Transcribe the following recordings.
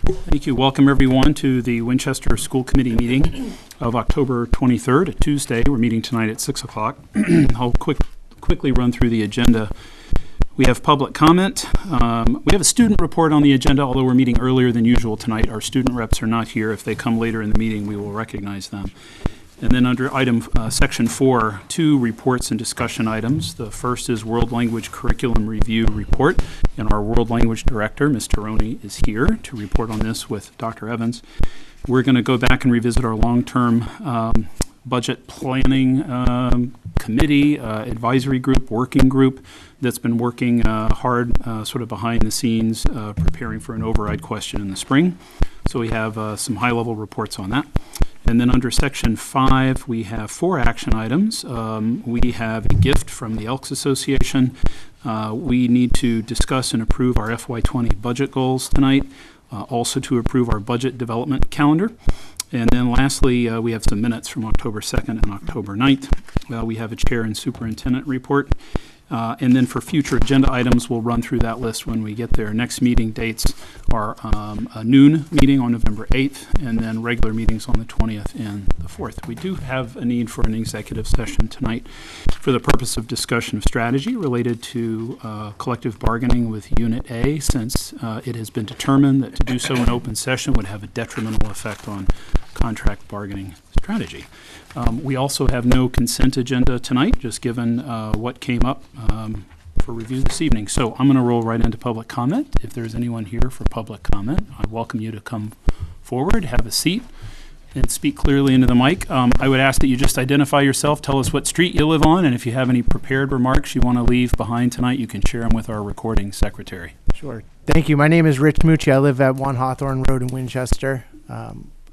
Thank you. Welcome, everyone, to the Winchester School Committee meeting of October 23rd, a Tuesday. We're meeting tonight at 6 o'clock. I'll quickly run through the agenda. We have public comment. We have a student report on the agenda, although we're meeting earlier than usual tonight. Our student reps are not here. If they come later in the meeting, we will recognize them. And then under section 4, 2 reports and discussion items. The first is World Language Curriculum Review Report, and our World Language Director, Ms. Taroni, is here to report on this with Dr. Evans. We're going to go back and revisit our long-term budget planning committee, advisory group, working group that's been working hard sort of behind the scenes, preparing for an override question in the spring. So we have some high-level reports on that. And then under section 5, we have 4 action items. We have a gift from the Elks Association. We need to discuss and approve our FY20 budget goals tonight, also to approve our budget development calendar. And then lastly, we have some minutes from October 2nd and October 9th. We have a chair and superintendent report. And then for future agenda items, we'll run through that list when we get there. Next meeting dates are a noon meeting on November 8th, and then regular meetings on the 20th and the 4th. We do have a need for an executive session tonight for the purpose of discussion of strategy related to collective bargaining with Unit A, since it has been determined that to do so in open session would have a detrimental effect on contract bargaining strategy. We also have no consent agenda tonight, just given what came up for review this evening. So I'm going to roll right into public comment. If there's anyone here for public comment, I welcome you to come forward, have a seat, and speak clearly into the mic. I would ask that you just identify yourself, tell us what street you live on, and if you have any prepared remarks you want to leave behind tonight, you can share them with our recording secretary. Sure. Thank you. My name is Rich Mucci. I live at 1 Hawthorne Road in Winchester.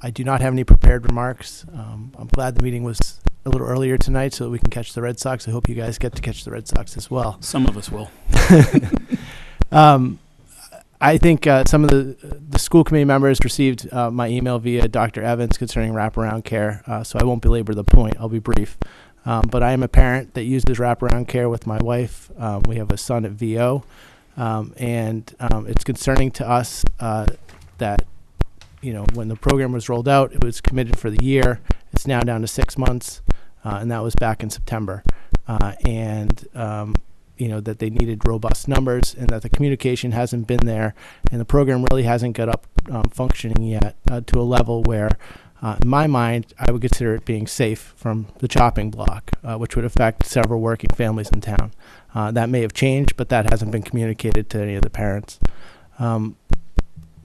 I do not have any prepared remarks. I'm glad the meeting was a little earlier tonight so that we can catch the Red Sox. I hope you guys get to catch the Red Sox as well. Some of us will. I think some of the school committee members received my email via Dr. Evans concerning wraparound care, so I won't belabor the point. I'll be brief. But I am a parent that uses wraparound care with my wife. We have a son at VO, and it's concerning to us that when the program was rolled out, it was committed for the year. It's now down to 6 months, and that was back in September. That they needed robust numbers and that the communication hasn't been there, and the program really hasn't got up functioning yet to a level where, in my mind, I would consider it being safe from the chopping block, which would affect several working families in town. That may have changed, but that hasn't been communicated to any of the parents.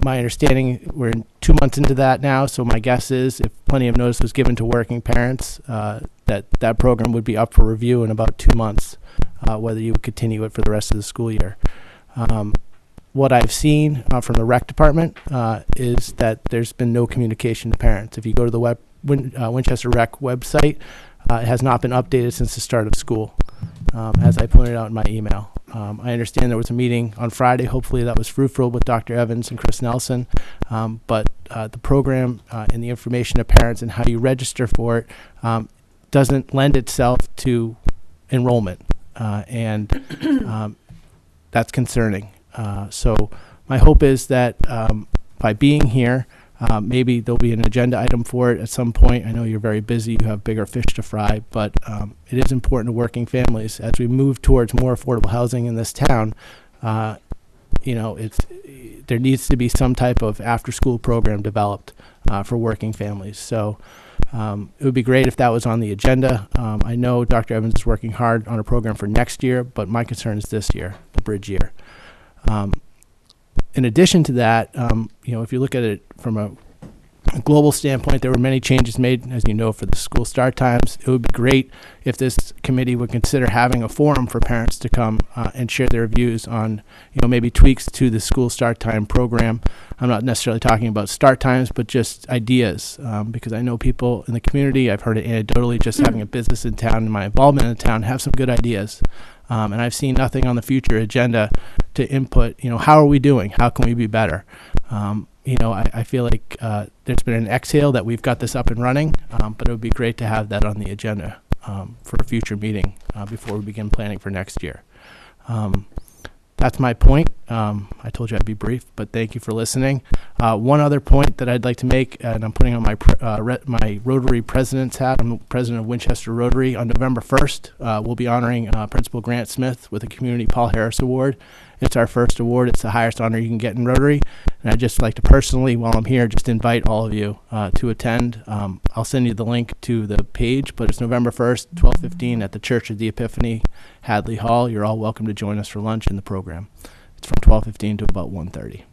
My understanding, we're 2 months into that now, so my guess is if plenty of notice was given to working parents, that program would be up for review in about 2 months, whether you would continue it for the rest of the school year. What I've seen from the rec department is that there's been no communication to parents. If you go to the Winchester Rec website, it has not been updated since the start of school, as I pointed out in my email. I understand there was a meeting on Friday. Hopefully that was fruitful with Dr. Evans and Chris Nelson. But the program and the information to parents and how you register for it doesn't lend itself to enrollment. And that's concerning. So my hope is that by being here, maybe there'll be an agenda item for it at some point. I know you're very busy, you have bigger fish to fry, but it is important to working families. As we move towards more affordable housing in this town, there needs to be some type of after-school program developed for working families. So it would be great if that was on the agenda. I know Dr. Evans is working hard on a program for next year, but my concern is this year, the bridge year. In addition to that, if you look at it from a global standpoint, there were many changes made, as you know, for the school start times. It would be great if this committee would consider having a forum for parents to come and share their views on, maybe tweaks to the school start time program. I'm not necessarily talking about start times, but just ideas, because I know people in the community, I've heard it anecdotally, just having a business in town and my involvement in the town, have some good ideas. And I've seen nothing on the future agenda to input, how are we doing? How can we be better? I feel like there's been an exhale that we've got this up and running, but it would be great to have that on the agenda for a future meeting before we begin planning for next year. That's my point. I told you I'd be brief, but thank you for listening. One other point that I'd like to make, and I'm putting on my Rotary President's hat. I'm president of Winchester Rotary. On November 1st, we'll be honoring Principal Grant Smith with the Community Paul Harris Award. It's our first award. It's the highest honor you can get in Rotary. And I'd just like to personally, while I'm here, just invite all of you to attend. I'll send you the link to the page, but it's November 1st, 12:15 at the Church of the Epiphany, Hadley Hall. You're all welcome to join us for lunch in the program. It's from 12:15 to about 1:30.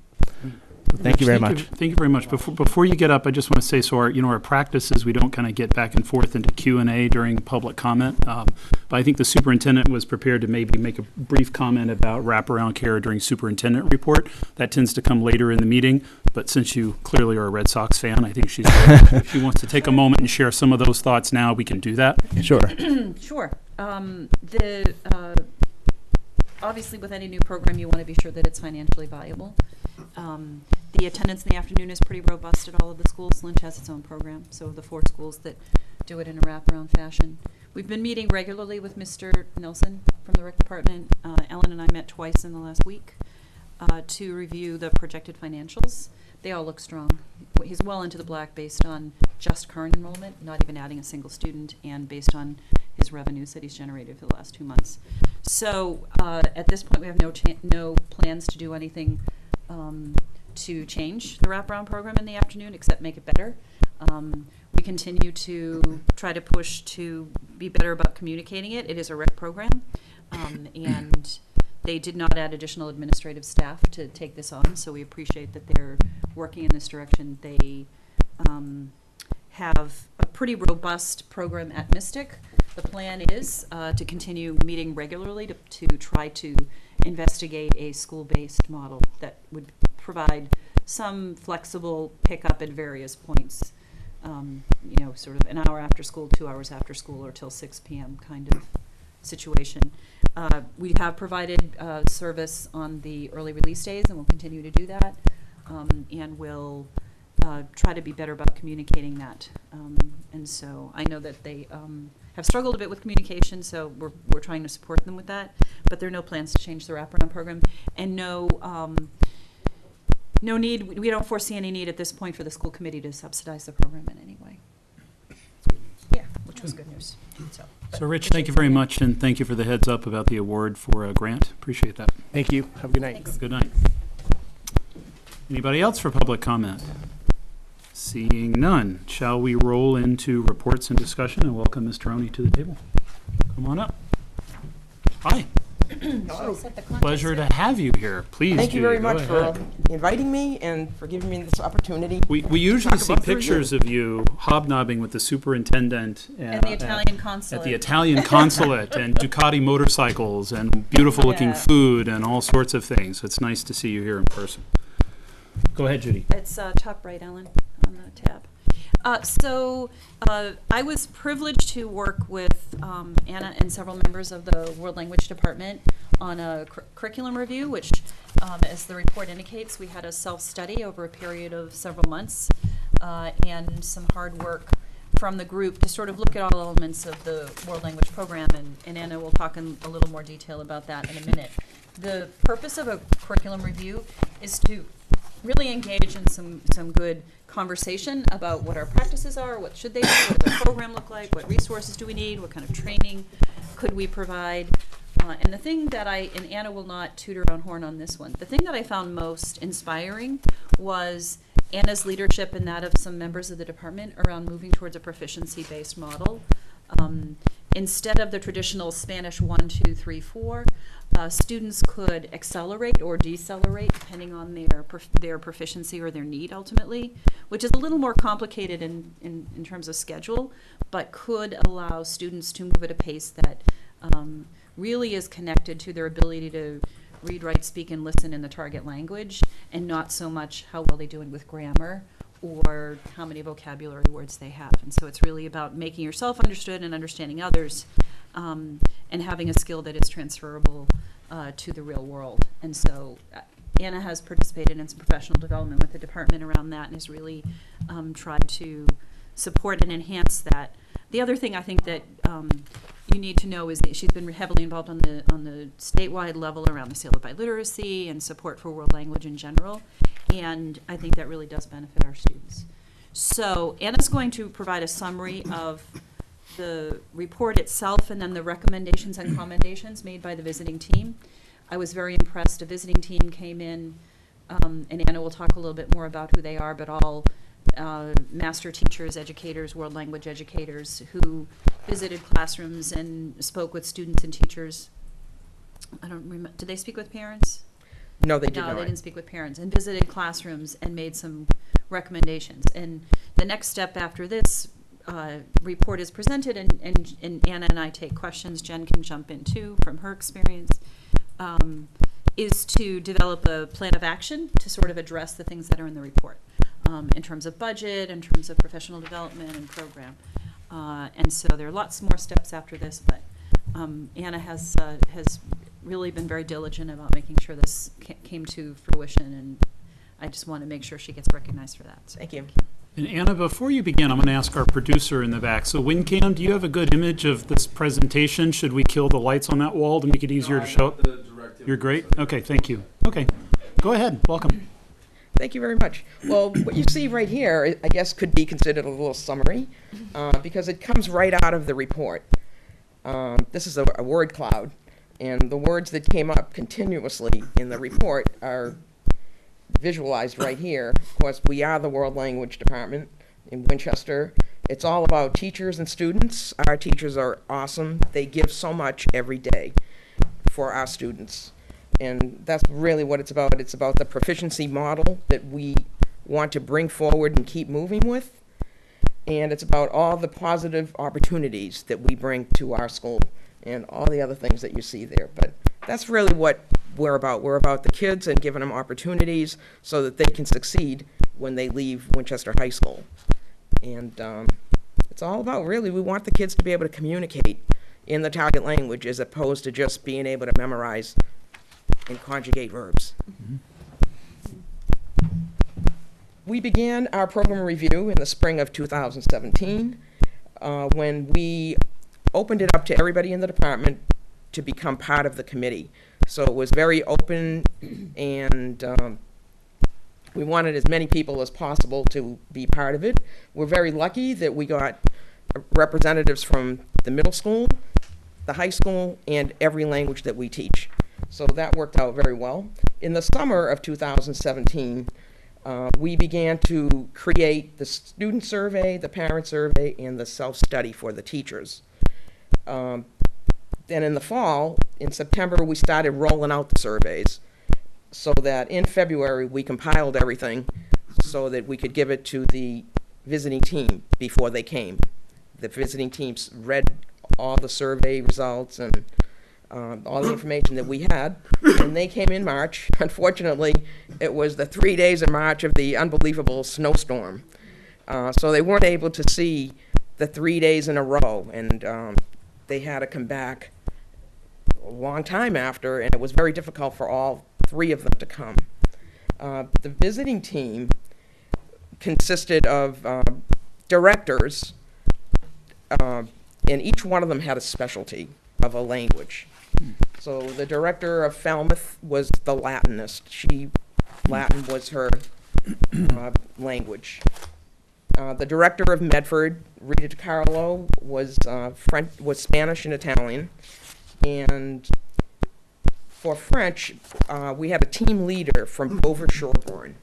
So thank you very much. Thank you very much. Before you get up, I just want to say, so our practice is we don't kind of get back and forth into Q&A during public comment. But I think the superintendent was prepared to maybe make a brief comment about wraparound care during superintendent report. That tends to come later in the meeting. But since you clearly are a Red Sox fan, I think if she wants to take a moment and share some of those thoughts now, we can do that. Sure. Sure. Obviously, with any new program, you want to be sure that it's financially viable. The attendance in the afternoon is pretty robust at all of the schools. Lynch has its own program, so the 4 schools that do it in a wraparound fashion. We've been meeting regularly with Mr. Nelson from the rec department. Ellen and I met twice in the last week to review the projected financials. They all look strong. He's well into the black based on just current enrollment, not even adding a single student, and based on his revenues that he's generated for the last 2 months. So at this point, we have no plans to do anything to change the wraparound program in the afternoon, except make it better. We continue to try to push to be better about communicating it. It is a rec program, and they did not add additional administrative staff to take this on, so we appreciate that they're working in this direction. They have a pretty robust program at Mystic. The plan is to continue meeting regularly to try to investigate a school-based model that would provide some flexible pickup at various points, sort of an hour after school, 2 hours after school, or till 6 p.m. kind of situation. We have provided service on the early release days, and we'll continue to do that, and we'll try to be better about communicating that. And so I know that they have struggled a bit with communication, so we're trying to support them with that. But there are no plans to change the wraparound program, and no need. We don't foresee any need at this point for the school committee to subsidize the program in any way. Yeah, which was good news. So Rich, thank you very much, and thank you for the heads up about the award for Grant. Appreciate that. Thank you. Have a good night. Thanks. Have a good night. Anybody else for public comment? Seeing none, shall we roll into reports and discussion and welcome Ms. Taroney to the table? Come on up. Hi. Pleasure to have you here. Please. Thank you very Go much ahead. for inviting me and for giving me this opportunity. We usually see about pictures of you hobnobbing with the superintendent And the Italian consulate. at the Italian consulate and Ducati motorcycles and beautiful looking Yeah. food and all sorts of things. It's nice to see you here in person. Go ahead, Judy. It's top right, Ellen, on the tab. I was privileged to work with Anna and several members of the World Language Department on a curriculum review, which, as the report indicates, we had a self-study over a period of several months and some hard work from the group to sort of look at all elements of the World Language Program, and Anna will talk in a little more detail about that in a minute. The purpose of a curriculum review is to really engage in some good conversation about what our practices are, what should they be, what does our program look like, what resources do we need, what kind of training could we provide. And the thing that and Anna will not toot her own horn on this one, the thing that I found most inspiring was Anna's leadership and that of some members of the department around moving towards a proficiency-based model. Instead of the traditional Spanish 1, 2, 3, 4, students could accelerate or decelerate depending on their proficiency or their need ultimately, which is a little more complicated in terms of schedule, but could allow students to move at a pace that really is connected to their ability to read, write, speak, and listen in the target language, and not so much how well they're doing with grammar or how many vocabulary words they have. And so it's really about making yourself understood and understanding others, and having a skill that is transferable to the real world. And so Anna has participated in some professional development with the department around that and has really tried to support and enhance that. The other thing I think that you need to know is that she's been heavily involved on the statewide level around the sale of biliteracy and support for world language in general, and I think that really does benefit our students. So Anna's going to provide a summary of the report itself and then the recommendations and commendations made by the visiting team. I was very impressed. A visiting team came in, and Anna will talk a little bit more about who they are, but all master teachers, educators, world language educators who visited classrooms and spoke with students and teachers. I don't remember, did they speak with parents? No, they did not. No, they didn't speak with parents, and visited classrooms and made some recommendations. And the next step after this report is presented, and Anna and I take questions, Jen can jump in too from her experience, is to develop a plan of action to sort of address the things that are in the report. In terms of budget, in terms of professional development and program. And so there are lots more steps after this, but Anna has really been very diligent about making sure this came to fruition, and I just want to make sure she gets recognized for that. So Thank you. And Anna, before you begin, I'm going to ask our producer in the back. So WinCam, do you have a good image of this presentation? Should we kill the lights on that wall to make it easier to show? You're great? Okay, thank you. Okay, go ahead. Welcome. Thank you very much. Well, what you see right here, I guess, could be considered a little summary because it comes right out of the report. This is a word cloud, and the words that came up continuously in the report are visualized right here. Of course, we are the World Language Department in Winchester. It's all about teachers and students. Our teachers are awesome. They give so much every day for our students. And that's really what it's about. It's about the proficiency model that we want to bring forward and keep moving with. And it's about all the positive opportunities that we bring to our school and all the other things that you see there. But that's really what we're about. We're about the kids and giving them opportunities so that they can succeed when they leave Winchester High School. And it's all about, really, we want the kids to be able to communicate in the target language as opposed to just being able to memorize and conjugate verbs. Mm-hmm. We began our program review in the spring of 2017 when we opened it up to everybody in the department to become part of the committee. So it was very open, and we wanted as many people as possible to be part of it. We're very lucky that we got representatives from the middle school, the high school, and every language that we teach. So that worked out very well. In the summer of 2017, we began to create the student survey, the parent survey, and the self-study for the teachers. Then in the fall, in September, we started rolling out the surveys so that in February we compiled everything so that we could give it to the visiting team before they came. The visiting teams read all the survey results and all the information that we had, and they came in March. Unfortunately, it was the 3 days in March of the unbelievable snowstorm. So they weren't able to see the 3 days in a row, and they had to come back a long time after, and it was very difficult for all three of them to come. The visiting team consisted of directors, and each one of them had a specialty of a language. So the director of Falmouth was the Latinist. Latin was her language. The director of Medford, Rita DiCarlo, was Spanish and Italian. And for French, we had a team leader from Dover Sherborne.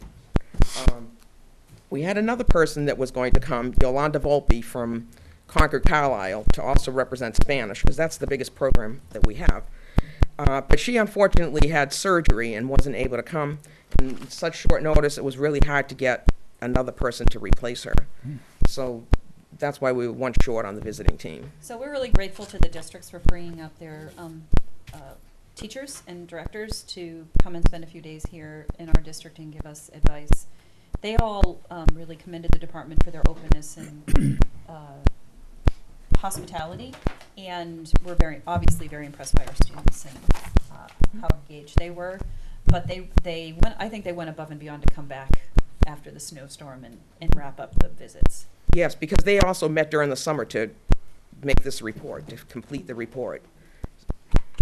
We had another person that was going to come, Yolanda Volpe from Concord Carlisle, to also represent Spanish, because that's the biggest program that we have. But she unfortunately had surgery and wasn't able to come. In such short notice, it was really hard to get another person to replace her. So that's why we were one short on the visiting team. So we're really grateful to the districts for freeing up their teachers and directors to come and spend a few days here in our district and give us advice. They all really commended the department for their openness and hospitality, and we're obviously very impressed by our students and how engaged they were. But they went, I think they went above and beyond to come back after the snowstorm and wrap up the visits. Yes, because they also met during the summer to make this report, to complete the report.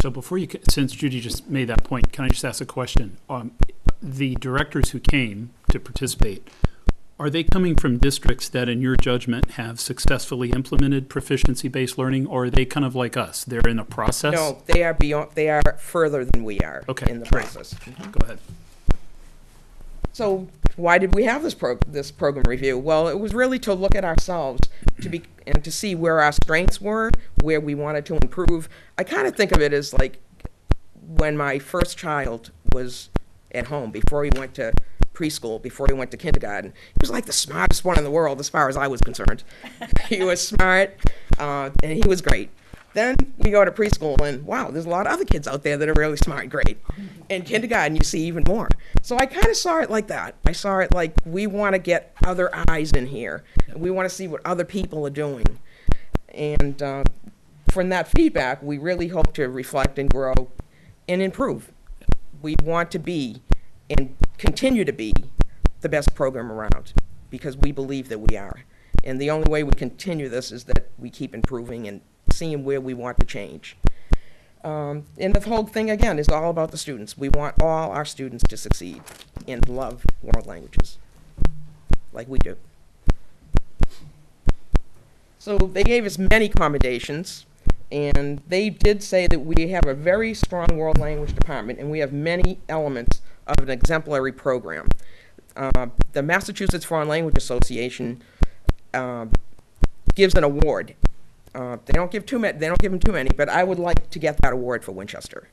So before you, since Judy just made that point, can I just ask a question? The directors who came to participate, are they coming from districts that, in your judgment, have successfully implemented proficiency-based learning, or are they kind of like us? They're in a process? No, they are beyond, they are further than we are in the great. process. Go ahead. So why did we have this program review? Well, it was really to look at ourselves and to see where our strengths were, where we wanted to improve. I kind of think of it as like when my first child was at home, before he went to preschool, before he went to kindergarten. He was like the smartest one in the world as far as I was concerned. He was smart, and he was great. Then we go to preschool, and wow, there's a lot of other kids out there that are really smart and great. In kindergarten, you see even more. So I kind of saw it like that. I saw it like we want to get other eyes in here. And we want to see what other people are doing. And from that feedback, we really hope to reflect and grow and improve. We want to be and continue to be the best program around because we believe that we are. And the only way we continue this is that we keep improving and seeing where we want to change. And the whole thing, again, is all about the students. We want all our students to succeed and love world languages like we do. So they gave us many commendations, and they did say that we have a very strong world language department, and we have many elements of an exemplary program. The Massachusetts Foreign Language Association gives an award. They don't give them too many, but I would like to get that award for Winchester.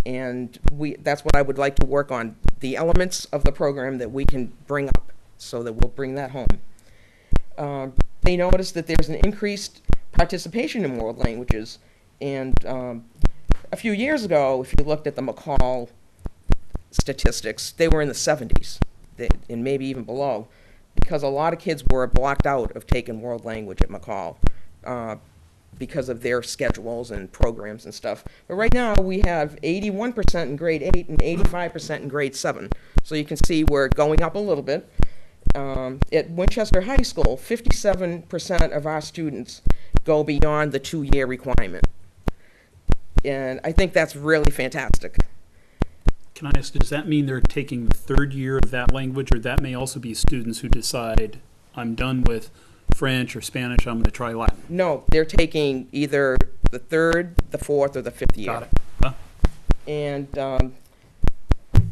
And that's what I would like to work on, the elements of the program that we can bring up, so that we'll bring that home. They noticed that there's an increased participation in world languages, and a few years ago, if you looked at the McCall statistics, they were in the 70s, and maybe even below, because a lot of kids were blocked out of taking world language at McCall because of their schedules and programs and stuff. But right now, we have 81% in grade 8 and 85% in grade 7. So you can see we're going up a little bit. At Winchester High School, 57% of our students go beyond the 2-year requirement. And I think that's really fantastic. Can I ask, does that mean they're taking the 3rd year of that language, or that may also be students who decide, I'm done with French or Spanish, I'm going to try Latin? No, they're taking either the 3rd, the 4th, or the 5th year. Got it. Huh? And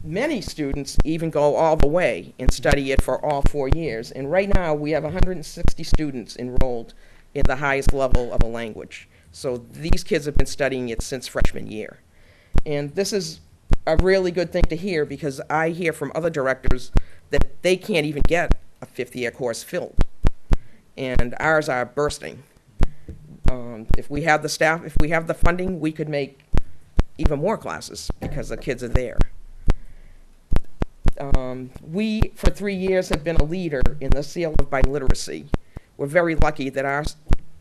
many students even go all the way and study it for all 4 years. And right now, we have 160 students enrolled in the highest level of a language. So these kids have been studying it since freshman year. And this is a really good thing to hear, because I hear from other directors that they can't even get a 5th year course filled. And ours are bursting. If we have the staff, if we have the funding, we could make even more classes because the kids are there. We, for 3 years, have been a leader in the seal of biliteracy. We're very lucky that our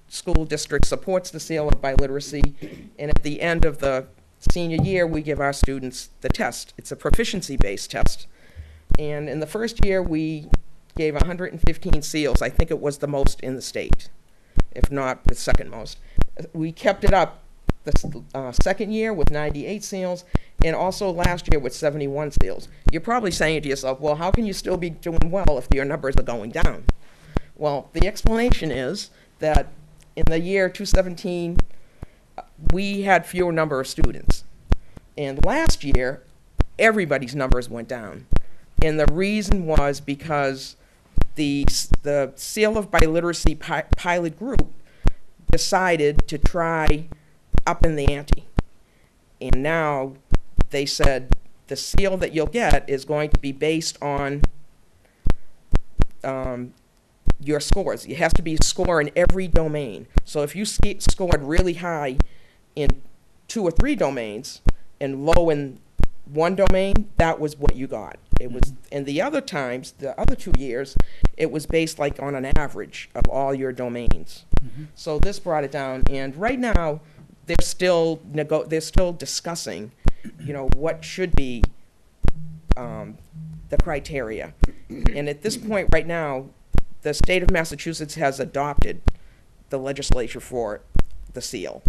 school district supports the seal of biliteracy, and at the end of the senior year, we give our students the test. It's a proficiency-based test. And in the first year, we gave 115 seals. I think it was the most in the state, if not the second most. We kept it up the second year with 98 seals, and also last year with 71 seals. You're probably saying to yourself, well, how can you still be doing well if your numbers are going down? Well, the explanation is that in the year 2017, we had fewer number of students. And last year, everybody's numbers went down. And the reason was because the Seal of Biliteracy pilot group decided to try upping the ante. And now they said the seal that you'll get is going to be based on your scores. It has to be a score in every domain. So if you scored really high in 2 or 3 domains and low in one domain, that was what you got. It was, and the other times, the other 2 years, it was based like on an average of all your domains. Mm-hmm. So this brought it down, and right now they're still discussing, what should be the criteria. And at this point right now, the state of Massachusetts has adopted the legislature for the seal.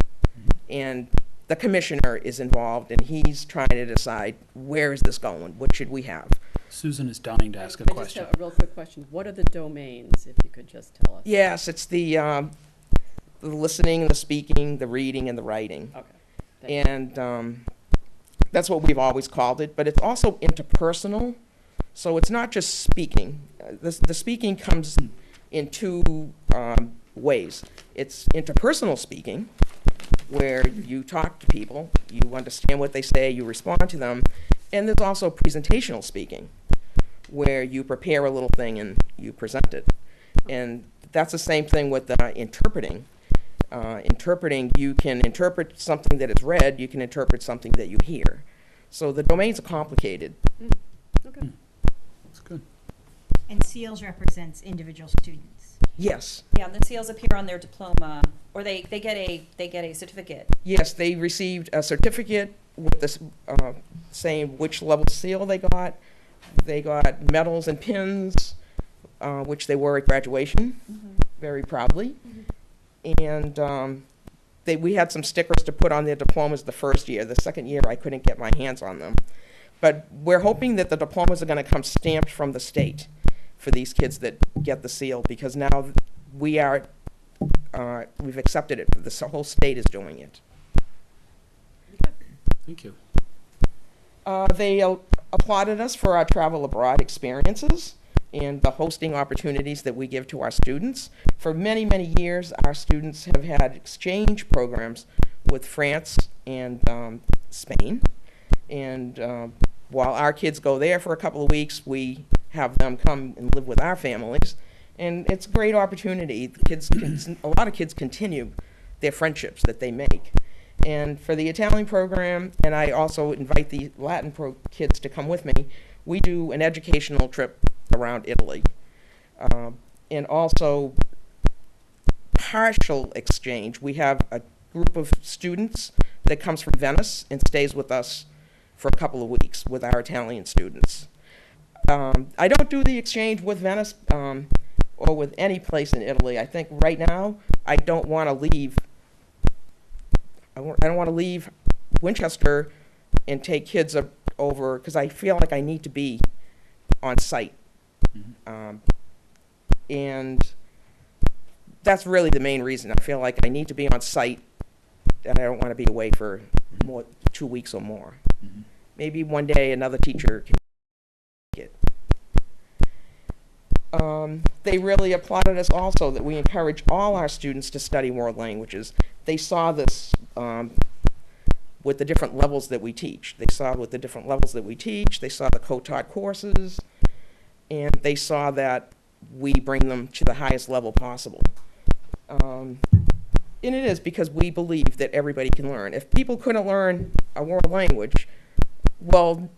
And the commissioner is involved, and he's trying to decide, where is this going? What should we have? Susan is dying to ask a I just question. have a real quick question. What are the domains, if you could just tell us? Yes, it's the listening, the speaking, the reading, and the writing. Okay. Thank you. And that's what we've always called it, but it's also interpersonal. So it's not just speaking. The speaking comes in two ways. It's interpersonal speaking, where you talk to people, you understand what they say, you respond to them. And there's also presentational speaking, where you prepare a little thing and you present it. And that's the same thing with interpreting. Interpreting, you can interpret something that is read, you can interpret something that you hear. So the domains are complicated. Okay. That's good. And SEALS represents individual students. Yes, Yeah, the seals appear on their diploma, or they get a certificate. yes, they received a certificate with this saying which level seal they got. They got medals and pins, which they wore at graduation, very proudly. And we had some stickers to put on their diplomas the first year. The second year, I couldn't get my hands on them. But we're hoping that the diplomas are going to come stamped from the state for these kids that get the seal, because now we've accepted it. The whole state is doing it. Thank you. They applauded us for our travel abroad experiences and the hosting opportunities that we give to our students. For many, many years, our students have had exchange programs with France and Spain. And while our kids go there for a couple of weeks, we have them come and live with our families. And it's a great opportunity. A lot of kids continue their friendships that they make. And for the Italian program, and I also invite the Latin kids to come with me, we do an educational trip around Italy. And also partial exchange. We have a group of students that comes from Venice and stays with us for a couple of weeks with our Italian students. I don't do the exchange with Venice or with any place in Italy. I think right now I don't want to leave. I don't want to leave Winchester and take kids over, because I feel like I need to be on site. And that's really the main reason. I feel like I need to be on site, and I don't want to be away for 2 weeks or more. Maybe one day another teacher can take it. They really applauded us also that we encourage all our students to study world languages. They saw this with the different levels that we teach. They saw the co-taught courses, and they saw that we bring them to the highest level possible. And it is because we believe that everybody can learn. If people couldn't learn a world language, well,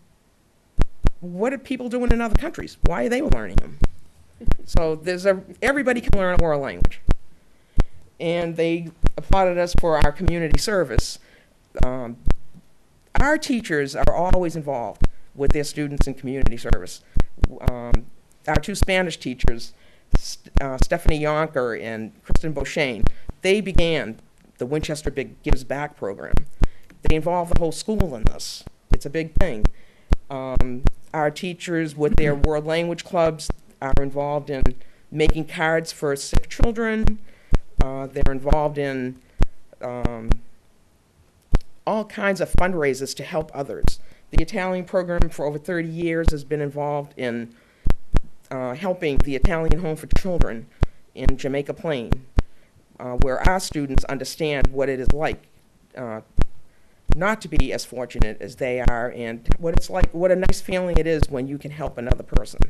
what are people doing in other countries? Why are they learning them? So everybody can learn a world language. And they applauded us for our community service. Our teachers are always involved with their students in community service. Our two Spanish teachers, Stephanie Yonker and Kristen Beauchesne, they began the Winchester Big Gives Back program. They involve the whole school in this. It's a big thing. Our teachers with their world language clubs are involved in making cards for sick children. They're involved in all kinds of fundraisers to help others. The Italian program for over 30 years has been involved in helping the Italian Home for Children in Jamaica Plain, where our students understand what it is like not to be as fortunate as they are, and what a nice feeling it is when you can help another person.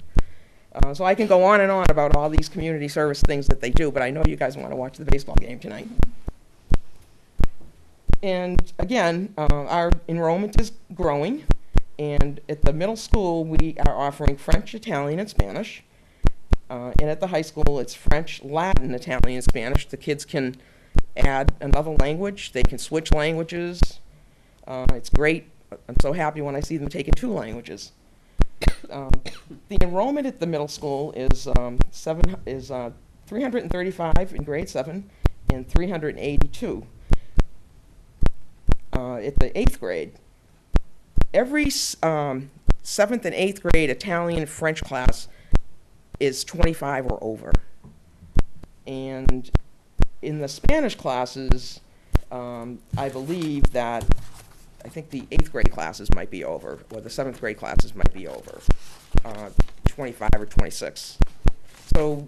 So I can go on and on about all these community service things that they do, but I know you guys want to watch the baseball game tonight. And again, our enrollment is growing, and at the middle school we are offering French, Italian, and Spanish. And at the high school it's French, Latin, Italian, and Spanish. The kids can add another language. They can switch languages. It's great. I'm so happy when I see them taking 2 languages. The enrollment at the middle school is 335 in grade 7 and 382 at the 8th grade. Every 7th and 8th grade Italian and French class is 25 or over. And in the Spanish classes, I believe that I think the 8th grade classes might be over, or the 7th grade classes might be over, 25 or 26. So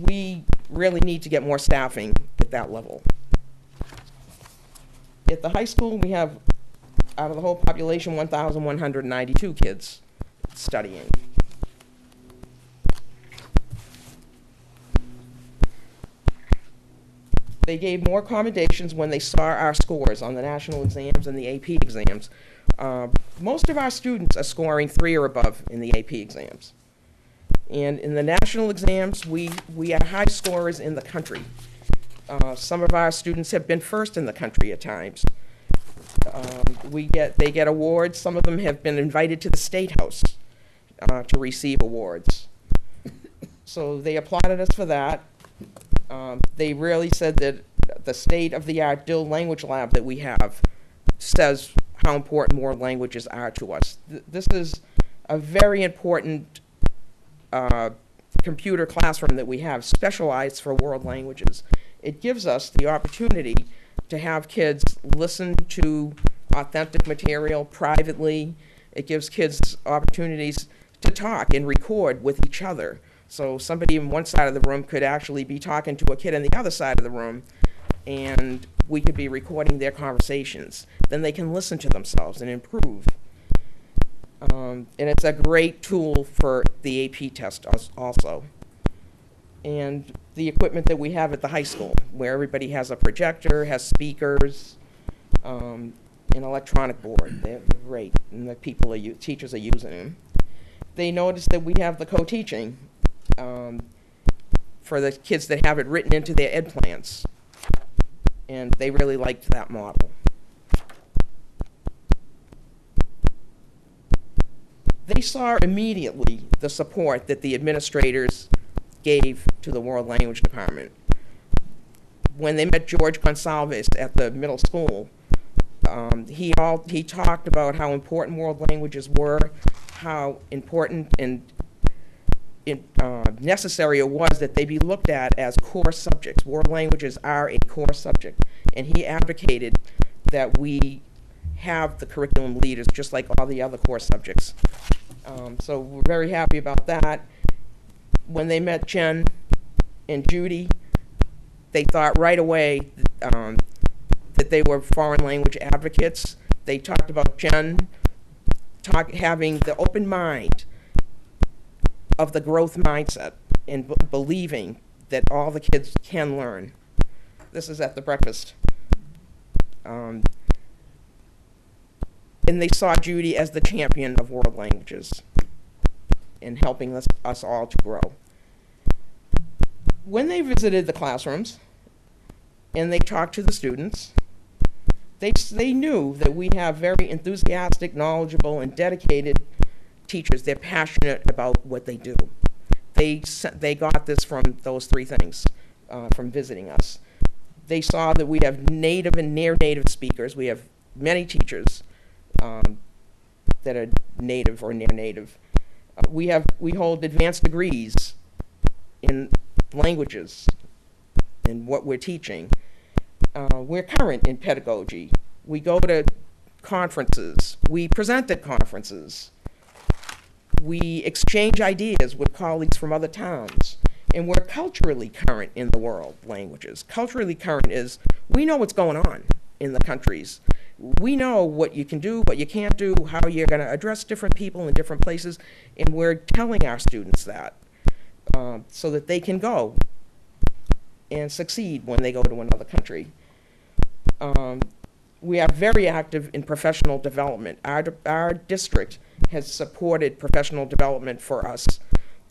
we really need to get more staffing at that level. At the high school, we have, out of the whole population, 1,192 kids studying. They gave more accommodations when they saw our scores on the national exams and the AP exams. Most of our students are scoring 3 or above in the AP exams. And in the national exams, we are high scorers in the country. Some of our students have been first in the country at times. They get awards. Some of them have been invited to the State House to receive awards. So they applauded us for that. They really said that the state-of-the-art dual language lab that we have says how important world languages are to us. This is a very important computer classroom that we have specialized for world languages. It gives us the opportunity to have kids listen to authentic material privately. It gives kids opportunities to talk and record with each other. So somebody in one side of the room could actually be talking to a kid in the other side of the room, and we could be recording their conversations. Then they can listen to themselves and improve. And it's a great tool for the AP test also. And the equipment that we have at the high school, where everybody has a projector, has speakers, an electronic board. They're great, and the teachers are using them. They noticed that we have the co-teaching for the kids that have it written into their ed plans, and they really liked that model. They saw immediately the support that the administrators gave to the World Language Department. When they met George Gonsalves at the middle school, he talked about how important world languages were, how important and necessary it was that they be looked at as core subjects. World languages are a core subject, and he advocated that we have the curriculum leaders just like all the other core subjects. So we're very happy about that. When they met Jen and Judy, they thought right away that they were foreign language advocates. They talked about Jen having the open mind of the growth mindset and believing that all the kids can learn. This is at the breakfast. And they saw Judy as the champion of world languages and helping us all to grow. When they visited the classrooms and they talked to the students, they knew that we have very enthusiastic, knowledgeable, and dedicated teachers. They're passionate about what they do. They got this from those 3 things, from visiting us. They saw that we have native and near-native speakers. We have many teachers that are native or near-native. We hold advanced degrees in languages and what we're teaching. We're current in pedagogy. We go to conferences. We present at conferences. We exchange ideas with colleagues from other towns. And we're culturally current in the world languages. Culturally current is we know what's going on in the countries. We know what you can do, what you can't do, how you're going to address different people in different places, and we're telling our students that so that they can go and succeed when they go to another country. We are very active in professional development. Our district has supported professional development for us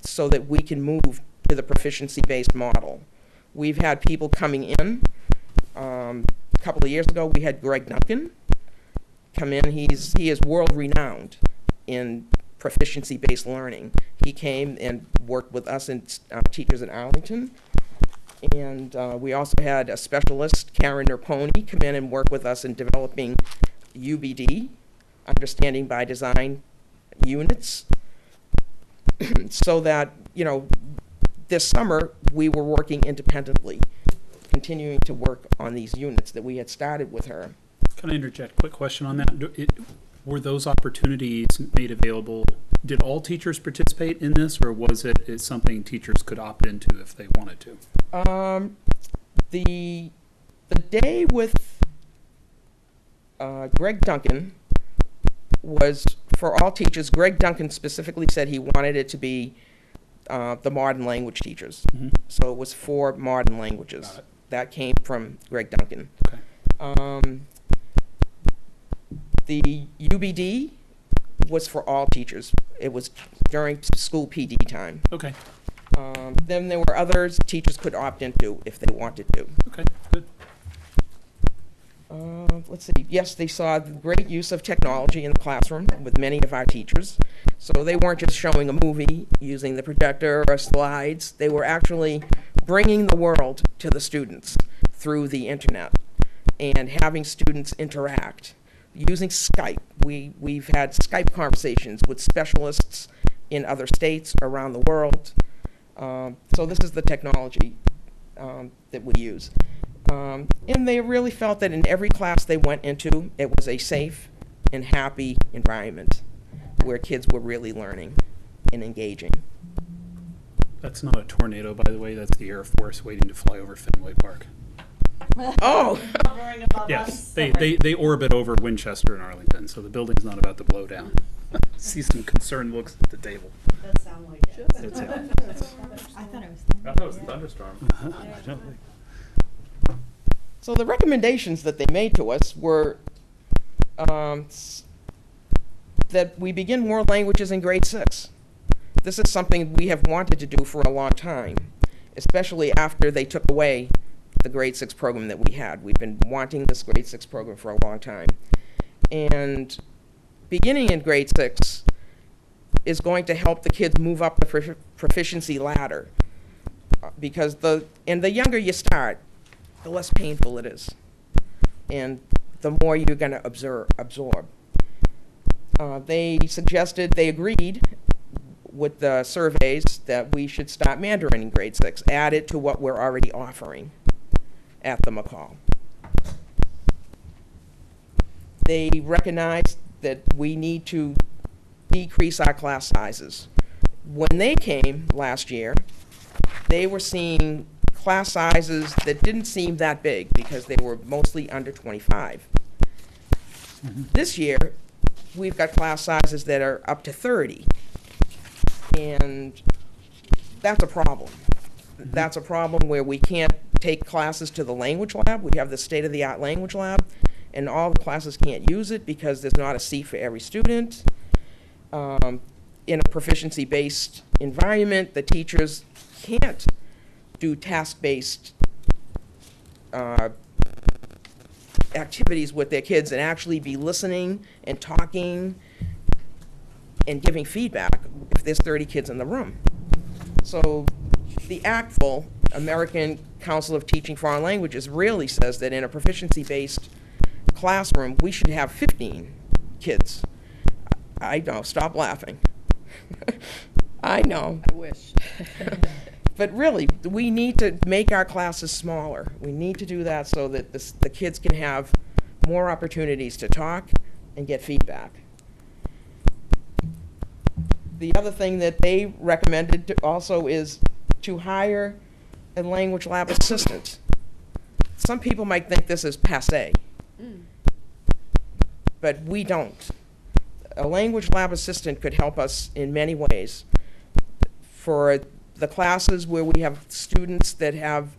so that we can move to the proficiency-based model. We've had people coming in. A couple of years ago, we had Greg Duncan come in. He is world-renowned in proficiency-based learning. He came and worked with us and teachers at Arlington. And we also had a specialist, Karen Nerponi, come in and work with us in developing UBD, Understanding by Design units, so that, this summer, we were working independently, continuing to work on these units that we had started with her. Can I interject? Quick question on that. Were those opportunities made available? Did all teachers participate in this, or was it something teachers could opt into if they wanted to? The day with Greg Duncan was for all teachers. Greg Duncan specifically said he wanted it to be the modern language teachers. Mhm. So it was for modern languages. Got it. That came from Greg Duncan. Okay. The UBD was for all teachers. It was during school PD time. Okay. Then there were others teachers could opt into if they wanted to. Okay. Good. Let's see. Yes, they saw the great use of technology in the classroom with many of our teachers. So they weren't just showing a movie using the projector or slides. They were actually bringing the world to the students through the internet and having students interact using Skype. We've had Skype conversations with specialists in other states around the world. So this is the technology that we use. And they really felt that in every class they went into, it was a safe and happy environment where kids were really learning and engaging. That's not a tornado, by the way. That's the Air Force waiting to fly over Fenway Park. Oh! Yes, they orbit over Winchester and Arlington, so the building's not about to blow down. See some concerned looks at the table. Does sound like it. That's it. I thought it was. I thought it was a thunderstorm. So the recommendations that they made to us were that we begin more languages in grade 6. This is something we have wanted to do for a long time, especially after they took away the grade 6 program that we had. We've been wanting this grade 6 program for a long time. And beginning in grade 6 is going to help the kids move up the proficiency ladder. Because the younger you start, the less painful it is. And the more you're going to absorb. They agreed with the surveys that we should start Mandarin in grade 6, add it to what we're already offering at the McCall. They recognized that we need to decrease our class sizes. When they came last year, they were seeing class sizes that didn't seem that big because they were mostly under 25. This year, we've got class sizes that are up to 30. And that's a problem. That's a problem where we can't take classes to the language lab. We have the state-of-the-art language lab, and all the classes can't use it because there's not a seat for every student. In a proficiency-based environment, the teachers can't do task-based activities with their kids and actually be listening and talking and giving feedback if there's 30 kids in the room. So the ACTFL, American Council of Teaching Foreign Languages, really says that in a proficiency-based classroom, we should have 15 kids. I know, stop laughing. I know. I wish. But really, we need to make our classes smaller. We need to do that so that the kids can have more opportunities to talk and get feedback. The other thing that they recommended also is to hire a language lab assistant. Some people might think this is passé, but we don't. A language lab assistant could help us in many ways. For the classes where we have students that have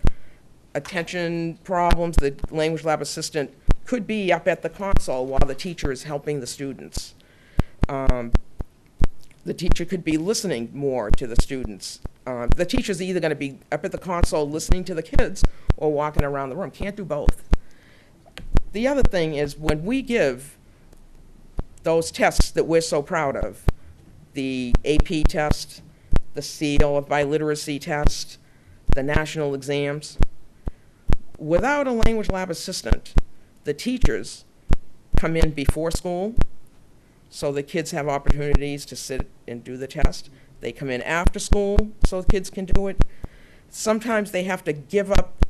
attention problems, the language lab assistant could be up at the console while the teacher is helping the students. The teacher could be listening more to the students. The teacher's either going to be up at the console listening to the kids or walking around the room. Can't do both. The other thing is when we give those tests that we're so proud of, the AP test, the SEAL of biliteracy test, the national exams. Without a language lab assistant, the teachers come in before school, so the kids have opportunities to sit and do the test. They come in after school, so the kids can do it. Sometimes they have to give up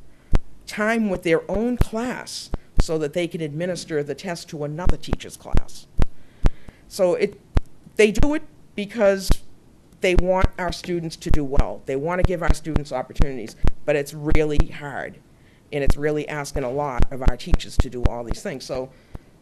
time with their own class so that they can administer the test to another teacher's class. So they do it because they want our students to do well. They want to give our students opportunities, but it's really hard, and it's really asking a lot of our teachers to do all these things. So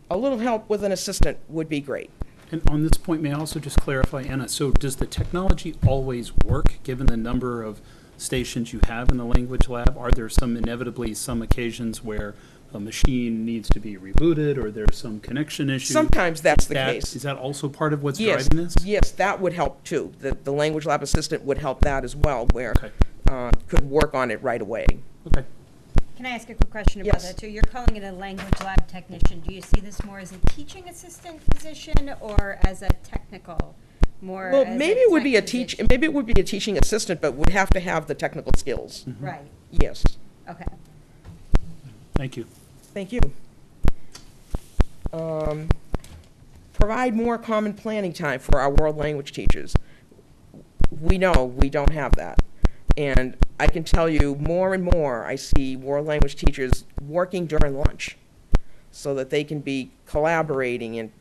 a little help with an assistant would be great. And on this point, may I also just clarify, Anna, so does the technology always work, given the number of stations you have in the language lab? Are there inevitably some occasions where a machine needs to be rebooted, or there's some connection issue? Sometimes that's the case. Is that also part of what's Yes, driving this? yes, that would help too. The language lab assistant would help that as well, where Okay. could work on it right away. Okay. Can I ask a quick question about Yes. that too? You're calling it a language lab technician. Do you see this more as a teaching assistant position or as a technical, more Well, as a maybe it would be a tech teach. position? Maybe it would be a teaching assistant, but would have to have the technical skills. Right, Yes. okay. Thank you. Thank you. Provide more common planning time for our world language teachers. We know we don't have that. And I can tell you more and more, I see world language teachers working during lunch so that they can be collaborating and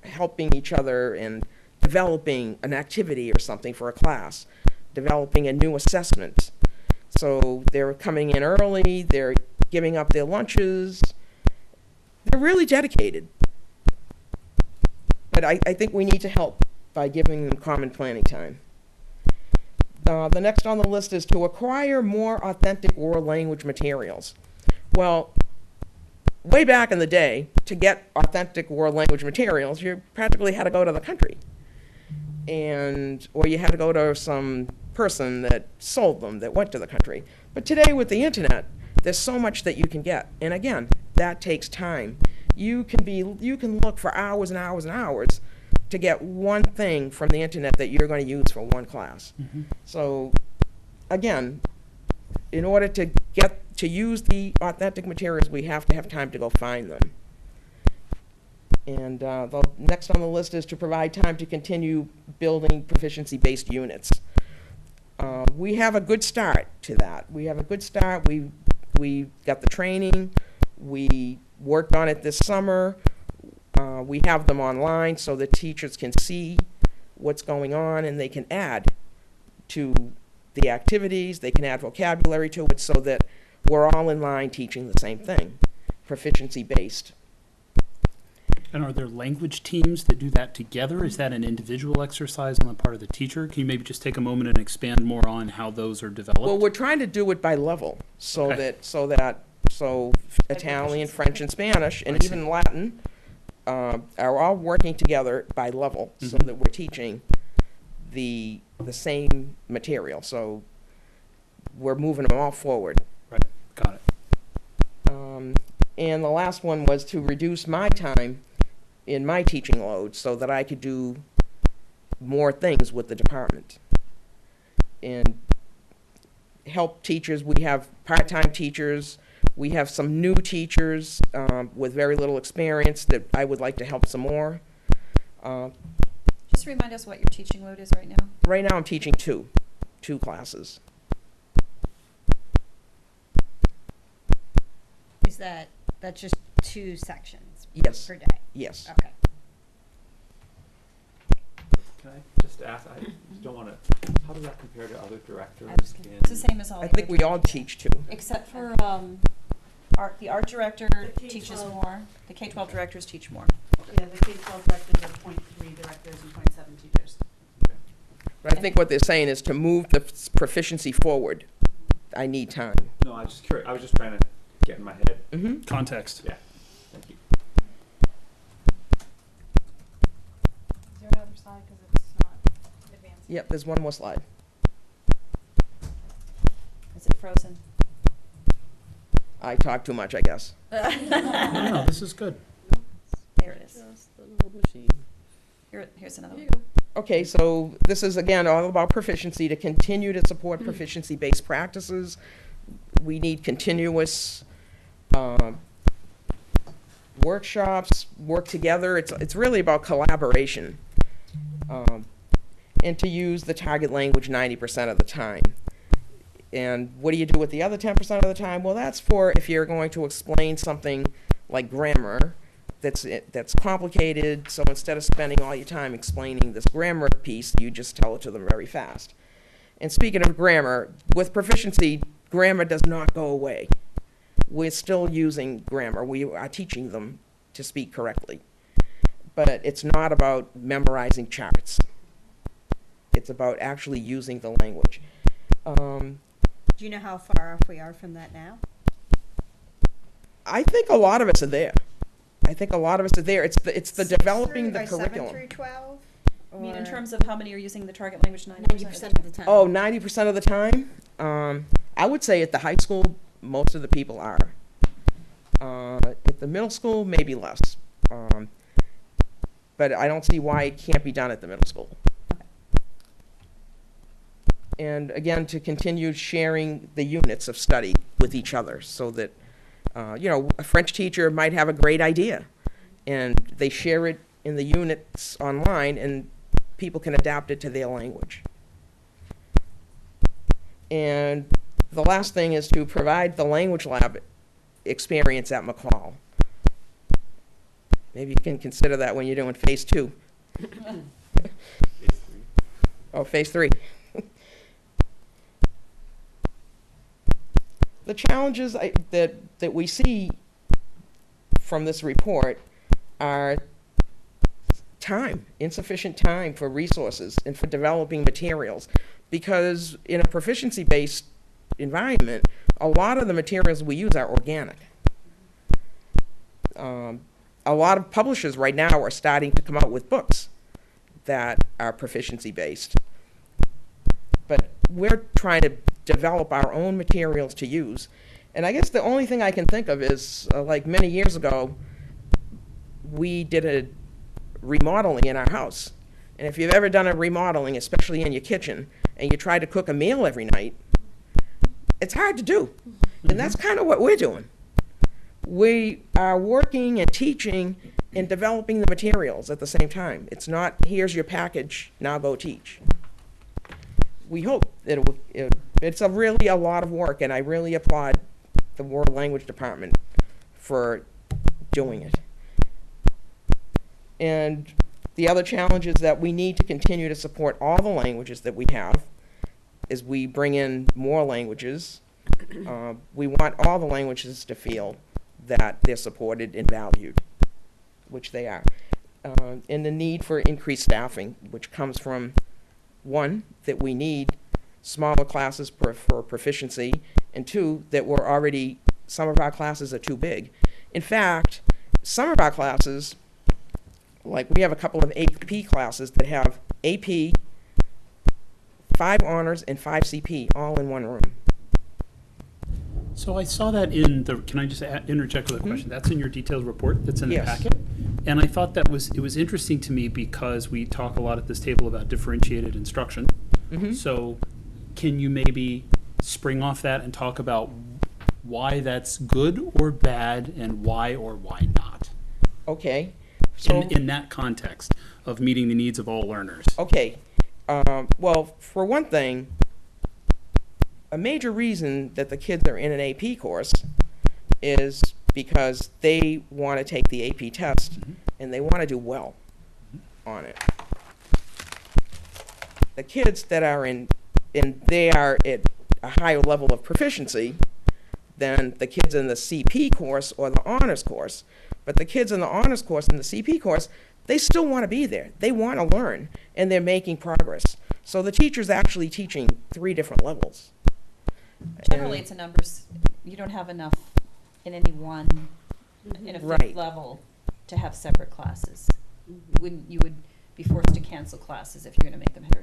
helping each other and developing an activity or something for a class, developing a new assessment. So they're coming in early, they're giving up their lunches. They're really dedicated. But I think we need to help by giving them common planning time. The next on the list is to acquire more authentic world language materials. Well, way back in the day, to get authentic world language materials, you practically had to go to the country. Or you had to go to some person that sold them, that went to the country. But today with the internet, there's so much that you can get. And again, that takes time. You can look for hours and hours and hours to get one thing from the internet that you're going to use for one class. Mm-hmm. So again, in order to get to use the authentic materials, we have to have time to go find them. And the next on the list is to provide time to continue building proficiency-based units. We have a good start to that. We have a good start. We got the training. We worked on it this summer. We have them online so the teachers can see what's going on, and they can add to the activities. They can add vocabulary to it so that we're all in line teaching the same thing, proficiency-based. And are there language teams that do that together? Is that an individual exercise on the part of the teacher? Can you maybe just take a moment and expand more on how those are developed? Well, we're trying to do it by level, so Okay. so Italian, French, and Spanish, and I see. even Latin are all working together by level, so Mhm. that we're teaching the same material. So we're moving them all forward. Right, got it. And the last one was to reduce my time in my teaching load so that I could do more things with the department and help teachers. We have part-time teachers. We have some new teachers with very little experience that I would like to help some more. Just remind us what your teaching load is right now. Right now I'm teaching two classes. Is that's just 2 sections Yes, per day? yes. Okay. Can I just ask, I don't want to, how does that compare to other directors? Absolutely. It's the same as all I the think other we all directors. teach two. Except for the art director teaches more. The K-12 directors teach more. Yeah, the K-12 directors are .3 directors and .7 teachers. But I think what they're saying is to move the proficiency forward, I need time. No, I was just curious, I was just trying to get in my head. Mm-hmm. Context. Yeah, thank you. Is there another slide, because it's not advanced? Yep, there's one more slide. Is it frozen? I talk too much, I guess. No, this is good. There it is. Just the little machine. Here's another There one. you go. Okay, so this is again all about proficiency. To continue to support proficiency-based practices, we need continuous workshops, work together. It's really about collaboration, and to use the target language 90% of the time. And what do you do with the other 10% of the time? Well, that's for if you're going to explain something like grammar that's complicated, so instead of spending all your time explaining this grammar piece, you just tell it to them very fast. And speaking of grammar, with proficiency, grammar does not go away. We're still using grammar. We are teaching them to speak correctly. But it's not about memorizing charts. It's about actually using the language. Do you know how far off we are from that now? I think a lot of us are there. It's the developing the By curriculum. 7 through 12? I mean, in Or terms of how many are using the target language 90% of the time? Oh, 90% of the time? I would say at the high school, most of the people are. At the middle school, maybe less. But I don't see why it can't be done at the middle school. And again, to continue sharing the units of study with each other so that, a French teacher might have a great idea and they share it in the units online and people can adapt it to their language. And the last thing is to provide the language lab experience at McCall. Maybe you can consider that when you're doing phase 2. Phase 3. Oh, phase 3. The challenges that we see from this report are time, insufficient time for resources and for developing materials. Because in a proficiency-based environment, a lot of the materials we use are organic. A lot of publishers right now are starting to come out with books that are proficiency-based. But we're trying to develop our own materials to use. And I guess the only thing I can think of is, like many years ago, we did a remodeling in our house. And if you've ever done a remodeling, especially in your kitchen, and you try to cook a meal every night, it's hard to do. And that's kind of what we're doing. We are working and teaching and developing the materials at the same time. It's not, here's your package, now go teach. We hope that it's really a lot of work, and I really applaud the World Language Department for doing it. And the other challenge is that we need to continue to support all the languages that we have as we bring in more languages. We want all the languages to feel that they're supported and valued, which they are. And the need for increased staffing, which comes from, one, that we need smaller classes for proficiency, and two, that some of our classes are too big. In fact, some of our classes, like we have a couple of AP classes that have AP, 5 honors, and 5 CP all in one room. So I saw that in the, can I just interject with a question? That's in your detailed report that's in the Yes. packet? And I thought it was interesting to me because we talk a lot at this table about differentiated instruction. Mhm. So can you maybe spring off that and talk about why that's good or bad and why or why not? Okay. So, In that context of meeting the needs of all learners. okay. Well, for one thing, a major reason that the kids are in an AP course is because they want to take the AP test and they want to do well on it. The kids that are they are at a higher level of proficiency than the kids in the CP course or the honors course. But the kids in the honors course and the CP course, they still want to be there. They want to learn, and they're making progress. So the teacher's actually teaching 3 different levels. Generally, it's a numbers, you don't have enough in any one, in a Right. fifth level to have separate classes. You would be forced to cancel classes if you're going to make them heter.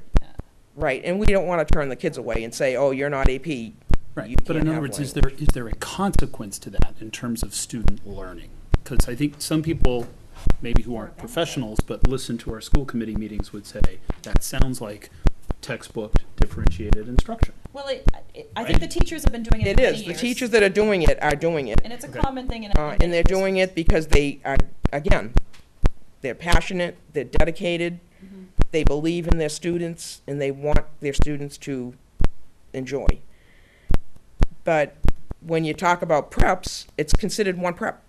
Right, and we don't want to turn the kids away and say, oh, you're not AP. Right, You but in can't other have words, is language. there a consequence to that in terms of student learning? Because I think some people maybe who aren't professionals, but listen to our school committee meetings would say, that sounds like textbook differentiated instruction. Well, I think the teachers have been doing it It for many is. The years. teachers that are doing it are doing it. And it's a Okay. common thing in. And they're doing it because they are, again, they're passionate, they're dedicated, Mhm. they believe in their students, and they want their students to enjoy. But when you talk about preps, it's considered one prep.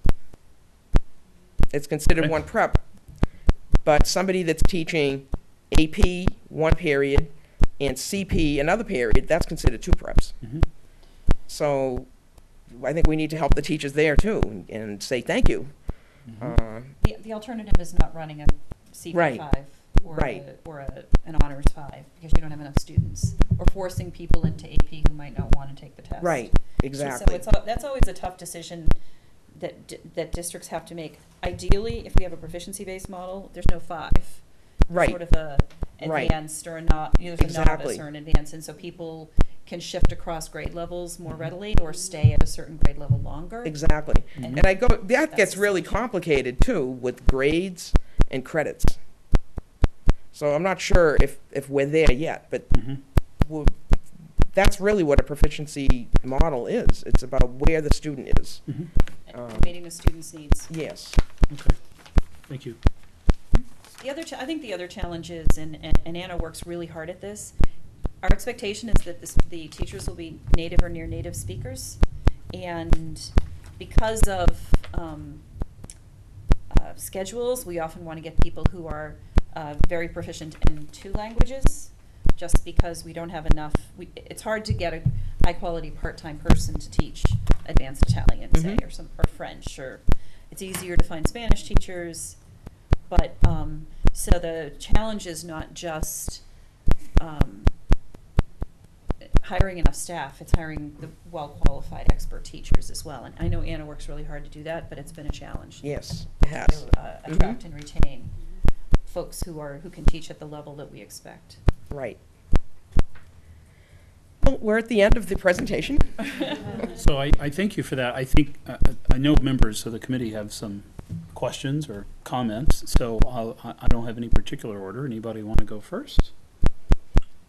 It's considered Okay. one prep. But somebody that's teaching AP one period and CP another period, that's considered two preps. Mhm. So I think we need to help the teachers there too and say thank you. Mhm. The alternative is not running a CP Right. 5 or, Right. an honors 5 because you don't have enough students, or forcing people into AP who might not want to take the test. Right, So exactly. that's always a tough decision that districts have to make. Ideally, if we have a proficiency-based model, there's no 5. Right. Sort of a Right. advanced or not, there's a novice Exactly. or an advanced, and so people can shift across grade levels more readily or stay at a certain grade level longer. Exactly. Mhm. And that That's gets the really solution. complicated too with grades and credits. So I'm not sure if we're there yet, but Mhm. we're, that's really what a proficiency model is. It's about where the student is. Mhm. And meeting the students' needs. Yes. Okay, thank you. I think the other challenge is, and Anna works really hard at this, our expectation is that the teachers will be native or near native speakers. And because of schedules, we often want to get people who are very proficient in 2 languages, just because we don't have enough. It's hard to get a high-quality part-time person to teach advanced Italian, say, Mhm. or French, or it's easier to find Spanish teachers. But, so the challenge is not just hiring enough staff, it's hiring the well-qualified expert teachers as well. And I know Anna works really hard to do that, but it's been a challenge Yes, it has. to attract and retain folks who can teach at the level that we expect. Right. Well, we're at the end of the presentation. So I thank you for that. I think, I know members of the committee have some questions or comments, so I don't have any particular order. Anybody want to go first?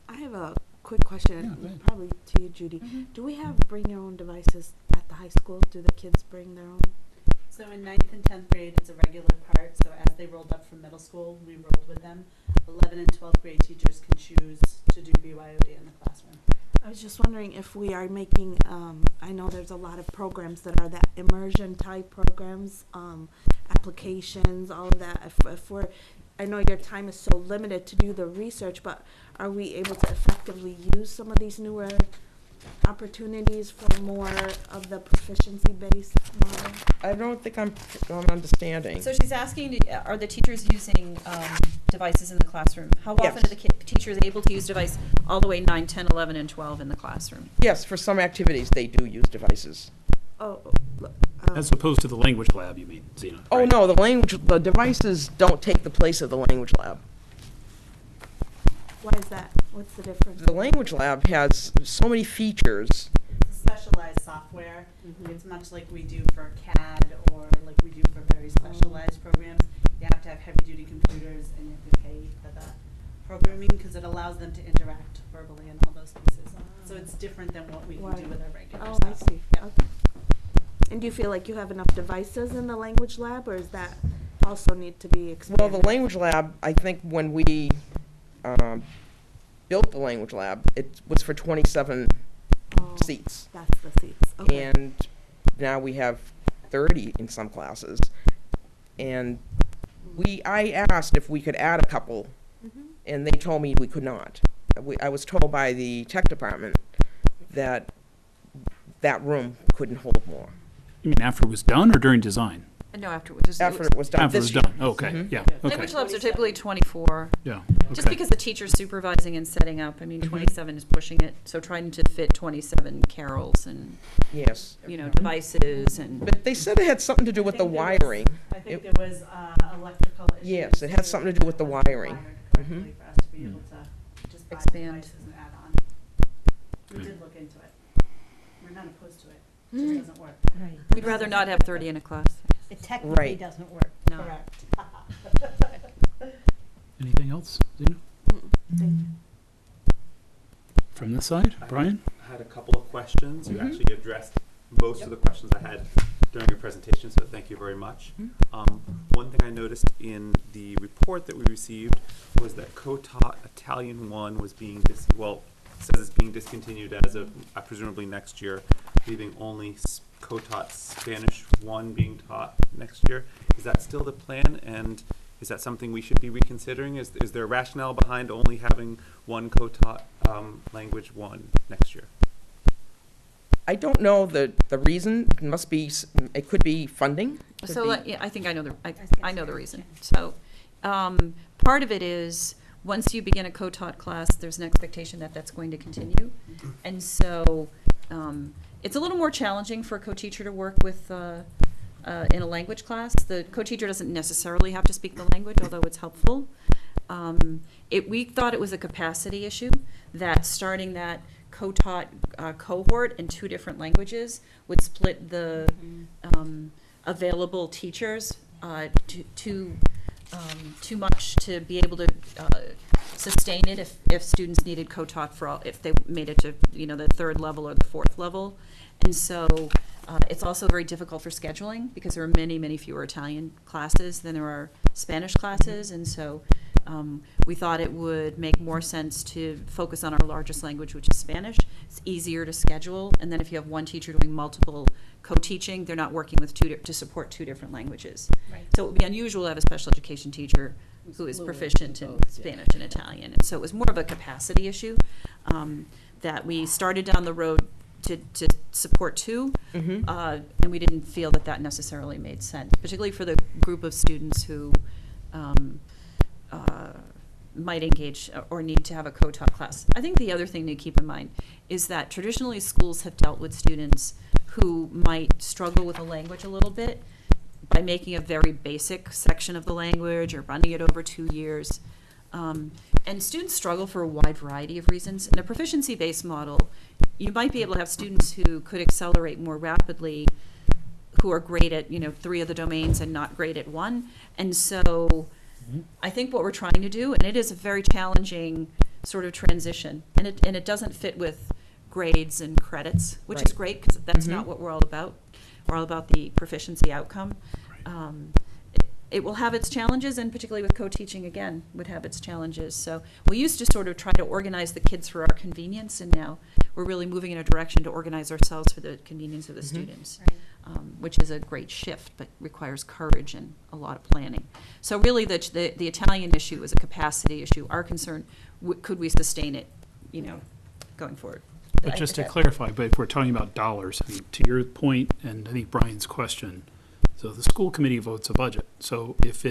I have a quick question, Yeah, go ahead. probably to you, Judy. Do we have bring your own devices at the high school? Do the kids bring their own? So in 9th and 10th grade, it's a regular part, so as they rolled up from middle school, we rolled with them. 11th and 12th grade teachers can choose to do BYOD in the classroom. I was just wondering if we are making, I know there's a lot of programs that are that immersion type programs, applications, all of that. If we're, I know your time is so limited to do the research, but are we able to effectively use some of these newer opportunities for more of the proficiency-based model? I don't think I'm understanding. So she's asking, are the teachers using devices in the classroom? How often Yes. are the teachers able to use device all the way 9, 10, 11, and 12 in the classroom? Yes, for some activities, they do use devices. Oh, As opposed to the language lab, you mean, Zena? Oh, right? no, the devices don't take the place of the language lab. why is that? What's the difference? The language lab has so many features. It's a specialized software. It's much like we do for CAD or like we do for very specialized programs. You have to have heavy-duty computers and you have to pay for the programming because it allows them to interact verbally and all those pieces. So it's different than what we can do Right. with our regular Oh, stuff. I see. Yep. Okay. And do you feel like you have enough devices in the language lab, or is that also need to be Well, expanded? the language lab, I think when we built the language lab, it was for 27 Oh, seats. That's the seats. Okay. And now we have 30 in some classes. And I asked if we could add a couple, Mhm. and they told me we could not. I was told by the tech department that that room couldn't hold more. You mean after it was done or during design? No, afterwards. After it was done After it this was year. done, okay, Mhm. yeah, okay, Language labs are typically 24. yeah, Just okay. because the teacher's supervising and setting up, I mean, 27 is pushing it, so trying to fit 27 carols and, Yes. devices and. But they said it had something to do with the wiring. I think there was electrical issues. Yes, it had something to do with the Wasn't wiring. wired correctly for us to be able to just buy Expand. devices and add on. We Good. did look into it. We're not opposed to it. It just doesn't work. We'd rather not have 30 in a class. It technically Right. doesn't work. No. Correct. Anything else, Zena? Thank you. From this side, Brian? I had a couple of questions. You actually addressed most of the questions I had during your presentation, so thank you very much. One thing I noticed in the report that we received was that co-taught Italian 1 was being says it's being discontinued as of presumably next year, leaving only co-taught Spanish 1 being taught next year. Is that still the plan, and is that something we should be reconsidering? Is there a rationale behind only having one co-taught language 1 next year? I don't know the reason. It must be, it could be funding. Could So be- yeah, I think I know was I know the gonna reason. say. So part of it is once you begin a co-taught class, there's an expectation that that's going to continue, and so it's a little more challenging for a co-teacher to work with in a language class. The co-teacher doesn't necessarily have to speak the language, although it's helpful. We thought it was a capacity issue, that starting that co-taught cohort in 2 different languages would split the available teachers too much to be able to sustain it if students needed co-taught if they made it to the 3rd level or the 4th level. And so it's also very difficult for scheduling because there are many fewer Italian classes than there are Spanish classes, and so we thought it would make more sense to focus on our largest language, which is Spanish. It's easier to schedule, and then if you have one teacher doing multiple co-teaching, they're not working with to support 2 different languages. Right. So it would be unusual to have a special education teacher who is fluent proficient in in both, yeah. Spanish and Italian. And so it was more of a capacity issue that we started down the road to support 2, and we didn't feel that necessarily made sense, particularly for the group of students who might engage or need to have a co-taught class. I think the other thing to keep in mind is that traditionally schools have dealt with students who might struggle with a language a little bit by making a very basic section of the language or running it over 2 years. And students struggle for a wide variety of reasons. In a proficiency-based model, you might be able to have students who could accelerate more rapidly, who are great at 3 of the domains and not great at 1. And so I think what we're trying to do, and it is a very challenging sort of transition, and it doesn't fit with grades and credits, which is Right. great because that's not what we're all about. We're all about the proficiency outcome. It will have its challenges, and particularly with co-teaching, again, would have its challenges. So we used to sort of try to organize the kids for our convenience, and now we're really moving in a direction to organize ourselves for the convenience of the students, which is a great shift, but requires courage and a lot of planning. So really, the Italian issue is a capacity issue. Our concern, could we sustain it, going forward? But just to clarify, but if we're talking about dollars, I mean, to your point, and I think Brian's question, so the school committee votes a budget. So if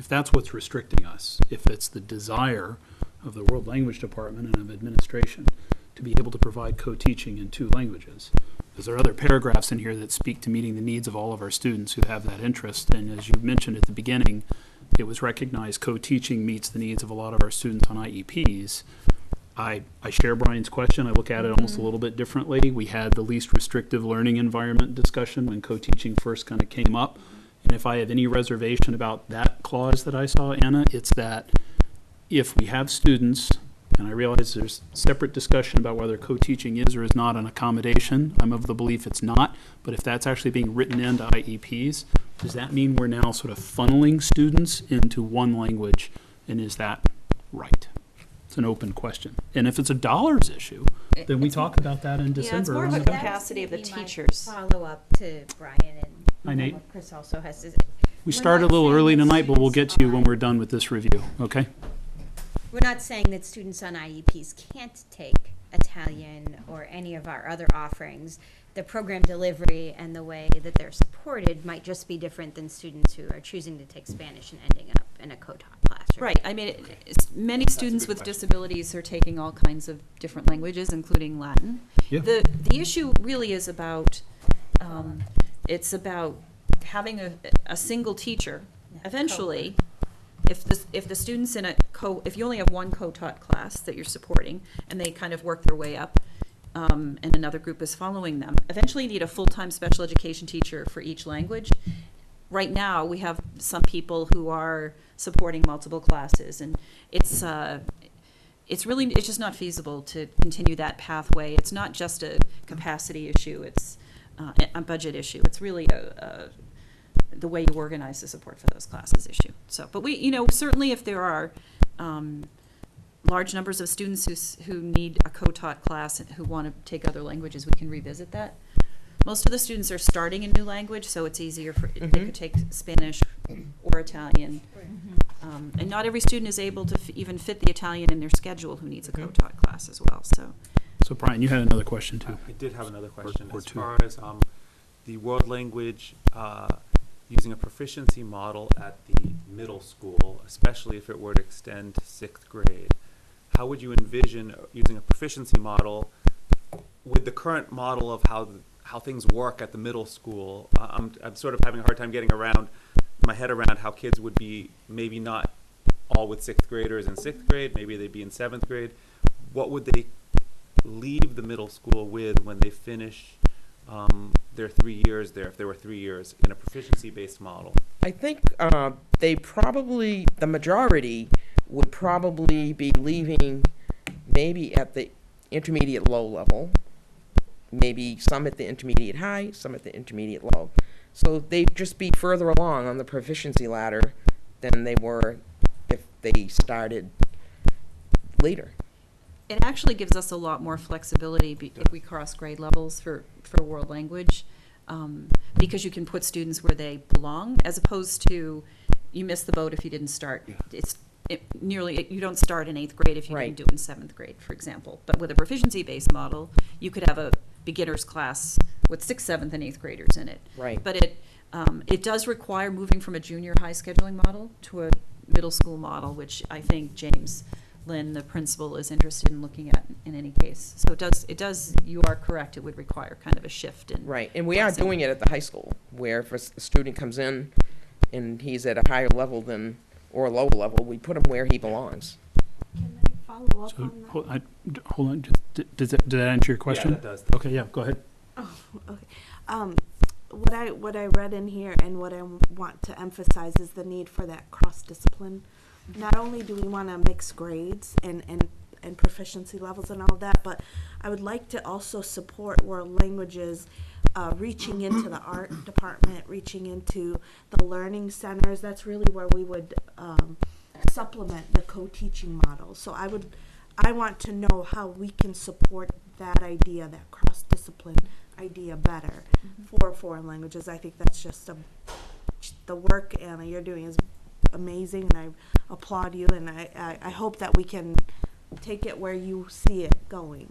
that's what's restricting us, if it's the desire of the World Language Department and of administration to be able to provide co-teaching in 2 languages, because there are other paragraphs in here that speak to meeting the needs of all of our students who have that interest. And as you mentioned at the beginning, it was recognized co-teaching meets the needs of a lot of our students on IEPs. I share Brian's question. I look at it almost a little bit differently. We had the least restrictive learning environment discussion when co-teaching first kind of came up. And if I have any reservation about that clause that I saw, Anna, it's that if we have students, and I realize there's separate discussion about whether co-teaching is or is not an accommodation. I'm of the belief it's not. But if that's actually being written into IEPs, does that mean we're now sort of funneling students into 1 language? And is that right? It's an open question. And if it's a dollars issue, then we talk about that in December. Yeah, it's more of a on the- capacity of the teachers. Follow up to Brian and Hi, Nate. what Chris also has to say. We started a little early tonight, but we'll get to you when we're done with this review, okay? We're not saying that students on IEPs can't take Italian or any of our other offerings. The program delivery and the way that they're supported might just be different than students who are choosing to take Spanish and ending up in a co-taught classroom. Right. I mean, many students with disabilities are taking all kinds of different languages, including Latin. Yeah. The issue really is about, it's about having a single teacher. Eventually, if the students in if you only have 1 co-taught class that you're supporting, and they kind of work their way up, and another group is following them. Eventually, you need a full-time special education teacher for each language. Right now, we have some people who are supporting multiple classes, and it's just not feasible to continue that pathway. It's not just a capacity issue, it's a budget issue. It's really the way you organize the support for those classes issue. So, but we, certainly if there are large numbers of students who need a co-taught class and who want to take other languages, we can revisit that. Most of the students are starting a new language, so it's easier for, they could take Spanish or Italian. And not every student is able to even fit the Italian in their schedule who needs a co-taught class as well, so. So Brian, you had another question too. I did have another question. Or As two. far as the world language, using a proficiency model at the middle school, especially if it were to extend to 6th grade, how would you envision using a proficiency model with the current model of how things work at the middle school? I'm sort of having a hard time getting my head around how kids would be maybe not all with 6th graders in 6th grade, maybe they'd be in 7th grade. What would they leave the middle school with when they finish their 3 years there, if there were 3 years, in a proficiency-based model? I think the majority would probably be leaving maybe at the intermediate low level, maybe some at the intermediate high, some at the intermediate low. So they'd just be further along on the proficiency ladder than they were if they started later. It actually gives us a lot more flexibility if we cross grade levels for world language, because you can put students where they belong, as opposed to you miss the boat if you didn't start. You don't start in 8th grade if you didn't do it in 7th grade, for example. But with a proficiency-based model, you could have a beginner's class with 6th, 7th, and 8th graders in it. Right. But it does require moving from a junior high scheduling model to a middle school model, which I think James Lynn, the principal, is interested in looking at in any case. So it does, you are correct, it would require kind of a shift in. Right, and we are doing it at the high school, where if a student comes in and he's at a higher level or a lower level, we put him where he belongs. Can I follow up So on that? hold on, did that answer your question? Yeah, that does. Okay, yeah, go ahead. Oh, okay. What I read in here and what I want to emphasize is the need for that cross-discipline. Not only do we want to mix grades and proficiency levels and all of that, but I would like to also support world languages reaching into the art department, reaching into the learning centers. That's really where we would supplement the co-teaching model. So I want to know how we can support that idea, that cross-discipline idea better for foreign languages. I think that's just the work, Anna, you're doing is amazing, and I applaud you, and I hope that we can take it where you see it going.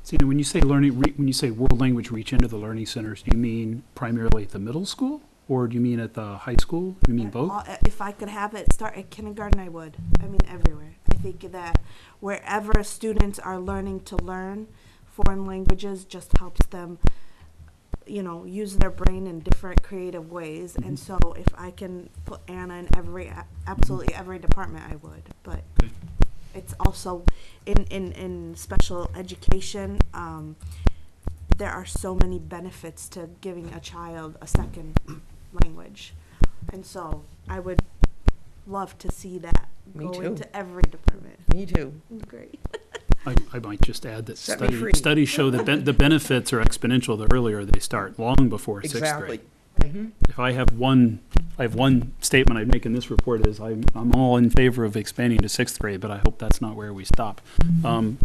See, when you say when you say world language reach into the learning centers, do you mean primarily at the middle school, or do you mean at the high school? Do you mean both? If I could have it start at kindergarten, I would. I mean, everywhere. I think that wherever students are learning to learn foreign languages just helps them, use their brain in different creative ways. And so if I can put Anna in absolutely every department, I would. But Okay. it's also in special education, there are so many benefits to giving a child a second language. And so I would love to see that Me go too. into every department. Me too. Great. I might just add that Set me free. studies show that the benefits are exponential the earlier they start, long before 6th Exactly. grade. If I have one statement I'd make in this report is I'm all in favor of expanding to 6th grade, but I hope that's not where we stop.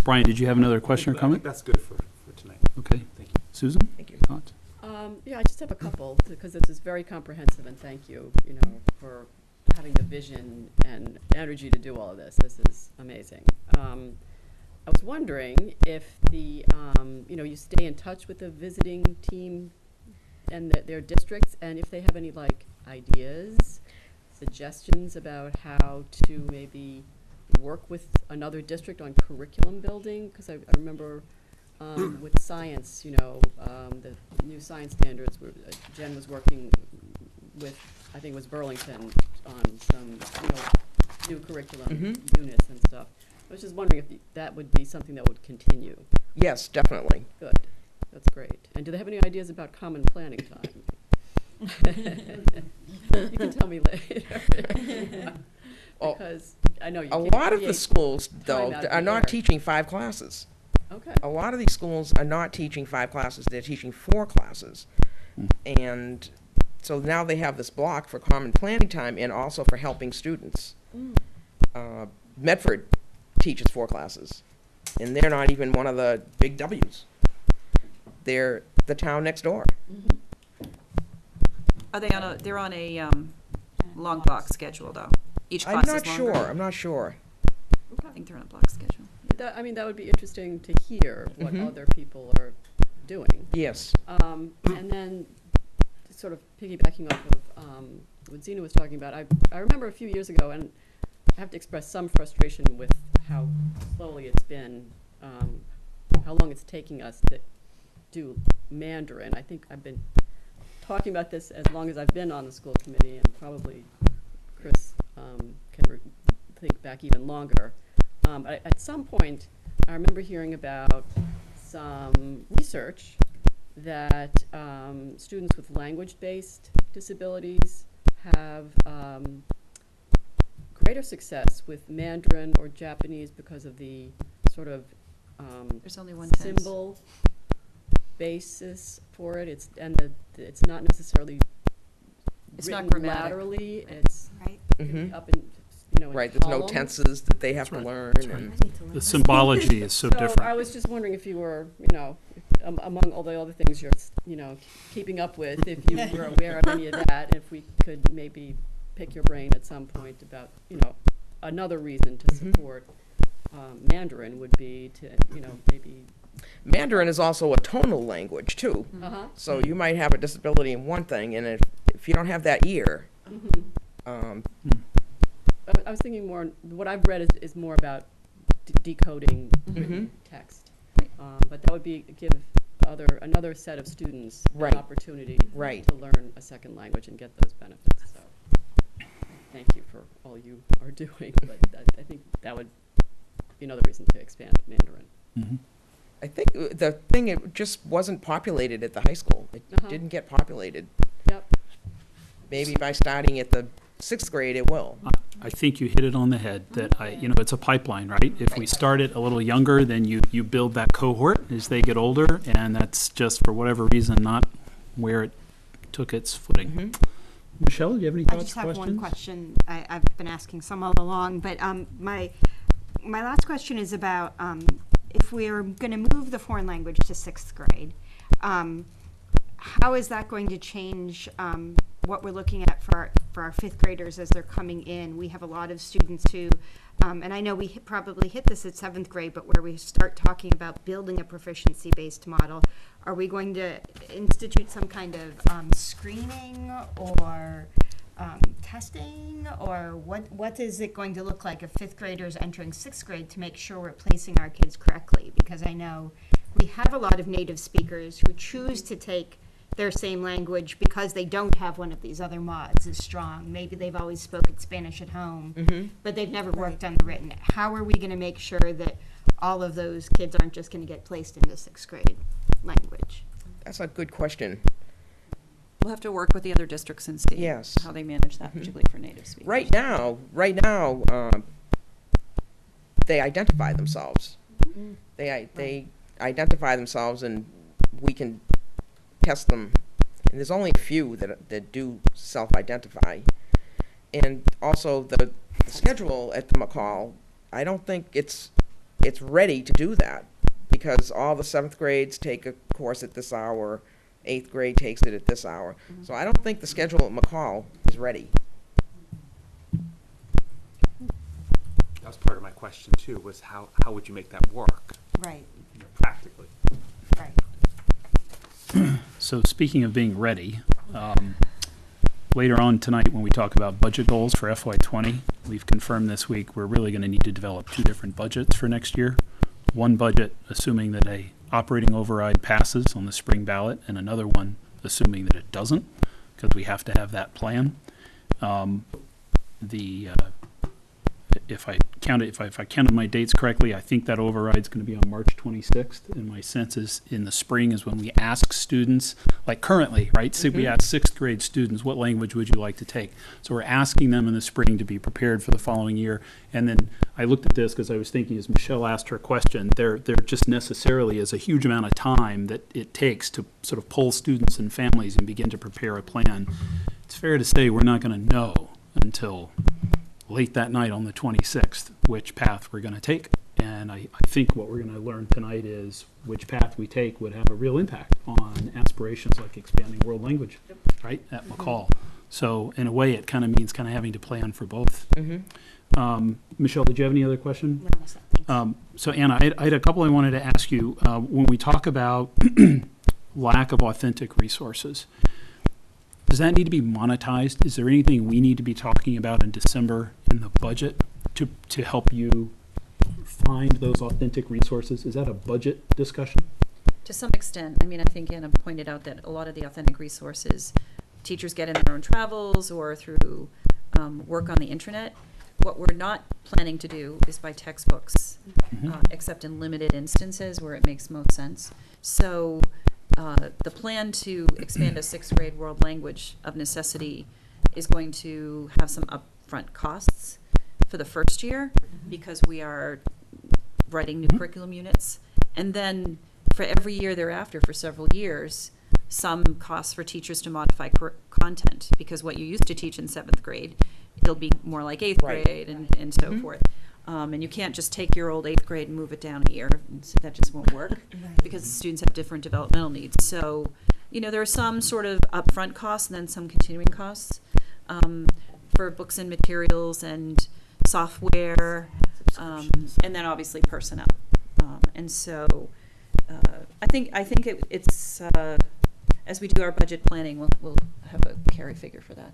Brian, did you have another question or I comment? think that's good for tonight. Okay. Thank you. Susan? Thank you. Thoughts? Yeah, I just have a couple, because this is very comprehensive, and thank you, for having the vision and energy to do all of this. This is amazing. I was wondering if you stay in touch with the visiting team and their districts, and if they have any, ideas, suggestions about how to maybe work with another district on curriculum building, because I remember with science, the new science standards, Jen was working with, I think it was Burlington, on some, new curriculum units and stuff. I was just wondering if that would be something that would continue. Yes, definitely. Good. That's great. And do they have any ideas about common planning time? You can tell me later. Oh, Because I know you A can't lot of the create schools, though, time out of are the air. not teaching 5 classes. Okay. A lot of these schools are not teaching 5 classes, they're teaching 4 classes. And so now they have this block for common planning time and also for helping students. Medford teaches 4 classes, and they're not even one of the big W's. They're the town next door. Are they they're on a long block schedule, though? Each I'm class not is longer? sure, I'm not sure. I think they're on a block schedule. I mean, that would be interesting to hear what Mhm. other people are doing. Yes. And then, sort of piggybacking off of what Zena was talking about, I remember a few years ago, and I have to express some frustration with how slowly it's been, how long it's taking us to do Mandarin. I think I've been talking about this as long as I've been on the school committee, and probably Chris can think back even longer. But at some point, I remember hearing about some research that students with language-based disabilities have greater success with Mandarin or Japanese because of the sort of There's only one tense. symbol basis for it. It's not necessarily It's not written grammatic. laterally. It's Right? Mhm. up in Right, in there's no columns. tenses that they have to right. learn. That's right. And The symbology is so So I different. was just wondering if you were, among all the other things you're, keeping up with, if you were aware of any of that, if we could maybe pick your brain at some point about, another reason to Mhm. support Mandarin would be to, maybe. Mandarin is also a tonal language, too. Uh-huh. So you might have a disability in one thing, and if you don't have that ear, Mm-hmm. I was thinking more, what I've read is more about decoding Mhm. text. But that would give another set of students Right. an opportunity Right. to learn a second language and get those benefits. So thank you for all you are doing, but I think that would be another reason to expand Mandarin. Mhm. I think the thing, it just wasn't populated at the high school. It Uh-huh. didn't get populated. Yep. Maybe by starting at the 6th grade, it will. I think you hit it on the head, that it's a pipeline, right? If we start it a little younger, then you build that cohort as they get older, and that's just, for whatever reason, not where it took its footing. Mhm. Michelle, do you have any I thoughts, just have questions? one question. I've been asking some all along, but my last question is about if we're going to move the foreign language to 6th grade, how is that going to change what we're looking at for our 5th graders as they're coming in? We have a lot of students who, and I know we probably hit this at 7th grade, but where we start talking about building a proficiency-based model, are we going to institute some kind of screening or testing, or what is it going to look like if 5th graders entering 6th grade to make sure we're placing our kids correctly? Because I know we have a lot of native speakers who choose to take their same language because they don't have one of these other mods as strong. Maybe they've always spoken Spanish at home, but they've never worked on the written. How are we going to make sure that all of those kids aren't just going to get placed into 6th grade language? That's a good question. We'll have to work with the other districts and see Yes. how they manage that, particularly for native speakers. Right now, they identify themselves. They identify themselves, and we can test them. And there's only a few that do self-identify. And also the schedule at the McCall, I don't think it's ready to do that, because all the 7th grades take a course at this hour, 8th grade takes it at this hour. So I don't think the schedule at McCall is ready. That was part of my question too, was how would you make that work Right, practically? right. So speaking of being ready, later on tonight when we talk about budget goals for FY20, we've confirmed this week we're really going to need to develop 2 different budgets for next year. One budget assuming that a operating override passes on the spring ballot, and another one assuming that it doesn't, because we have to have that plan. If I can counted, if I counted my dates correctly, I think that override's going to be on March 26th. And my sense is in the spring is when we ask students, like currently, right? So we ask 6th grade students, what language would you like to take? So we're asking them in the spring to be prepared for the following year. And then I looked at this because I was thinking as Michelle asked her question, there just necessarily is a huge amount of time that it takes to sort of pull students and families and begin to prepare a plan. It's fair to say we're not going to know until late that night on the 26th which path we're going to take. And I think what we're going to learn tonight is which path we take would have a real impact on aspirations like expanding world language, right, at McCall. So in a way, it kind of means kind of having to plan for both. Michelle, did you have any other question? So Anna, I had a couple I wanted to ask you. When we talk about lack of authentic resources, does that need to be monetized? Is there anything we need to be talking about in December in the budget to help you find those authentic resources? Is that a budget discussion? To some extent. I mean, I think Anna pointed out that a lot of the authentic resources teachers get in their own travels or through work on the internet. What we're not planning to do is buy textbooks, except in limited instances where it makes most sense. So the plan to expand a 6th grade world language of necessity is going to have some upfront costs for the first year because we are writing new curriculum units. And then for every year thereafter, for several years, some costs for teachers to modify content, because what you used to teach in 7th grade, it'll be more like 8th grade and so forth. And you can't just take your old 8th grade and move it down a year. That just won't work because students have different developmental needs. So, you know, there are some sort of upfront costs and then some continuing costs for books and materials and software, and then obviously personnel. And so I think it's as we do our budget planning, we'll have a carry figure for that.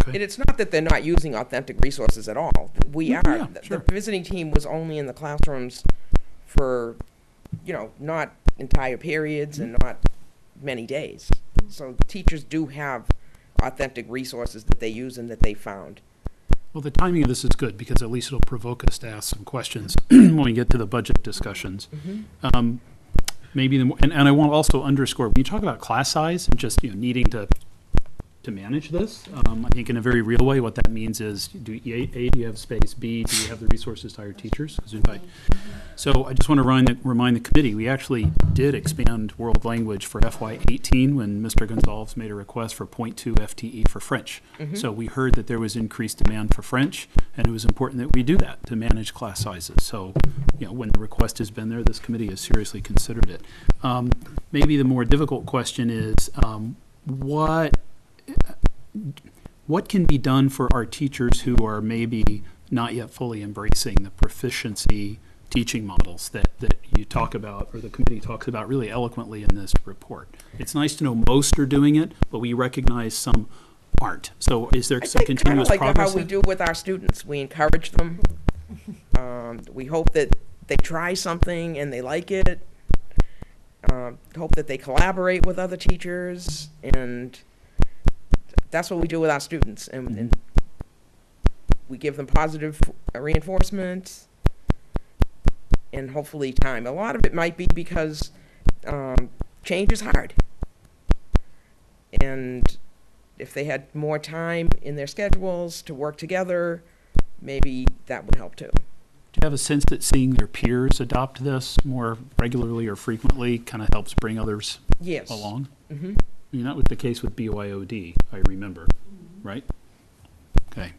Okay. And it's not that they're not using authentic resources at all. We are. Yeah, sure. The visiting team was only in the classrooms for, you know, not entire periods and not many days. So teachers do have authentic resources that they use and that they found. Well, the timing of this is good because at least it'll provoke us to ask some questions when we get to the budget discussions. Maybe, and I want to also underscore, when you talk about class size and just, you know, needing to manage this, I think in a very real way, what that means is, do you have space? B, do you have the resources to hire teachers? So I just want to remind the committee, we actually did expand world language for FY18 when Mr. Gonzalez made a request for 0.2 FTE for French. So we heard that there was increased demand for French, and it was important that we do that to manage class sizes. So, you know, when the request has been there, this committee has seriously considered it. Maybe the more difficult question is, what can be done for our teachers who are maybe not yet fully embracing the proficiency teaching models that you talk about, or the committee talks about really eloquently in this report? It's nice to know most are doing it, but we recognize some aren't. So is there some continuous like progress? how we do with our students. We encourage them. We hope that they try something and they like it. Hope that they collaborate with other teachers, and that's what we do with our students. And we give them positive reinforcement and hopefully time. A lot of it might be because change is hard. And if they had more time in their schedules to work together, maybe that would help too. Do you have a sense that seeing their peers adopt this more regularly or frequently kind of helps bring others along? I mean, that was the case with BYOD, I remember, right? Okay.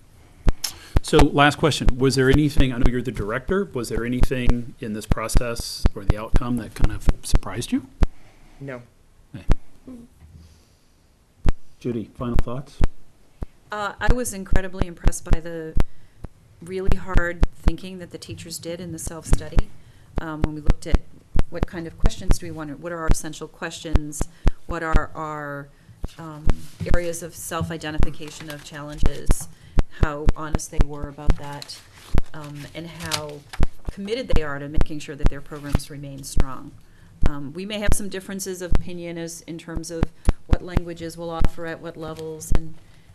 So last question, was there anything, I know you're the director, was there anything in this process or the outcome that kind of surprised you? No. Okay. Judy, final thoughts? I was incredibly impressed by the really hard thinking that the teachers did in the self-study. When we looked at what kind of questions do we want, what are our essential questions, what are our areas of self-identification of challenges, how honest they were about that, and how committed they are to making sure that their programs remain strong. We may have some differences of opinion in terms of what languages we'll offer at what levels,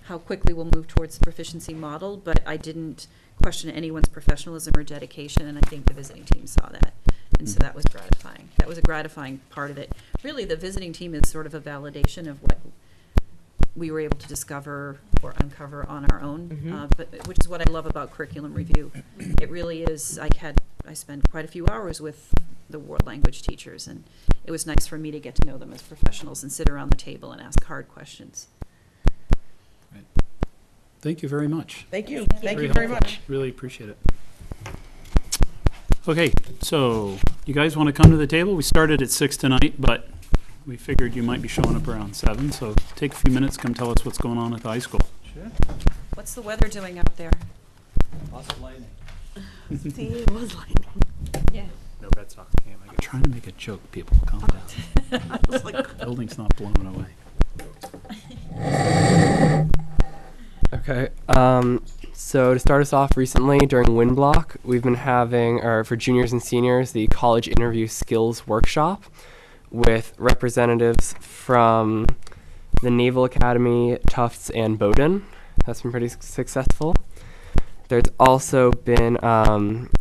how quickly we'll move towards the proficiency model, but I didn't question anyone's professionalism or dedication, and I think the visiting team saw that. And so that was gratifying. That was a gratifying part of it. Really, the visiting team is sort of a validation of what we were able to discover or uncover on our own, but which is what I love about curriculum review. It really is. I spent quite a few hours with the world language teachers, and it was nice for me to get to know them as professionals and sit around the table and ask hard questions. Thank you very much. Thank you. Thank you. Thank you Very very helpful. much. Really appreciate it. Okay, so you guys want to come to the table? We started at 6 tonight, but we figured you might be showing up around 7, so take a few minutes, come tell us what's going on at the high school. Sure. What's the weather doing out there? Lots of lightning. See, it was lightning. Yeah. No Red Sox game, I I'm guess. trying to make a joke, people. Calm down. I was like, Building's not blowing away. Okay. So to start us off, recently during Wind Block, we've been having, for juniors and seniors, the College Interview Skills Workshop with representatives from the Naval Academy, Tufts, and Bowdoin. That's been pretty successful. There's also been,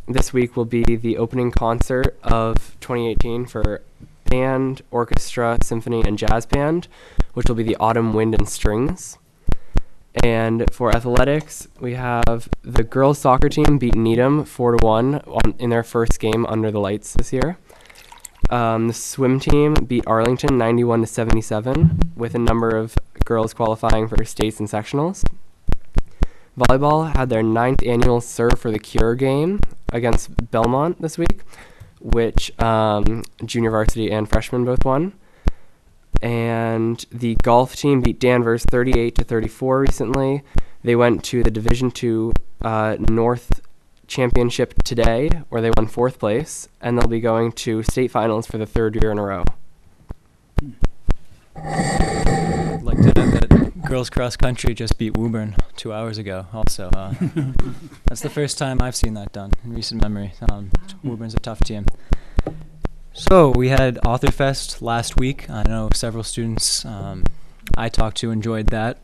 this week will be the opening concert of 2018 for band, orchestra, symphony, and jazz band, which will be the Autumn Wind and Strings. And for athletics, we have the girls soccer team beat Needham 4-1 in their first game under the lights this year. The swim team beat Arlington 91-77 with a number of girls qualifying for states and sectionals. Volleyball had their 9th annual Serve for the Cure game against Belmont this week, which junior varsity and freshmen both won. And the golf team beat Danvers 38-34 recently. They went to the Division II North Championship today, where they won 4th place, and they'll be going to state finals for the 3rd year in a row. I'd like to add that girls cross country just beat Woburn 2 hours ago also. That's the first time I've seen that done in recent memory. Woburn's a tough team. So we had Author Fest last week. I know several students I talked to enjoyed that.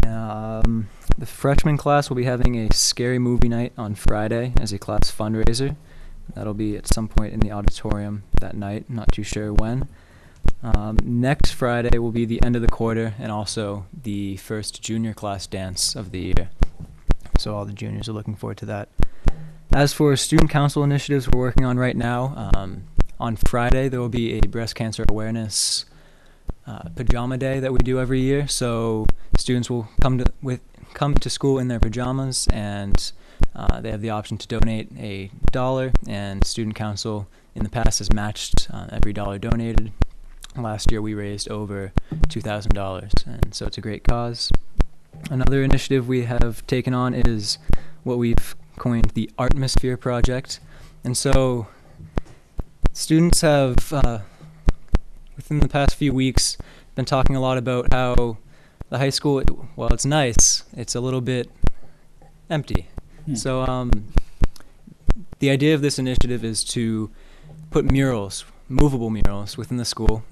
The freshman class will be having a scary movie night on Friday as a class fundraiser. That'll be at some point in the auditorium that night, not too sure when. Next Friday will be the end of the quarter and also the first junior class dance of the year. So all the juniors are looking forward to that. As for student council initiatives we're working on right now, on Friday there will be a breast cancer awareness pajama day that we do every year. So students will come to school in their pajamas, and they have the option to donate $1, and student council in the past has matched every dollar donated. Last year we raised over $2,000, and so it's a great cause. Another initiative we have taken on is what we've coined the Artmosphere Project. And so students have, within the past few weeks, been talking a lot about how the high school, while it's nice, it's a little bit empty. So the idea of this initiative is to put murals, movable murals, within the school,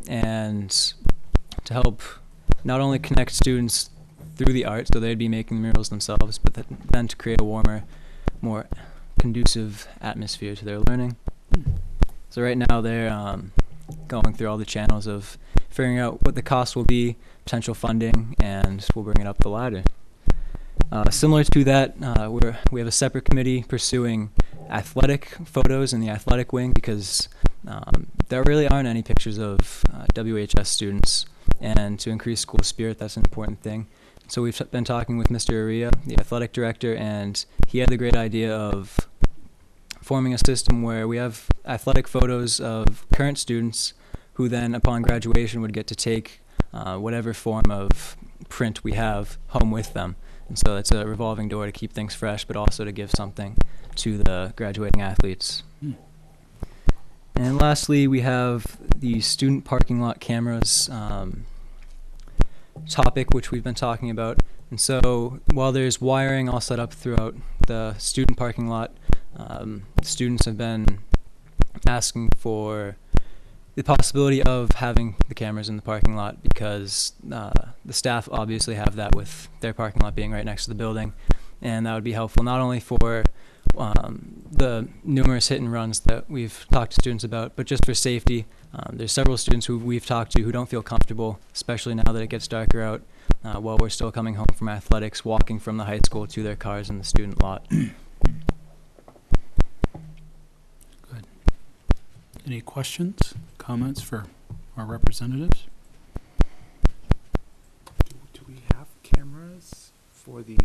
and to help not only connect students through the art, so they'd be making murals themselves, but then to create a warmer, more conducive atmosphere to their learning. So right now they're going through all the channels of figuring out what the cost will be, potential funding, and we'll bring it up the ladder. Similar to that, we have a separate committee pursuing athletic photos in the athletic wing, because there really aren't any pictures of WHS students, and to increase school spirit, that's an important thing. So we've been talking with Mr. Aria, the athletic director, and he had the great idea of forming a system where we have athletic photos of current students who then, upon graduation, would get to take whatever form of print we have home with them. And so it's a revolving door to keep things fresh, but also to give something to the graduating athletes. And lastly, we have the student parking lot cameras topic, which we've been talking about. And so while there's wiring all set up throughout the student parking lot, students have been asking for the possibility of having the cameras in the parking lot, because the staff obviously have that with their parking lot being right next to the building, and that would be helpful not only for the numerous hit and runs that we've talked to students about, but just for safety. There's several students who we've talked to who don't feel comfortable, especially now that it gets darker out, while we're still coming home from athletics, walking from the high school to their cars in the student lot. Good. Any questions, comments for our representatives? Do we have cameras for the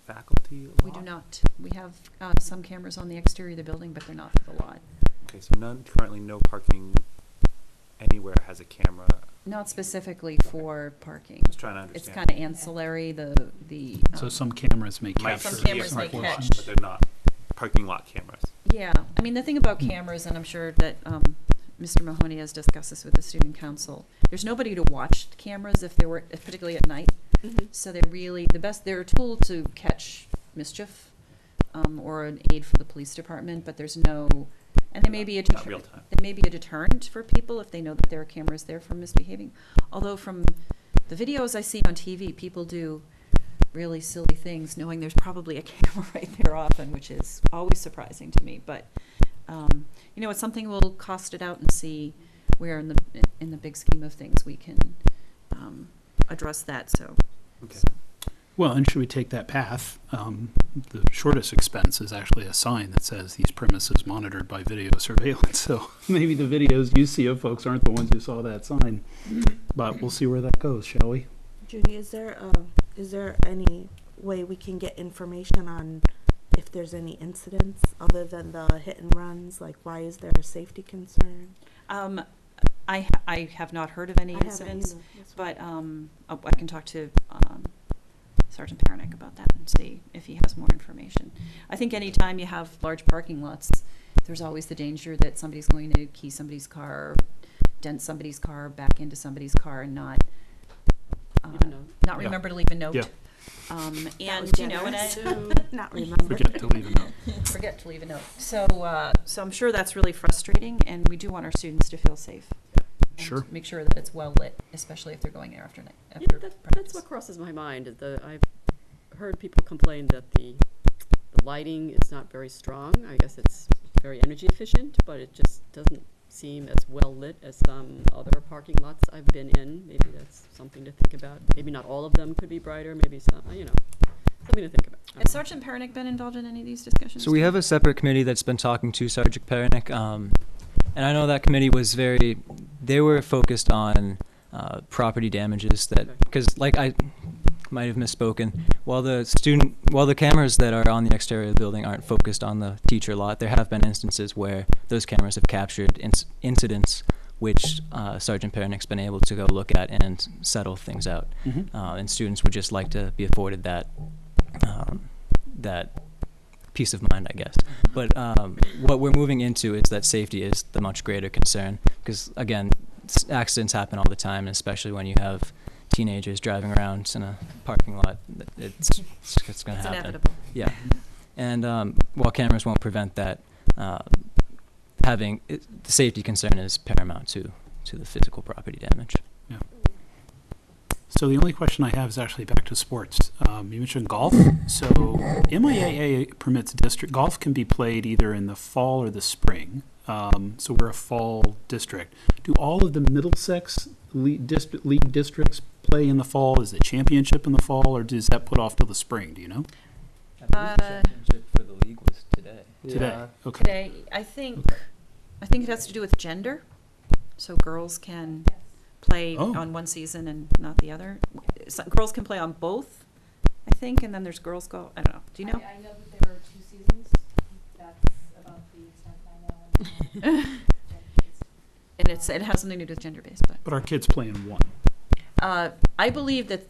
faculty lot? We do not. We have some cameras on the exterior of the building, but they're not for the lot. Okay, so currently no parking anywhere has a camera. Not specifically for parking. Just trying to understand. It's kind of ancillary, So some cameras may Might capture. Some cameras some may portion. catch. But they're not parking lot cameras. Yeah, I mean, the thing about cameras, and I'm sure that Mr. Mahoney has discussed this with the student council, there's nobody to watch cameras if particularly at night. So they're really, they're a tool to catch mischief, or an aid for the police department, but there's no, and there may be a Not real time. there may be a deterrent for people if they know that there are cameras there from misbehaving. Although from the videos I see on TV, people do really silly things knowing there's probably a camera right there often, which is always surprising to me. But it's something we'll cost it out and see where in the big scheme of things we can address that. So. Okay. Well, and should we take that path? The shortest expense is actually a sign that says these premises monitored by video surveillance. So maybe the videos you see of folks aren't the ones who saw that sign. But we'll see where that goes, shall we? Judy, is there any way we can get information on if there's any incidents other than the hit and runs? Like, why is there a safety concern? I have not heard of any incidents, but I can talk to Sergeant Paranick about that and see if he has more information. I think anytime you have large parking lots, there's always the danger that somebody's going to key somebody's car, dent somebody's car, back into somebody's car, and not remember to leave a note. Yeah. Not remember. Forget to leave a note. Forget to leave a note. So I'm sure that's really frustrating, and we do want our students to feel safe. And Sure. make sure that it's well lit, especially if they're going there after That's practice. what crosses my mind. Is I've heard people complain that the lighting is not very strong. I guess it's very energy efficient, but it just doesn't seem as well lit as some other parking lots I've been in. Maybe that's something to think about. Maybe not all of them could be brighter. Maybe some, something to think about. Has Sergeant Paranick been involved in any of these discussions? So we have a separate committee that's been talking to Sergeant Paranick, and I know that committee was they were focused on property damages because I might have misspoken, while the cameras that are on the exterior of the building aren't focused on the teacher lot, there have been instances where those cameras have captured incidents which Sergeant Paranick's been able to go look at and settle things out. And students would just like to be afforded that peace of mind, I guess. But what we're moving into is that safety is the much greater concern, because again, accidents happen all the time, and especially when you have teenagers driving around in a parking lot, it's going to happen. Inevitable. Yeah. And while cameras won't prevent that, the safety concern is paramount to the physical property damage. Yeah. So the only question I have is actually back to sports. You mentioned golf. So MIAA permits golf can be played either in the fall or the spring. So we're a fall district. Do all of the Middlesex league districts play in the fall? Is the championship in the fall, or does that put off till the spring? Do you know? I believe the championship for the league was today. Today. Okay. Today, I think it has to do with gender. So girls can play on one season and not the other. Girls can play on both, I think, and then there's girls golf. I don't know. Do you know? I know that there are 2 seasons. That's about the extent I know. And it has something to do with gender-based, But our kids play in one. I believe that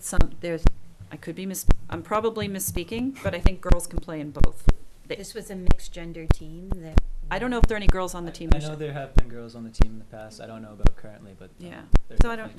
I'm probably misspeaking, but I think girls can play in both. This was a mixed gender team that. I don't know if there are any girls on the team. I know there have been girls on the team in the past. I don't know about currently, but Yeah. there So I don't.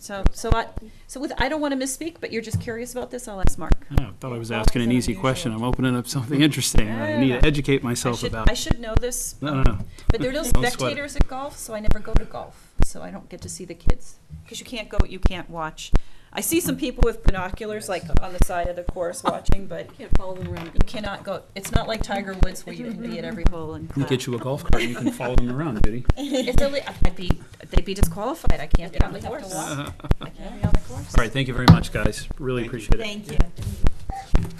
I don't want to misspeak, but you're just curious about this. I'll ask Mark. I thought I was asking an easy question. I'm opening up something interesting. I need to educate myself about. I should know this. No. But there are no Don't sweat it. spectators at golf, so I never go to golf. so I don't get to see the kids. Because you can't watch. I see some people with binoculars, like, on the side of the course watching, but Can't follow them around. you cannot go, it's not like Tiger Woods where you can be at every hole and. We'll get you a golf cart and you can follow them around, Judy. They'd be disqualified. I can't be on the course. I can't be on the course. All right, thank you very much, guys. Really appreciate it. Thank you.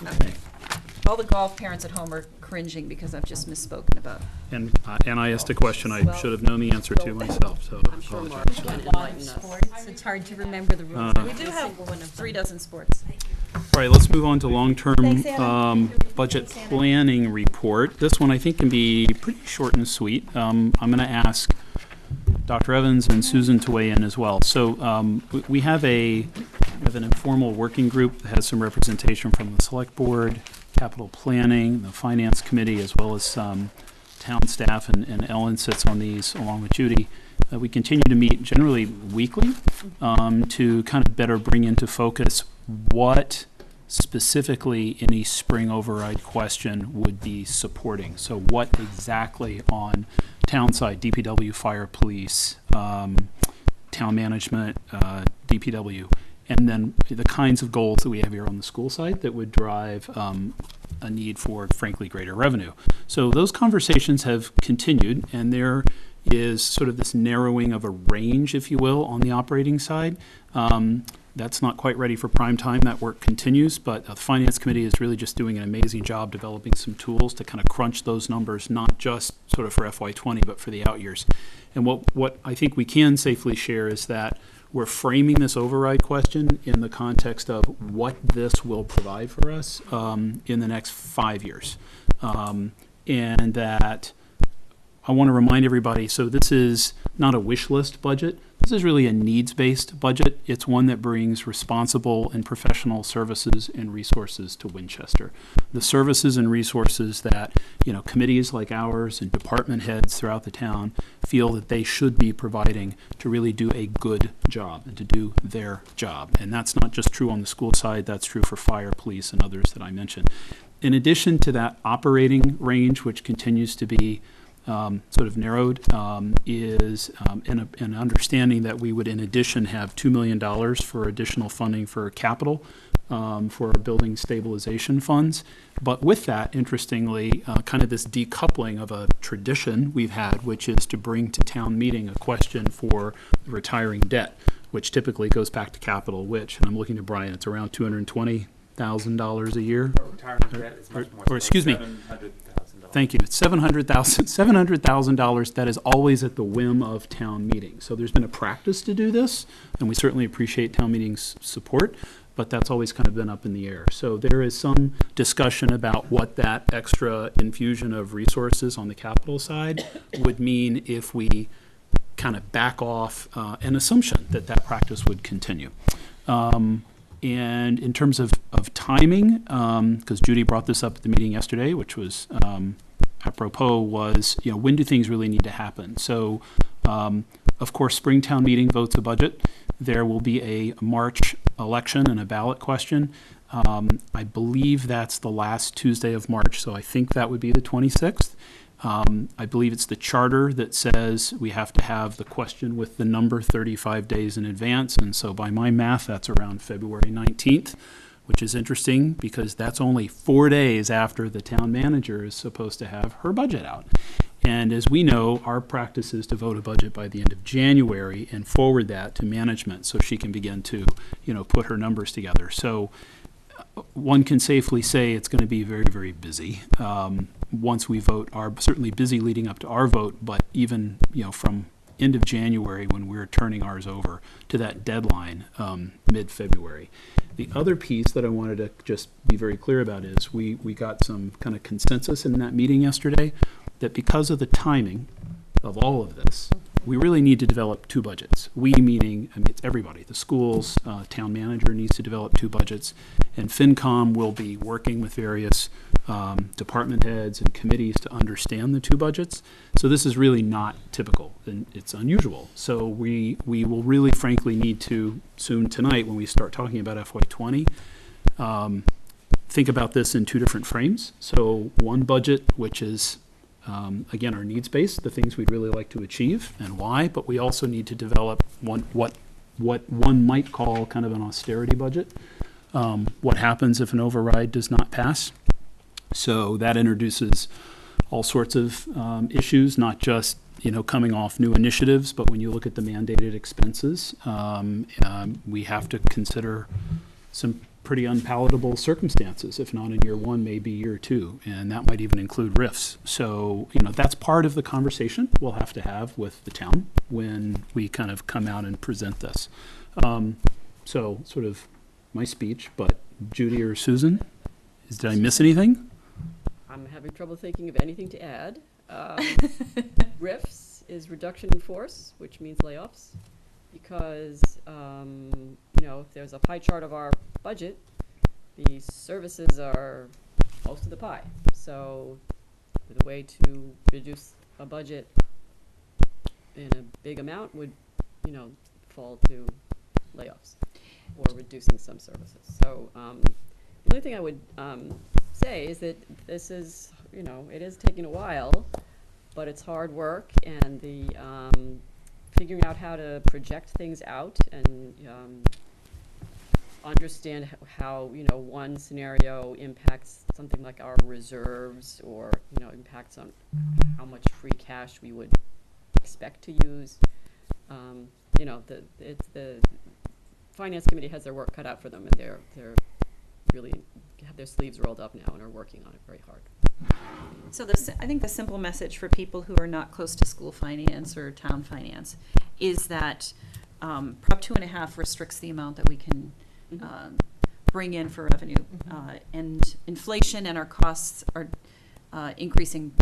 Okay. All the golf parents at home are cringing because I've just misspoken about. And I asked a question I should have known the answer to myself, so I I'm sure Mark apologize. can A lot enlighten of us. sports, it's hard to remember the rules. We do have 3 sports. All right, let's move on to long-term Thanks, Anna. budget planning report. This one I think can be pretty short and sweet. I'm going to ask Dr. Evans and Susan to weigh in as well. So we have an informal working group that has some representation from the Select Board, Capital Planning, the Finance Committee, as well as town staff, and Ellen sits on these along with Judy. We continue to meet generally weekly to kind of better bring into focus what specifically any spring override question would be supporting. So what exactly on town side, DPW, fire, police, town management, DPW, and then the kinds of goals that we have here on the school side that would drive a need for, frankly, greater revenue. So those conversations have continued, and there is sort of this narrowing of a range, if you will, on the operating side. That's not quite ready for prime time. That work continues, but the Finance Committee is really just doing an amazing job developing some tools to kind of crunch those numbers, not just sort of for FY20, but for the out years. And what I think we can safely share is that we're framing this override question in the context of what this will provide for us in the next 5 years. And that I want to remind everybody, so this is not a wish list budget. This is really a needs-based budget. It's one that brings responsible and professional services and resources to Winchester. The services and resources that, committees like ours and department heads throughout the town feel that they should be providing to really do a good job and to do their job. And that's not just true on the school side, that's true for fire, police, and others that I mentioned. In addition to that operating range, which continues to be sort of narrowed, is an understanding that we would in addition have $2 million for additional funding for capital for our building stabilization funds. But with that, interestingly, kind of this decoupling of a tradition we've had, which is to bring to town meeting a question for retiring debt, which typically goes back to capital, which, and I'm looking to Brian, it's around $220,000 a year. Retirement debt is much more. Or excuse me. $700,000. Thank you. It's $700,000 that is always at the whim of town meeting. So there's been a practice to do this, and we certainly appreciate town meeting's support, but that's always kind of been up in the air. So there is some discussion about what that extra infusion of resources on the capital side would mean if we kind of back off an assumption that that practice would continue. And in terms of timing, because Judy brought this up at the meeting yesterday, which was apropos, was, when do things really need to happen? So, of course, Springtown meeting votes a budget. There will be a March election and a ballot question. I believe that's the last Tuesday of March, so I think that would be the 26th. I believe it's the charter that says we have to have the question with the number 35 days in advance. And so by my math, that's around February 19th, which is interesting because that's only 4 days after the town manager is supposed to have her budget out. And as we know, our practice is to vote a budget by the end of January and forward that to management so she can begin to, put her numbers together. So one can safely say it's going to be very, very busy. Once we vote, certainly busy leading up to our vote, but even from end of January when we're turning ours over to that deadline, mid-February. The other piece that I wanted to just be very clear about is we got some kind of consensus in that meeting yesterday that because of the timing of all of this, we really need to develop 2 budgets. We meaning, it's everybody. The schools, town manager needs to develop 2 budgets, and FinCom will be working with various department heads and committees to understand the 2 budgets. So this is really not typical, and it's unusual. So we will really, frankly, need to, soon tonight when we start talking about FY20, think about this in 2 different frames. So one budget, which is again, our needs-based, the things we'd really like to achieve and why, but we also need to develop what one might call kind of an austerity budget. What happens if an override does not pass? So that introduces all sorts of issues, not just coming off new initiatives, but when you look at the mandated expenses, we have to consider some pretty unpalatable circumstances, if not in year one, maybe year two, and that might even include RIFs. So, that's part of the conversation we'll have to have with the town when we kind of come out and present this. So, sort of my speech, but Judy or Susan, did I miss anything? I'm having trouble thinking of anything to add. RIFs is reduction in force, which means layoffs, because if there's a pie chart of our budget, the services are most of the pie. So the way to reduce a budget in a big amount would, fall to layoffs or reducing some services. So the only thing I would say is that this is, it is taking a while, but it's hard work, and the figuring out how to project things out and understand how one scenario impacts something like our reserves, or impacts on how much free cash we would expect to use. The finance committee has their work cut out for them, and they're really have their sleeves rolled up now and are working on it very hard. So I think the simple message for people who are not close to school finance or town finance is that Prop 2.5 restricts the amount that we can bring in for revenue. And inflation and our costs are increasing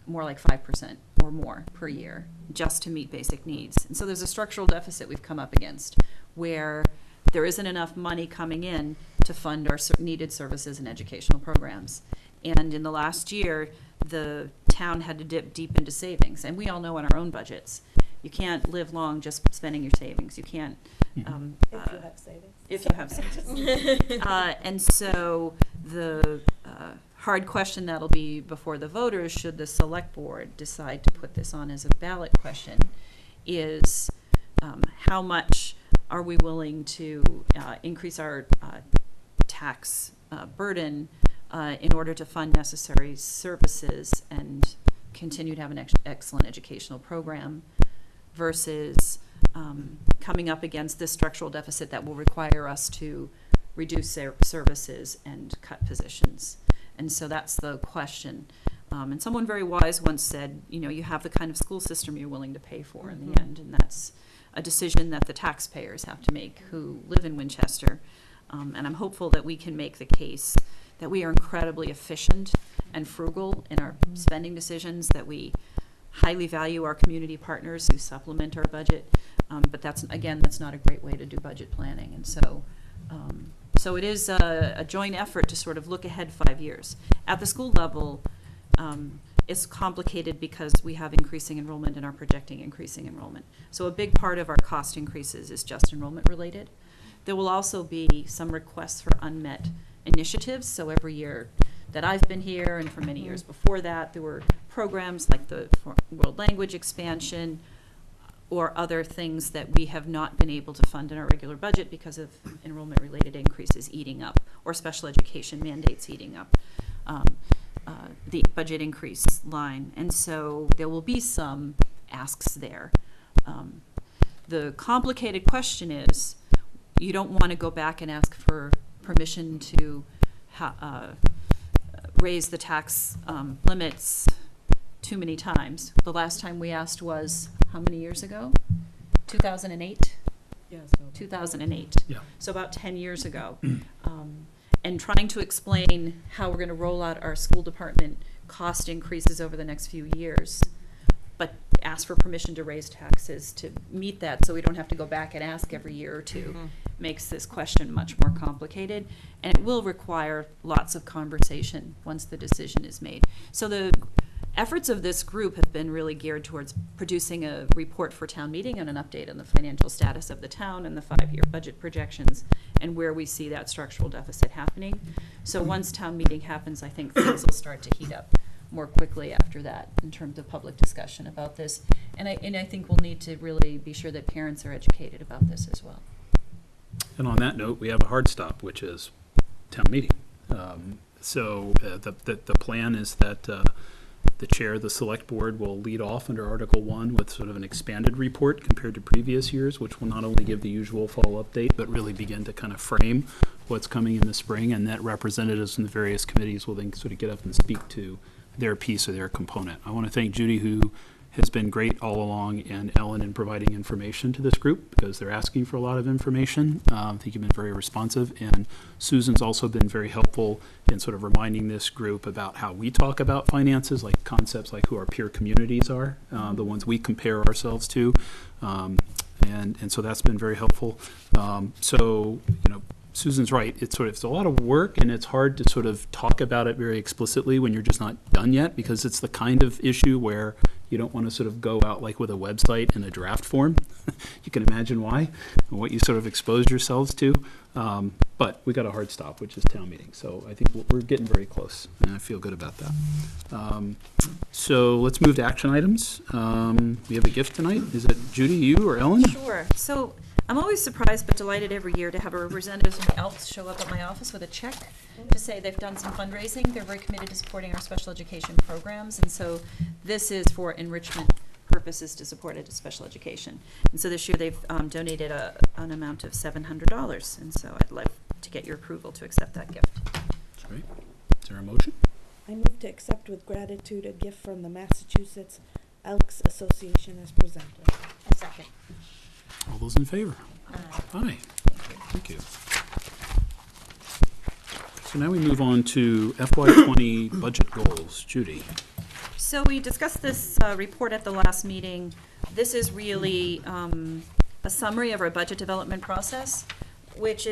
more like 5% or more per year just to meet basic needs. And so there's a structural deficit we've come up against where there isn't enough money coming in to fund our needed services and educational programs. And in the last year, the town had to dip deep into savings. And we all know in our own budgets, you can't live long just spending your savings. You can't. If you have savings. If you have savings. And so the hard question that'll be before the voters, should the select board decide to put this on as a ballot question, is how much are we willing to increase our tax burden in order to fund necessary services and continue to have an excellent educational program, versus coming up against this structural deficit that will require us to reduce services and cut positions. And so that's the question. And someone very wise once said, you have the kind of school system you're willing to pay for in the end, and that's a decision that the taxpayers have to make who live in Winchester. And I'm hopeful that we can make the case that we are incredibly efficient and frugal in our spending decisions, that we highly value our community partners who supplement our budget. But that's not a great way to do budget planning. And so it is a joint effort to sort of look ahead 5 years. At the school level, it's complicated because we have increasing enrollment and are projecting increasing enrollment. So a big part of our cost increases is just enrollment related. There will also be some requests for unmet initiatives. So every year that I've been here, and for many years before that, there were programs like the world language expansion or other things that we have not been able to fund in our regular budget because of enrollment related increases eating up, or special education mandates eating up the budget increase line. And so there will be some asks there. The complicated question is, you don't want to go back and ask for permission to raise the tax limits too many times. The last time we asked was how many years ago? 2008? Yeah, so 2008. Yeah. So about 10 years ago. And trying to explain how we're going to roll out our school department cost increases over the next few years, but ask for permission to raise taxes to meet that so we don't have to go back and ask every year or two, makes this question much more complicated. And it will require lots of conversation once the decision is made. So the efforts of this group have been really geared towards producing a report for town meeting and an update on the financial status of the town and the 5-year budget projections and where we see that structural deficit happening. So once town meeting happens, I think things will start to heat up more quickly after that in terms of public discussion about this. And I think we'll need to really be sure that parents are educated about this as well. And on that note, we have a hard stop, which is town meeting. So the plan is that the chair of the select board will lead off under Article 1 with sort of an expanded report compared to previous years, which will not only give the usual fall update, but really begin to kind of frame what's coming in the spring, and that representatives from the various committees will then sort of get up and speak to their piece or their component. I want to thank Judy, who has been great all along, and Ellen in providing information to this group, because they're asking for a lot of information. I think you've been very responsive, and Susan's also been very helpful in sort of reminding this group about how we talk about finances, like concepts like who our peer communities are, the ones we compare ourselves to, and so that's been very helpful. So, you know, Susan's right. It's a lot of work, and it's hard to sort of talk about it very explicitly when you're just not done yet, because it's the kind of issue where you don't want to sort of go out like with a website in a draft form. You can imagine why, and what you sort of exposed yourselves to. But we got a hard stop, which is town meeting. So I think we're getting very close, and I feel good about that. So let's move to action items. We have a gift tonight. Is it Judy, you, or Ellen? Sure. So I'm always surprised but delighted every year to have a representative from ELF show up at my office with a check to say they've done some fundraising. They're very committed to supporting our special education programs, and so this is for enrichment purposes to support special education. And so this year they've donated an amount of $700, and so I'd love to get your approval to accept that gift. Great. Is there a motion? I move to accept with gratitude a gift from the Massachusetts Elks Association as presented. A second. All those in favor? Aye. Thank you. So now we move on to FY20 budget goals. Judy. So we discussed this report at the last meeting. This is really a summary of our budget development process, which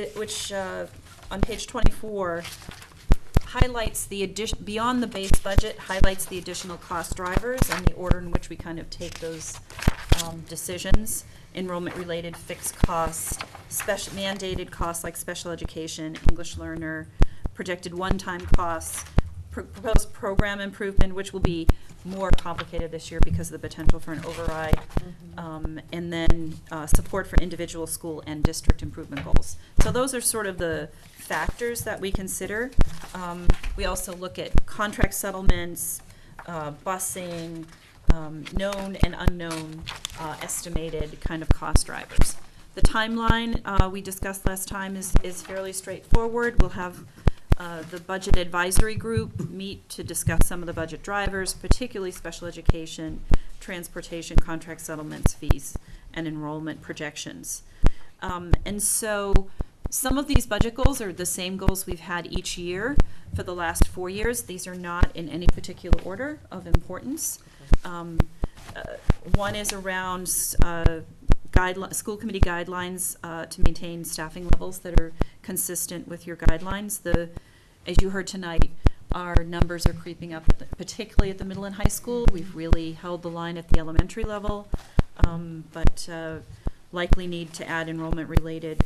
on page 24 highlights the beyond the base budget, highlights the additional cost drivers and the order in which we kind of take those decisions. Enrollment-related fixed costs, special mandated costs like special education, English learner, projected one-time costs, proposed program improvement, which will be more complicated this year because of the potential for an override, and then support for individual school and district improvement goals. So those are sort of the factors that we consider. We also look at contract settlements, busing, known and unknown estimated kind of cost drivers. The timeline we discussed last time is fairly straightforward. We'll have the budget advisory group meet to discuss some of the budget drivers, particularly special education, transportation, contract settlements, fees, and enrollment projections. And so some of these budget goals are the same goals we've had each year for the last 4 years. These are not in any particular order of importance. One is around school committee guidelines to maintain staffing levels that are consistent with your guidelines. As you heard tonight, our numbers are creeping up, particularly at the middle and high school. We've really held the line at the elementary level, but likely need to add enrollment-related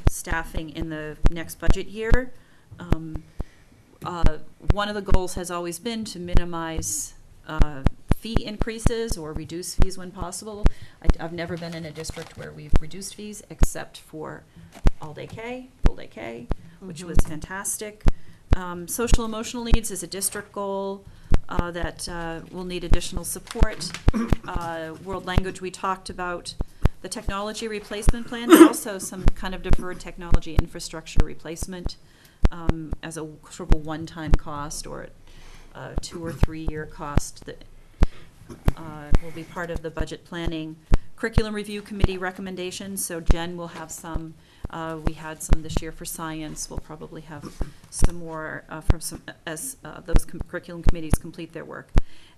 staffing in the next budget year. One of the goals has always been to minimize fee increases or reduce fees when possible. I've never been in a district where we've reduced fees except for all-day K, full-day K, which was fantastic. Social emotional needs is a district goal that will need additional support. World language we talked about. The technology replacement plan, but also some kind of deferred technology infrastructure replacement as a sort of a one-time cost or a 2 or 3 year cost that will be part of the budget planning. Curriculum review committee recommendations. So Jen will have some. We had some this year for science. We'll probably have some more from some as those curriculum committees complete their work.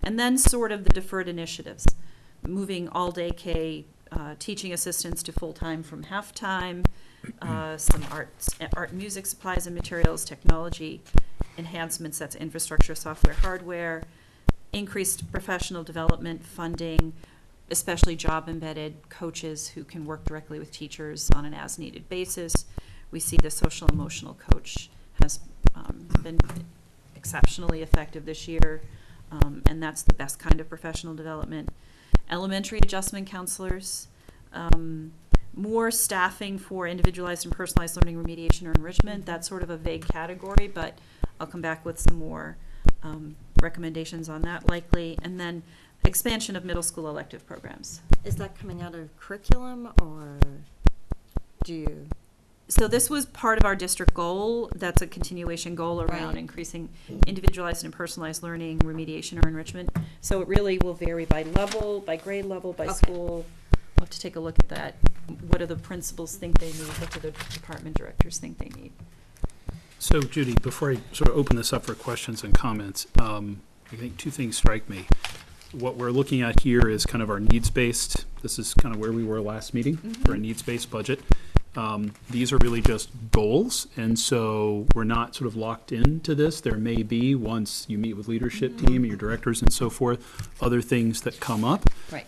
And then sort of the deferred initiatives, moving all-day K teaching assistants to full-time from half-time, some art and music supplies and materials, technology enhancements, that's infrastructure, software, hardware, increased professional development funding, especially job-embedded coaches who can work directly with teachers on an as-needed basis. We see the social emotional coach has been exceptionally effective this year, and that's the best kind of professional development. Elementary adjustment counselors, more staffing for individualized and personalized learning, remediation, or enrichment. That's sort of a vague category, but I'll come back with some more recommendations on that likely. And then expansion of middle school elective programs. Is that coming out of curriculum, or do you? So this was part of our district goal. That's a continuation goal around Right. increasing individualized and personalized learning, remediation, or enrichment. So it really will vary by level, by grade level, by Okay. school. We'll have to take a look at that. What do the principals think they need? What do the department directors think they need? So Judy, before I sort of open this up for questions and comments, I think two things strike me. What we're looking at here is kind of our needs-based, this is kind of where we were last meeting, for a needs-based budget. These are really just goals, and so we're not sort of locked into this. There may be, once you meet with leadership team and your directors and so forth, other things that come up. Right.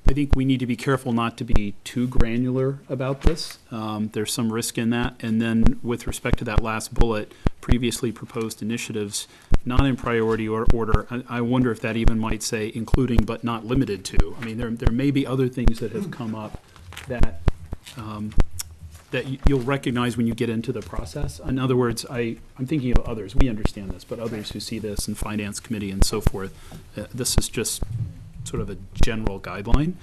I think we need to be careful not to be too granular about this. There's some risk in that. And then with respect to that last bullet, previously proposed initiatives, not in priority order, I wonder if that even might say including but not limited to. I mean, there may be other things that have come up that you'll recognize when you get into the process. In other words, I'm thinking of others. We understand this, but others who see this in finance committee and so forth, this is just sort of a general guideline.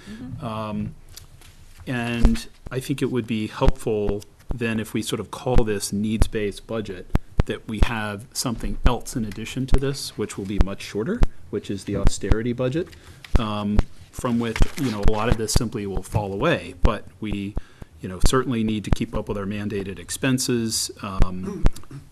And I think it would be helpful then if we sort of call this needs-based budget, that we have something else in addition to this, which will be much shorter, which is the austerity budget, from which, a lot of this simply will fall away. But we, certainly need to keep up with our mandated expenses.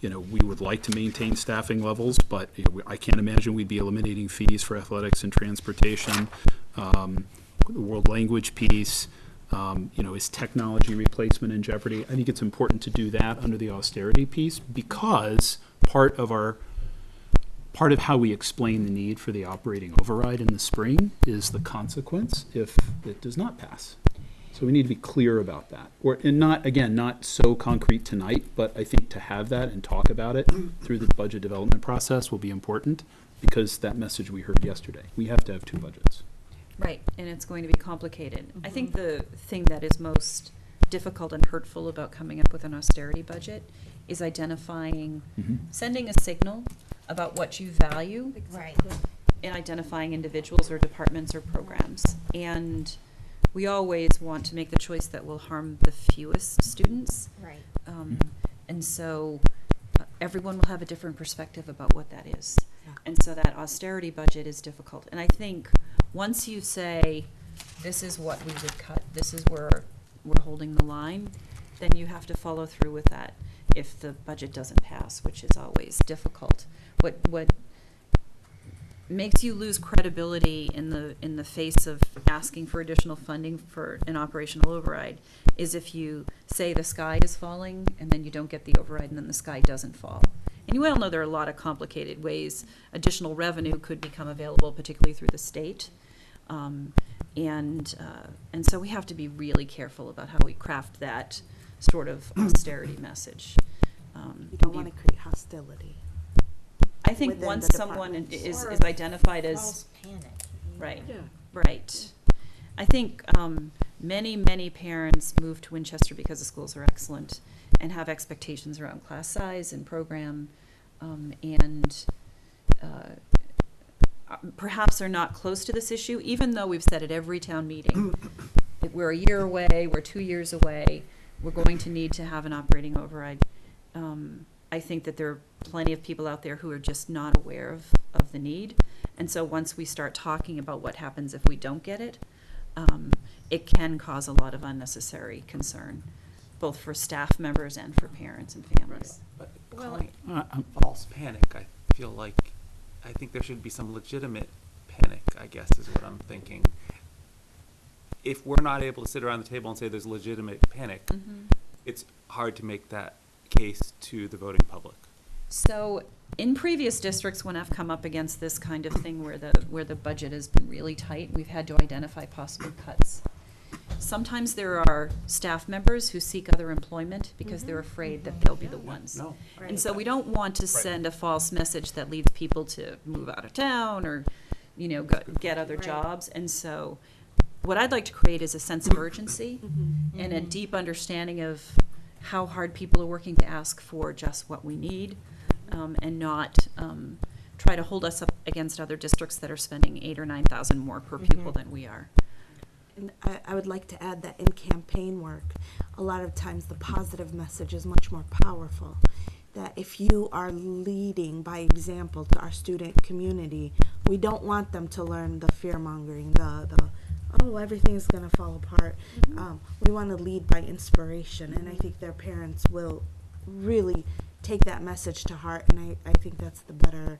We would like to maintain staffing levels, but I can't imagine we'd be eliminating fees for athletics and transportation. The world language piece, is technology replacement in jeopardy? I think it's important to do that under the austerity piece, because part of how we explain the need for the operating override in the spring is the consequence if it does not pass. So we need to be clear about that. Not so concrete tonight, but I think to have that and talk about it through the budget development process will be important, because that message we heard yesterday. We have to have two budgets. Right, and it's going to be complicated. I think the thing that is most difficult and hurtful about coming up with an austerity budget is identifying, sending a signal about what you value, Right. in identifying individuals or departments or programs. And we always want to make the choice that will harm the fewest students. Right. And so everyone will have a different perspective about what that is. Yeah. And so that austerity budget is difficult. And I think once you say, this is what we would cut, this is where we're holding the line, then you have to follow through with that if the budget doesn't pass, which is always difficult. What makes you lose credibility in the face of asking for additional funding for an operational override is if you say the sky is falling and then you don't get the override and then the sky doesn't fall. And you all know there are a lot of complicated ways additional revenue could become available, particularly through the state. And so we have to be really careful about how we craft that sort of austerity message. You don't want to create hostility. I think within once the someone departments. is identified as, False panic. right, Yeah. right. I think many parents move to Winchester because the schools are excellent and have expectations around class size and program, and perhaps are not close to this issue, even though we've said at every town meeting that we're a year away, we're 2 years away, we're going to need to have an operating override. I think that there are plenty of people out there who are just not aware of the need. And so once we start talking about what happens if we don't get it, it can cause a lot of unnecessary concern, both for staff members and for parents and families. But Well, calling false panic, I think there should be some legitimate panic, I guess, is what I'm thinking. If we're not able to sit around the table and say there's legitimate panic, it's hard to make that case to the voting public. So in previous districts, when I've come up against this kind of thing where the budget has been really tight, we've had to identify possible cuts. sometimes there are staff members who seek other employment because they're afraid that they'll be the ones. No. And so we don't want to send a false message that leads people to move out of town or, get other jobs. And so what I'd like to create is a sense of urgency and a deep understanding of how hard people are working to ask for just what we need, and not try to hold us up against other districts that are spending $8,000 or $9,000 more per pupil than we are. And I would like to add that in campaign work, a lot of times the positive message is much more powerful. That if you are leading by example to our student community, we don't want them to learn the fear-mongering, oh, everything's going to fall apart. We want to lead by inspiration, and I think their parents will really take that message to heart, and I think that's the better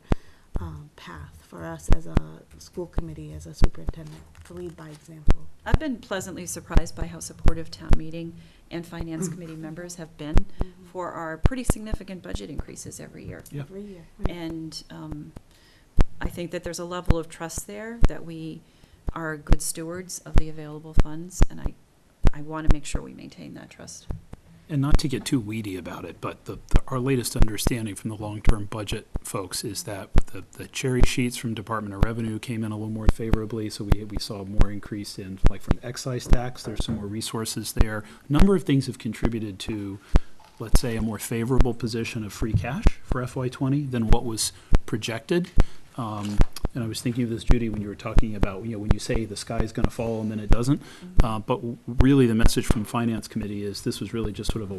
path for us as a school committee, as a superintendent, to lead by example. I've been pleasantly surprised by how supportive town meeting and finance committee members have been for our pretty significant budget increases every year. Yeah. Every year. And I think that there's a level of trust there that we are good stewards of the available funds, and I want to make sure we maintain that trust. And not to get too weedy about it, but our latest understanding from the long-term budget folks is that the cherry sheets from Department of Revenue came in a little more favorably, so we saw more increase in, like, from excise tax, there's some more resources there. A number of things have contributed to, let's say, a more favorable position of free cash for FY20 than what was projected. And I was thinking of this, Judy, when you were talking about, when you say the sky's going to fall and then it doesn't. But really the message from Finance Committee is this was really just sort of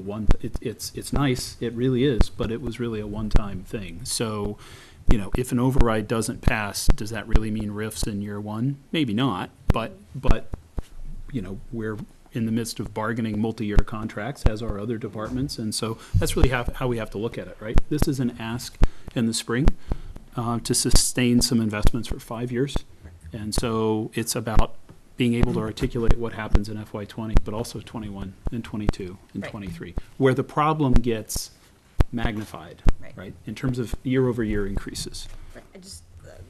it's nice, it really is, but it was really a one-time thing. So, if an override doesn't pass, does that really mean RIFs in year one? Maybe not, but we're in the midst of bargaining multi-year contracts, as are other departments. And so that's really how we have to look at it, right? This is an ask in the spring to sustain some investments for 5 years. And so it's about being able to articulate what happens in FY20, but also 21 and 22 and 23, where the problem gets magnified, right? In terms of year-over-year increases. Just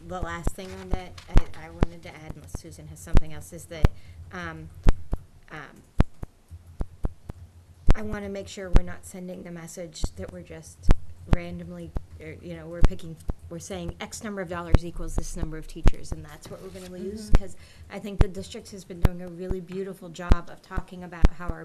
the last thing on that I wanted to add, unless Susan has something else, is that I want to make sure we're not sending the message that we're just randomly, we're saying X number of dollars equals this number of teachers, and that's what we're going to use, because I think the district has been doing a really beautiful job of talking about how our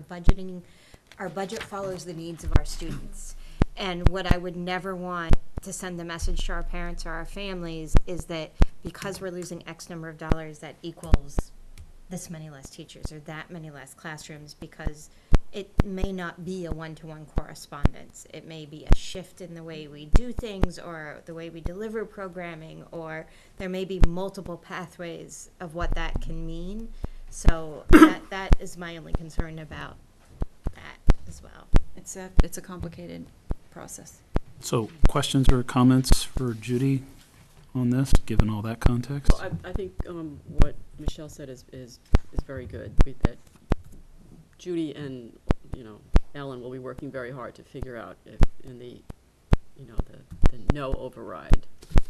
budget follows the needs of our students. And what I would never want to send the message to our parents or our families is that because we're losing X number of dollars, that equals this many less teachers or that many less classrooms, because it may not be a one-to-one correspondence. It may be a shift in the way we do things or the way we deliver programming, or there may be multiple pathways of what that can mean. So that is my only concern about that as well. It's a complicated process. So questions or comments for Judy on this, given all that context? Well, I think what Michelle said is very good. That Judy and Ellen will be working very hard to figure out if in the no override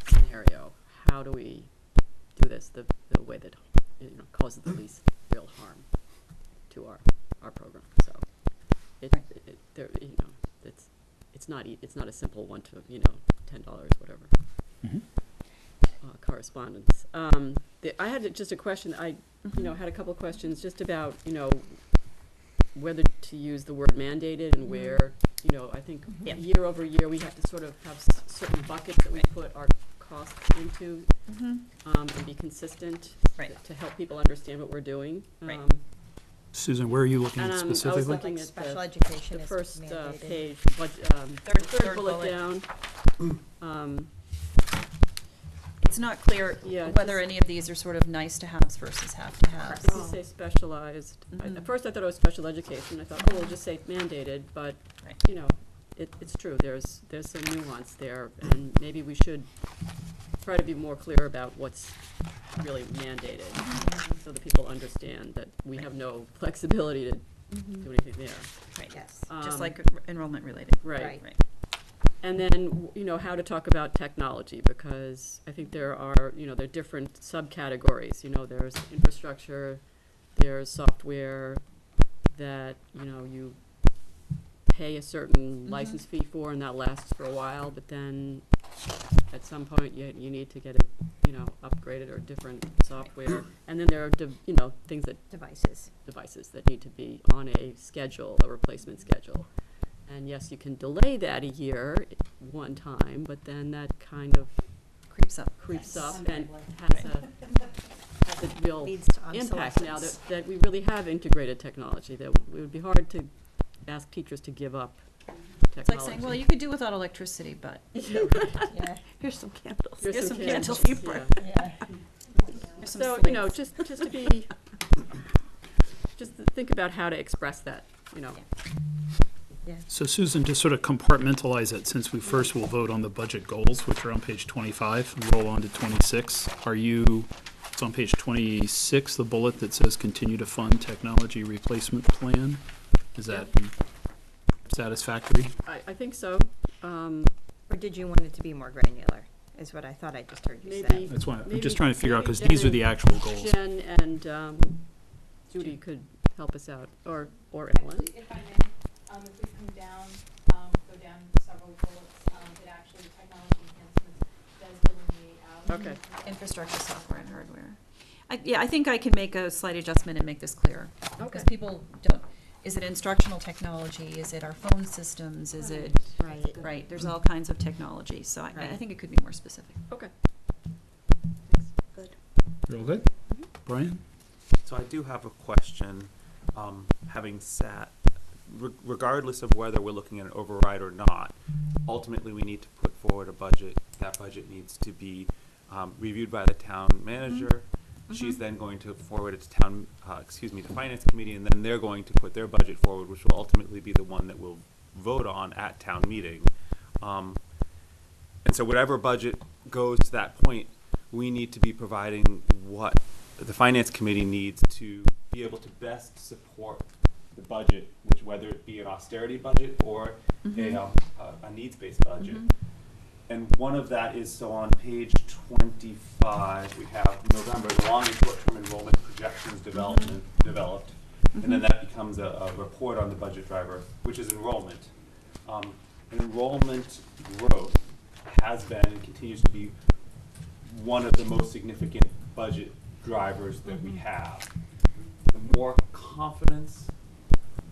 scenario, how do we do this the way that causes the least real harm to our program. So it's not a simple one to $10 whatever. Mm-hmm. Correspondence. I had just a question. I had a couple of questions just about whether to use the word mandated and where I think year over year we have to sort of have certain buckets that we put our costs into and be consistent to help people understand what we're doing. Susan, where are you looking at I specifically? was looking at Special education the is first mandated. page, Third bullet bullet. down. It's not clear whether any of these are sort of nice to haves versus have to haves. Did you say specialized? At first I thought it was special education. I thought, we'll just say mandated, but it's true. There's some nuance there, and maybe we should try to be more clear about what's really mandated, so that people understand that we have no flexibility to do anything there. Right. Yes. Just like enrollment related. Right. Right. And then, how to talk about technology, because I think there are different subcategories. There's infrastructure, there's software, that, you know, you pay a certain license fee for, and that lasts for a while, but then at some point you need to get it, you know, upgraded or different software. And then there are, you know, things that devices that need to be on a schedule, a replacement schedule. And yes, you can delay that a year one time, but then that kind of creeps up and has a real Leads to impact now obsolescence. that we really have integrated technology, that it would be hard to ask teachers to give up technology. It's like saying, well, you could do without electricity, but. Yeah. Here's some candles. Here's some candles. candles, yeah. There's some So, you know, slates. just to be, just to think about how to express that, you know. So Susan, to sort of compartmentalize it, since we first will vote on the budget goals, which are on page 25, and roll on to 26, it's on page 26, the bullet that says continue to fund technology replacement plan. Is that satisfactory? I think so. Or did you want it to be more granular, is what I thought I just heard you say. Maybe. That's why I'm Maybe- just trying to figure out, because maybe these are the actual goals. Jen and Judy could help us out, or Ellen. Actually, if I may, if we come down, go down several bullets, it actually, technology enhancements does delineate out. Okay. Infrastructure, software, and hardware. I think I can make a slight adjustment and make this clear. Okay. Because people don't, is it instructional technology? Is it our phone systems? Is it, right, there's all kinds of technology. So I Right. think it could be more specific. Okay. Real good? Brian? So I do have a question, having sat, regardless of whether we're looking at an override or not, ultimately we need to put forward a budget. That budget needs to be reviewed by the town manager. She's then going to forward it to the finance committee, and then they're going to put their budget forward, which will ultimately be the one that we'll vote on at town meeting. And so whatever budget goes to that point, we need to be providing what the finance committee needs to be able to best support the budget, which whether it be an austerity budget or a needs-based budget. And one of that is, so on page 25, we have November, the long and short-term enrollment projections developed. And then that becomes a report on the budget driver, which is enrollment. Enrollment growth has been and continues to be one of the most significant budget drivers that we have. The more confidence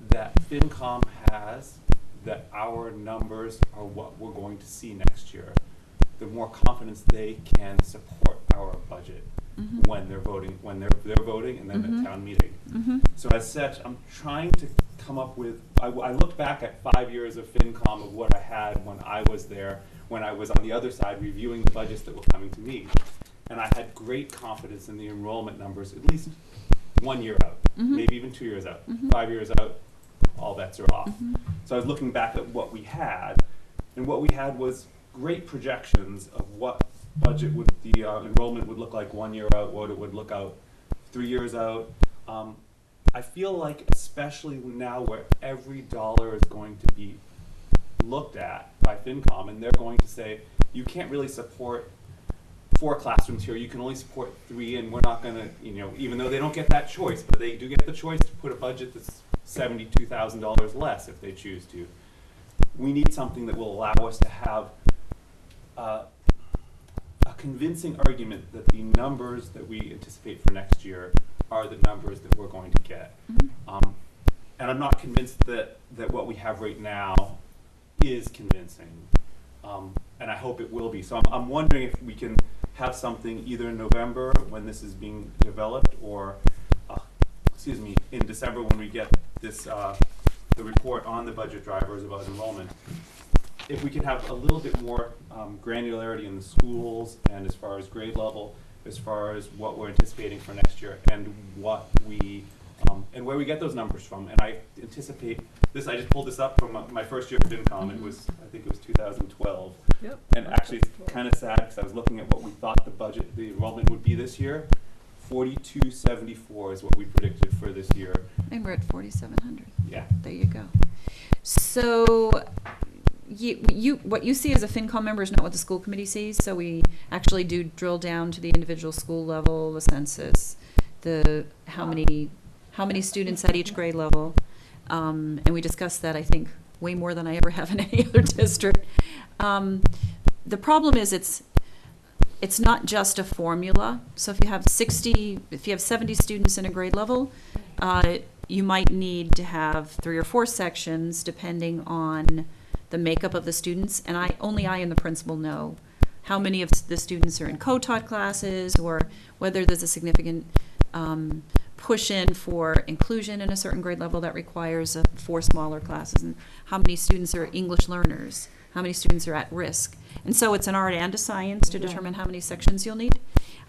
that FinCom has that our numbers are what we're going to see next year, the more confidence they can support our budget when they're voting, and then at town meeting. So as such, I'm trying to come up with, I looked back at 5 years of FinCom of what I had when I was there, when I was on the other side reviewing the budgets that were coming to me. And I had great confidence in the enrollment numbers, at least 1 year out, maybe even 2 years out, 5 years out, all bets are off. So I was looking back at what we had, and what we had was great projections of what budget would, the enrollment would look like 1 year out, what it would look out 3 years out. I feel like, especially now where every dollar is going to be looked at by FinCom, and they're going to say, you can't really support 4 classrooms here, you can only support 3, and we're not going to, even though they don't get that choice, but they do get the choice to put a budget that's $72,000 less if they choose to. We need something that will allow us to have a convincing argument that the numbers that we anticipate for next year are the numbers that we're going to get. And I'm not convinced that what we have right now is convincing. And I hope it will be. So I'm wondering if we can have something either in November when this is being developed, or in December when we get this the report on the budget drivers about enrollment. If we could have a little bit more granularity in the schools, and as far as grade level, as far as what we're anticipating for next year, and what we and where we get those numbers from. And I anticipate this. I just pulled this up from my first year at FinCom. It was, I think it was 2012. Yep. And actually, it's kind of sad because I was looking at what we thought the enrollment would be this year. 4274 is what we predicted for this year. And we're at 4,700. Yeah. There you go. So what you see as a FinCom member is not what the school committee sees. So we actually do drill down to the individual school level, the census, the how many students at each grade level. And we discussed that, I think, way more than I ever have in any other district. The problem is it's not just a formula. So if you have 70 students in a grade level, you might need to have 3 or 4 sections depending on the makeup of the students. And only I and the principal know how many of the students are in co-taught classes, or whether there's a significant push in for inclusion in a certain grade level that requires 4 smaller classes, and how many students are English learners, how many students are at risk. And so it's an art and a science to determine how many sections you'll need.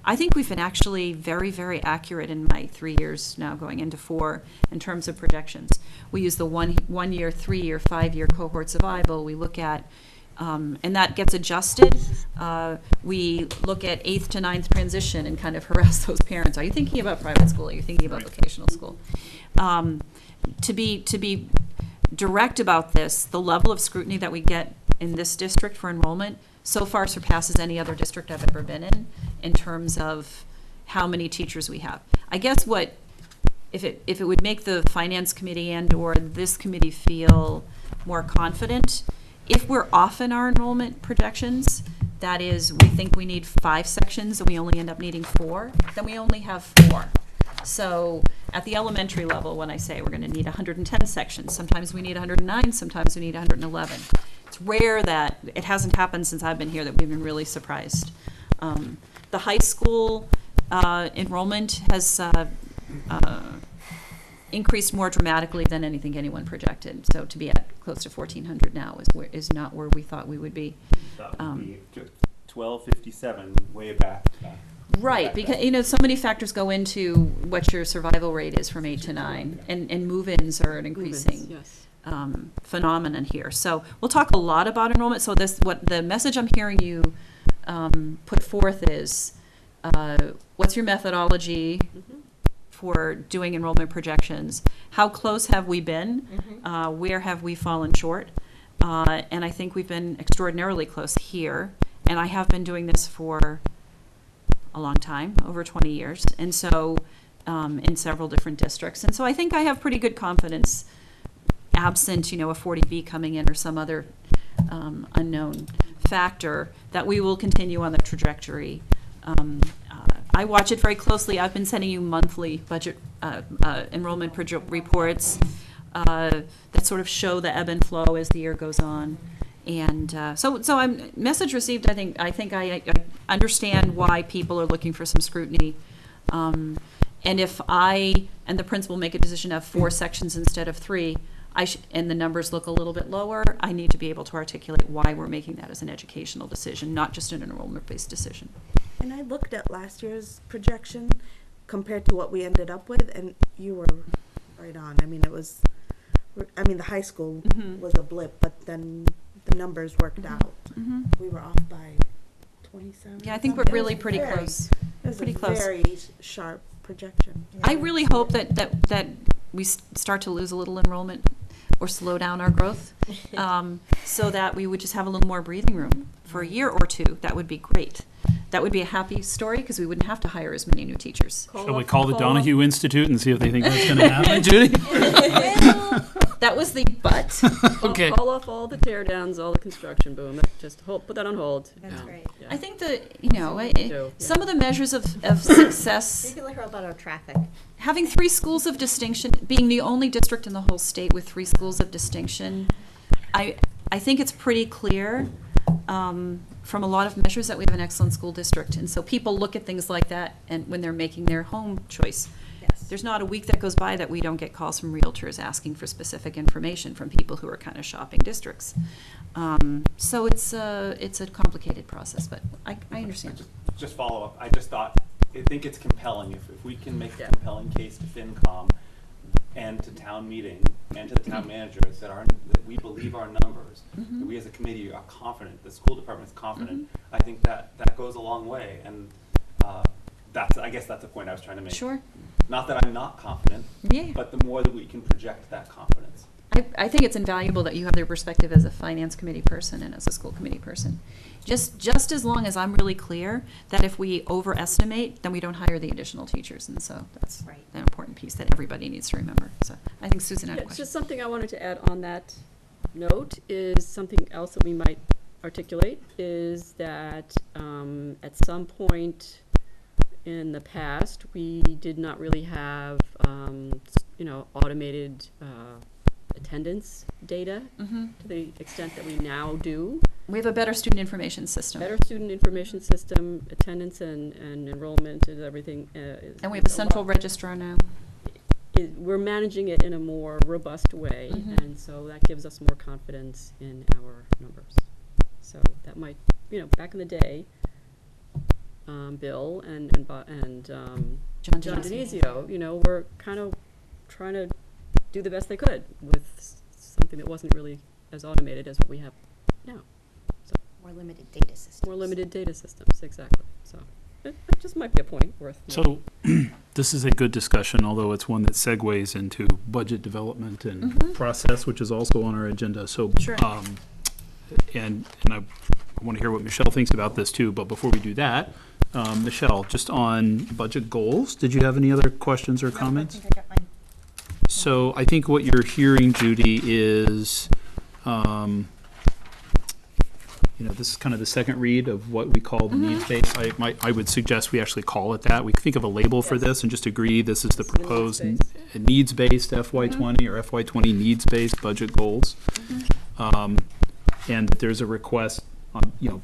I think we've been actually very, very accurate in my 3 years now, going into 4, in terms of projections. We use the 1 year, 3 year, 5 year cohort survival. We look at, and that gets adjusted. We look at 8th to 9th transition and kind of harass those parents. Are you thinking about private school? Are you thinking about vocational school? To be direct about this, the level of scrutiny that we get in this district for enrollment so far surpasses any other district I've ever been in terms of how many teachers we have. I guess if it would make the finance committee and or this committee feel more confident, if we're off in our enrollment projections, that is, we think we need 5 sections and we only end up needing 4, then we only have 4. So at the elementary level, when I say we're going to need 110 sections, sometimes we need 109, sometimes we need 111. It's rare that, it hasn't happened since I've been here, that we've been really surprised. The high school enrollment has increased more dramatically than anything anyone projected. So to be at close to 1,400 now is not where we thought we would be. That would be 1257 way back. Right, because so many factors go into what your survival rate is from 8 to 9, and move-ins are an increasing phenomenon here. So we'll talk a lot about enrollment. So what the message I'm hearing you put forth is, what's your methodology for doing enrollment projections? How close have we been? Where have we fallen short? And I think we've been extraordinarily close here. And I have been doing this for a long time, over 20 years, and so in several different districts. And so I think I have pretty good confidence, absent, a 40B coming in or some other unknown factor, that we will continue on the trajectory. I watch it very closely. I've been sending you monthly budget enrollment reports that sort of show the ebb and flow as the year goes on. And so I'm message received. I think I understand why people are looking for some scrutiny. And if I and the principal make a decision to have 4 sections instead of 3, and the numbers look a little bit lower, I need to be able to articulate why we're making that as an educational decision, not just an enrollment-based decision. And I looked at last year's projection compared to what we ended up with, and you were right on. I mean, the high school was a blip, but then the numbers worked out. We were off by 27. Yeah, I think we're really pretty close. It was pretty a close. very sharp projection. I really hope that we start to lose a little enrollment or slow down our growth, so that we would just have a little more breathing room for a year or 2. That would be great. That would be a happy story because we wouldn't have to hire as many new teachers. Shall we call the Donahue Institute and see if they think that's going to happen, Judy? That was the but. Okay. Call off all the tear downs, all the construction boom. Just put that on hold. That's great. Yeah. I think that, do, some of the measures of success, Maybe let her about our traffic. having 3 schools of distinction, being the only district in the whole state with 3 schools of distinction, I think it's pretty clear from a lot of measures that we have an excellent school district. And so people look at things like that and when they're making their home choice. Yes. There's not a week that goes by that we don't get calls from realtors asking for specific information from people who are kind of shopping districts. So it's a complicated process, but I understand. Just follow up. I think it's compelling if we can make a compelling case to FinCom and to town meeting and to the town manager that we believe our numbers, that we as a committee are confident, the school department is confident. I think that goes a long way, and I guess that's the point I was trying to make. Sure. Not that I'm not confident, Yeah. but the more that we can project that confidence. I think it's invaluable that you have their perspective as a finance committee person and as a school committee person. Just as long as I'm really clear that if we overestimate, then we don't hire the additional teachers. And so that's Right. an important piece that everybody needs to remember. So I think Susan had a Yeah, question. just something I wanted to add on that note is something else that we might articulate is that at some point in the past, we did not really have, automated attendance data Mhm. to the extent that we now do. We have a better student information system. Better student information system, attendance and enrollment and everything. And we have a central lot- registrar now. we're managing it in a more robust way, Mhm. and so that gives us more confidence in our numbers. So that might, back in the day, Bill and John John Denizio. Denizio, were kind of trying to do the best they could with something that wasn't really as automated as what we have now. More limited data systems. More limited data systems, exactly. So it just might be a point worth noting. So this is a good discussion, although it's one that segues into budget development and Mhm. process, which is also on our agenda. So, Sure. and I want to hear what Michelle thinks about this too. But before we do that, Michelle, just on budget goals, did you have any other questions or comments? I think I got mine. So I think what you're hearing, Judy, is, this is kind of the second read of what we call the needs base. I would suggest we actually call it that. We could think of a label for Yes. this and just agree this is the This is the proposed needs-based. needs-based FY20 or FY20 needs-based budget goals. And that there's a request,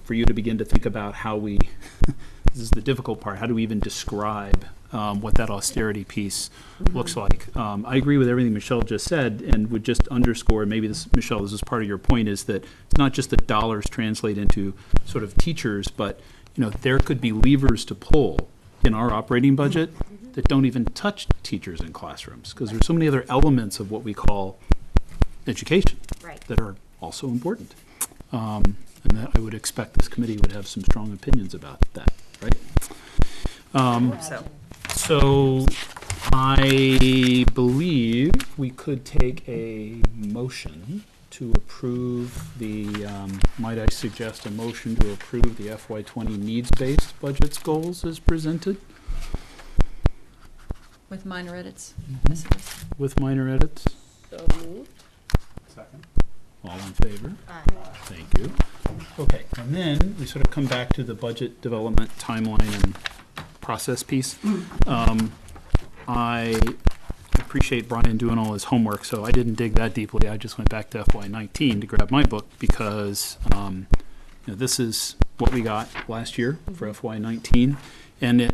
for you to begin to think about how we, this is the difficult part, how do we even describe what that austerity piece looks like. I agree with everything Michelle just said and would just underscore, maybe this, Michelle, this is part of your point, is that it's not just that dollars translate into sort of teachers, but, there could be levers to pull in our operating budget that don't even touch teachers in classrooms, because there's so many other elements of what we call education Right. that are also important. And that I would expect this committee would have some strong opinions about that, right? So I believe we could take a motion to approve might I suggest a motion to approve the FY20 needs-based budgets goals as presented With minor edits. with minor edits? So moved. Second. All in favor? Thank you. Okay, and then we sort of come back to the budget development timeline and process piece. I appreciate Brian doing all his homework, so I didn't dig that deeply. I just went back to FY19 to grab my book because this is what we got last year for FY19, and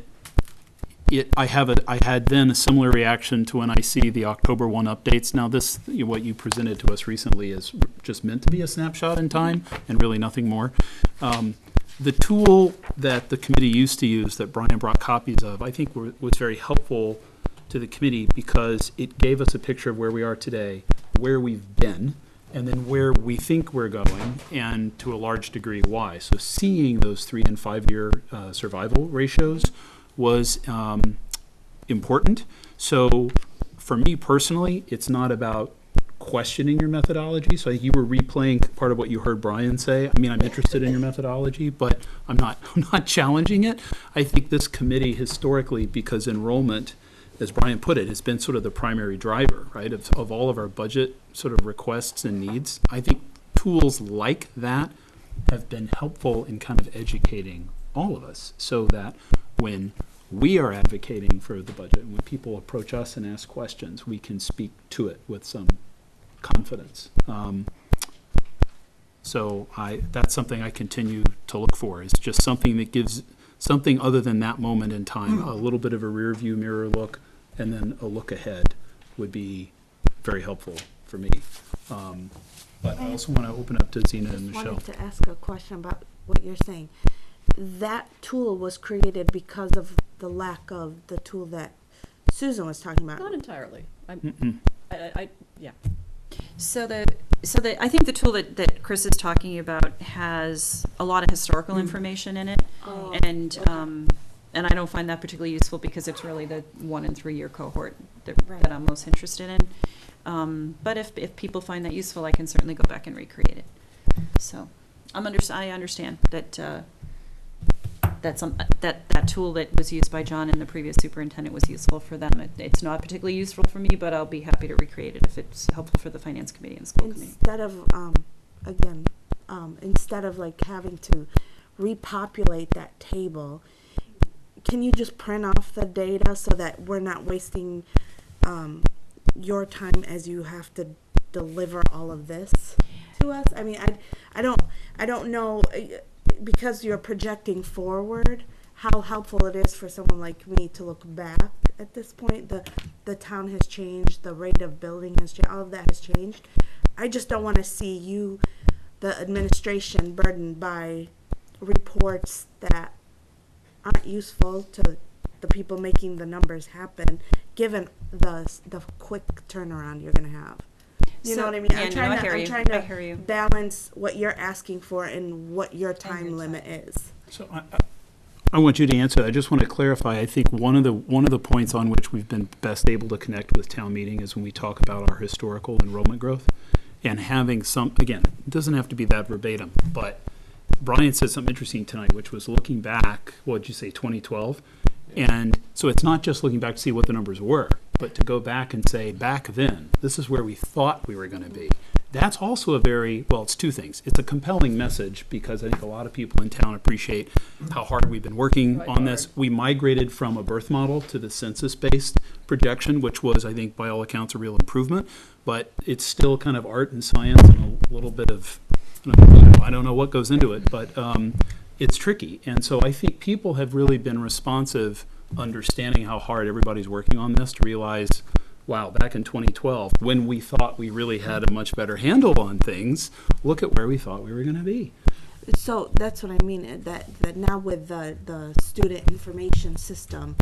I had then a similar reaction to when I see the October 1 updates. Now this, what you presented to us recently is just meant to be a snapshot in time and really nothing more. The tool that the committee used to use that Brian brought copies of, I think was very helpful to the committee because it gave us a picture of where we are today, where we've been, and then where we think we're going, and to a large degree why. So seeing those 3 and 5 year survival ratios was important. So for me personally, it's not about questioning your methodology. So I think you were replaying part of what you heard Brian say. I mean, I'm interested in your methodology, but I'm not challenging it. I think this committee historically, because enrollment, as Brian put it, has been sort of the primary driver, right, of all of our budget sort of requests and needs. I think tools like that have been helpful in kind of educating all of us so that when we are advocating for the budget, and when people approach us and ask questions, we can speak to it with some confidence. So that's something I continue to look for. It's just something that gives something other than that moment in time, a little bit of a rear view mirror look, and then a look ahead would be very helpful for me. But I also want to open up to Zena and I Michelle. wanted to ask a question about what you're saying. That tool was created because of the lack of the tool that Susan was talking about. Not entirely. Yeah. So I think the tool that Chris is talking about has a lot of historical information in it, and I don't find that particularly useful because it's really the 1 and 3 year cohort that I'm most interested in. But if people find that useful, I can certainly go back and recreate it. So I understand that that tool that was used by John and the previous superintendent was useful for them. It's not particularly useful for me, but I'll be happy to recreate it if it's helpful for the finance committee and the school committee. Instead of like having to repopulate that table, can you just print off the data so that we're not wasting your time as you have to deliver all of this to us? I mean, I don't know, because you're projecting forward, how helpful it is for someone like me to look back at this point. The town has changed, the rate of building has changed, all of that has changed. I just don't want to see you, the administration, burdened by reports that aren't useful to the people making the numbers happen, given the quick turnaround you're going to have. You know what I mean? Yeah, I'm trying to balance what you're asking for and what your time limit is. So I want you to answer that. I just want to clarify. I think one of the points on which we've been best able to connect with town meeting is when we talk about our historical enrollment growth and having some, again, it doesn't have to be that verbatim, but Brian said something interesting tonight, which was looking back, what did you say, 2012? And so it's not just looking back to see what the numbers were, but to go back and say, back then, this is where we thought we were going to be. That's also it's two things. It's a compelling message because I think a lot of people in town appreciate how hard we've been working on this. We migrated from a birth model to the census-based projection, which was, I think, by all accounts, a real improvement. But it's still kind of art and science and a little bit of, I don't know what goes into it, but it's tricky. And so I think people have really been responsive, understanding how hard everybody's working on this, to realize, wow, back in 2012, when we thought we really had a much better handle on things, look at where we thought we were going to be. So that's what I mean, that now with the student information system,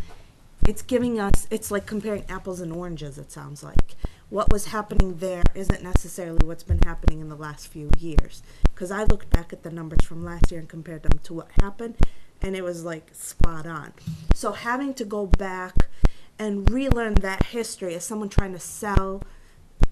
it's giving us, it's like comparing apples and oranges, it sounds like. What was happening there isn't necessarily what's been happening in the last few years. Because I looked back at the numbers from last year and compared them to what happened, and it was like spot on. So having to go back and relearn that history as someone trying to sell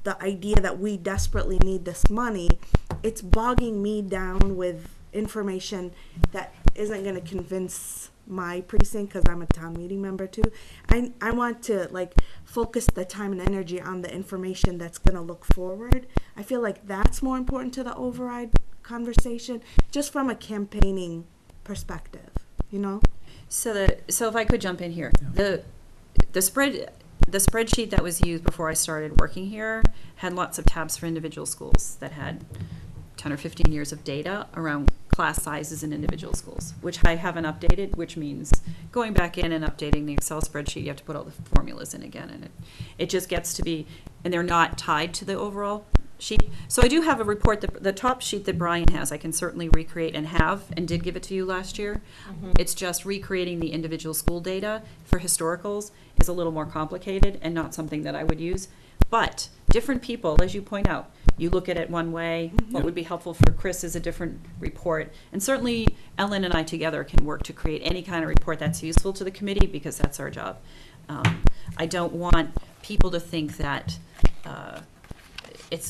the idea that we desperately need this money, it's bogging me down with information that isn't going to convince my precinct, because I'm a town meeting member too. I want to like focus the time and energy on the information that's going to look forward. I feel like that's more important to the override conversation, just from a campaigning perspective, you know? So if I could jump in here, the spreadsheet that was used before I started working here had lots of tabs for individual schools that had 10 or 15 years of data around class sizes in individual schools, which I haven't updated, which means going back in and updating the Excel spreadsheet, you have to put all the formulas in again, and it just gets to be, and they're not tied to the overall sheet. So I do have a report, the top sheet that Brian has, I can certainly recreate and did give it to you last year. Mm-hmm. It's just recreating the individual school data for historicals is a little more complicated and not something that I would use. But different people, as you point out, you look at it one way. Mm-hmm. What would be helpful for Chris is a different report. And certainly Ellen and I together can work to create any kind of report that's useful to the committee, because that's our job. I don't want people to think that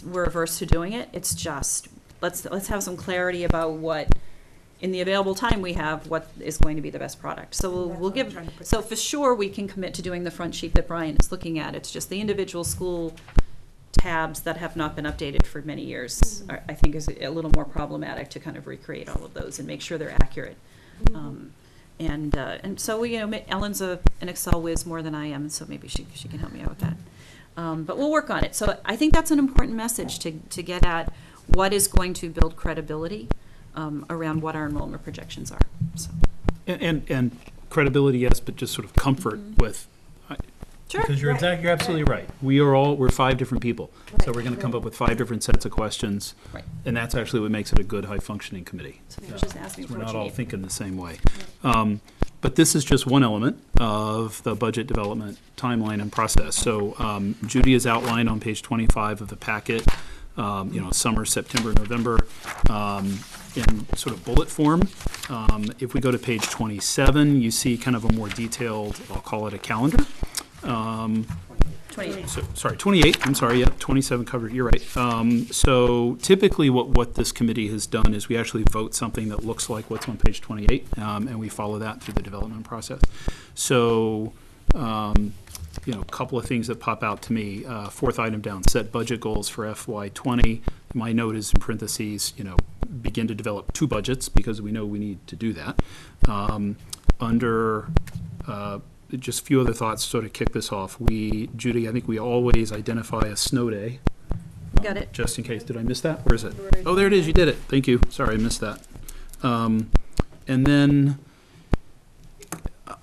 we're averse to doing it. It's just, let's have some clarity about what, in the available time we have, what is going to be the best product. So we'll give, so for sure we can commit to doing the front sheet that Brian is looking at. It's just the individual school tabs that have not been updated for many years, mm-hmm. I think is a little more problematic to kind of recreate all of those and make sure they're accurate. Mm-hmm. And so, Ellen's an Excel whiz more than I am, so maybe she can help me out with that. But we'll work on it. So I think that's an important message to get at what is going to build credibility around what our enrollment projections are. So. And credibility, yes, but just sort of comfort mm-hmm. with. Sure. Because you're absolutely right. We're 5 different people, right. So we're going to come up with 5 different sets of questions, right. And that's actually what makes it a good, high-functioning committee. So just ask me we're not all thinking the same way. Right. But this is just one element of the budget development timeline and process. So Judy is outlined on page 25 of the packet. Summer, September, November, in sort of bullet form. If we go to page 27, you see kind of a more detailed, I'll call it a calendar. 28. Sorry, 28, I'm sorry, yep, 27 covered, you're right. So typically what this committee has done is we actually vote something that looks like what's on page 28, and we follow that through the development process. So, a couple of things that pop out to me. Fourth item down, set budget goals for FY20. My note is in parentheses, begin to develop 2 budgets because we know we need to do that. Under just a few other thoughts to sort of kick this off. Judy, I think we always identify a snow day. Got it. Just in case. Did I miss that? Where is it? Oh, there it is. You did it. Thank you. Sorry, I missed that. And then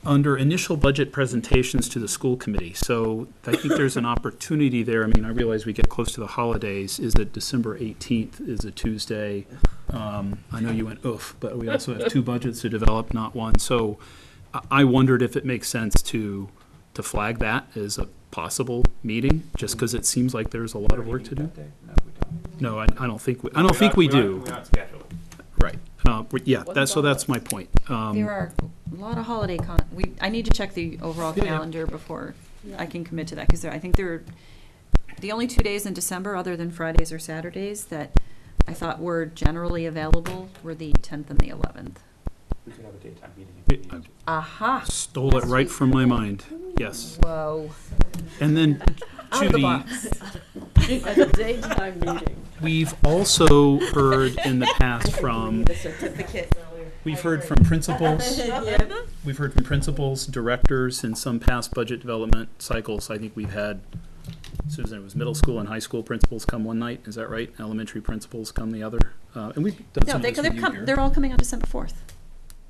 under initial budget presentations to the school committee. So I think there's an opportunity there. I mean, I realize we get close to the holidays. Is that December 18th is a Tuesday. I know you went oof, but we also have 2 budgets to develop, not one. So I wondered if it makes sense to flag that as a possible meeting, just because it seems like there's a lot of work to do. No, I don't think we do. We're not scheduled. Right. Yeah. That's my point. There are a lot of holiday I need to check the overall calendar before I can commit to that, because I think there are the only 2 days in December, other than Fridays or Saturdays, that I thought were generally available were the 10th and the 11th. We could have a daytime meeting. Aha. Stole it right from my mind. Yes. Whoa. And then, Out of the Judy, box. At a daytime meeting. we've also heard in the past from, The certificate. we've heard from principals. We've heard from principals, directors in some past budget development cycles. I think we've had, Susan, it was middle school and high school principals come one night. Is that right? Elementary principals come the other. And we've done No, some of this with you here. they're all coming on December 4th.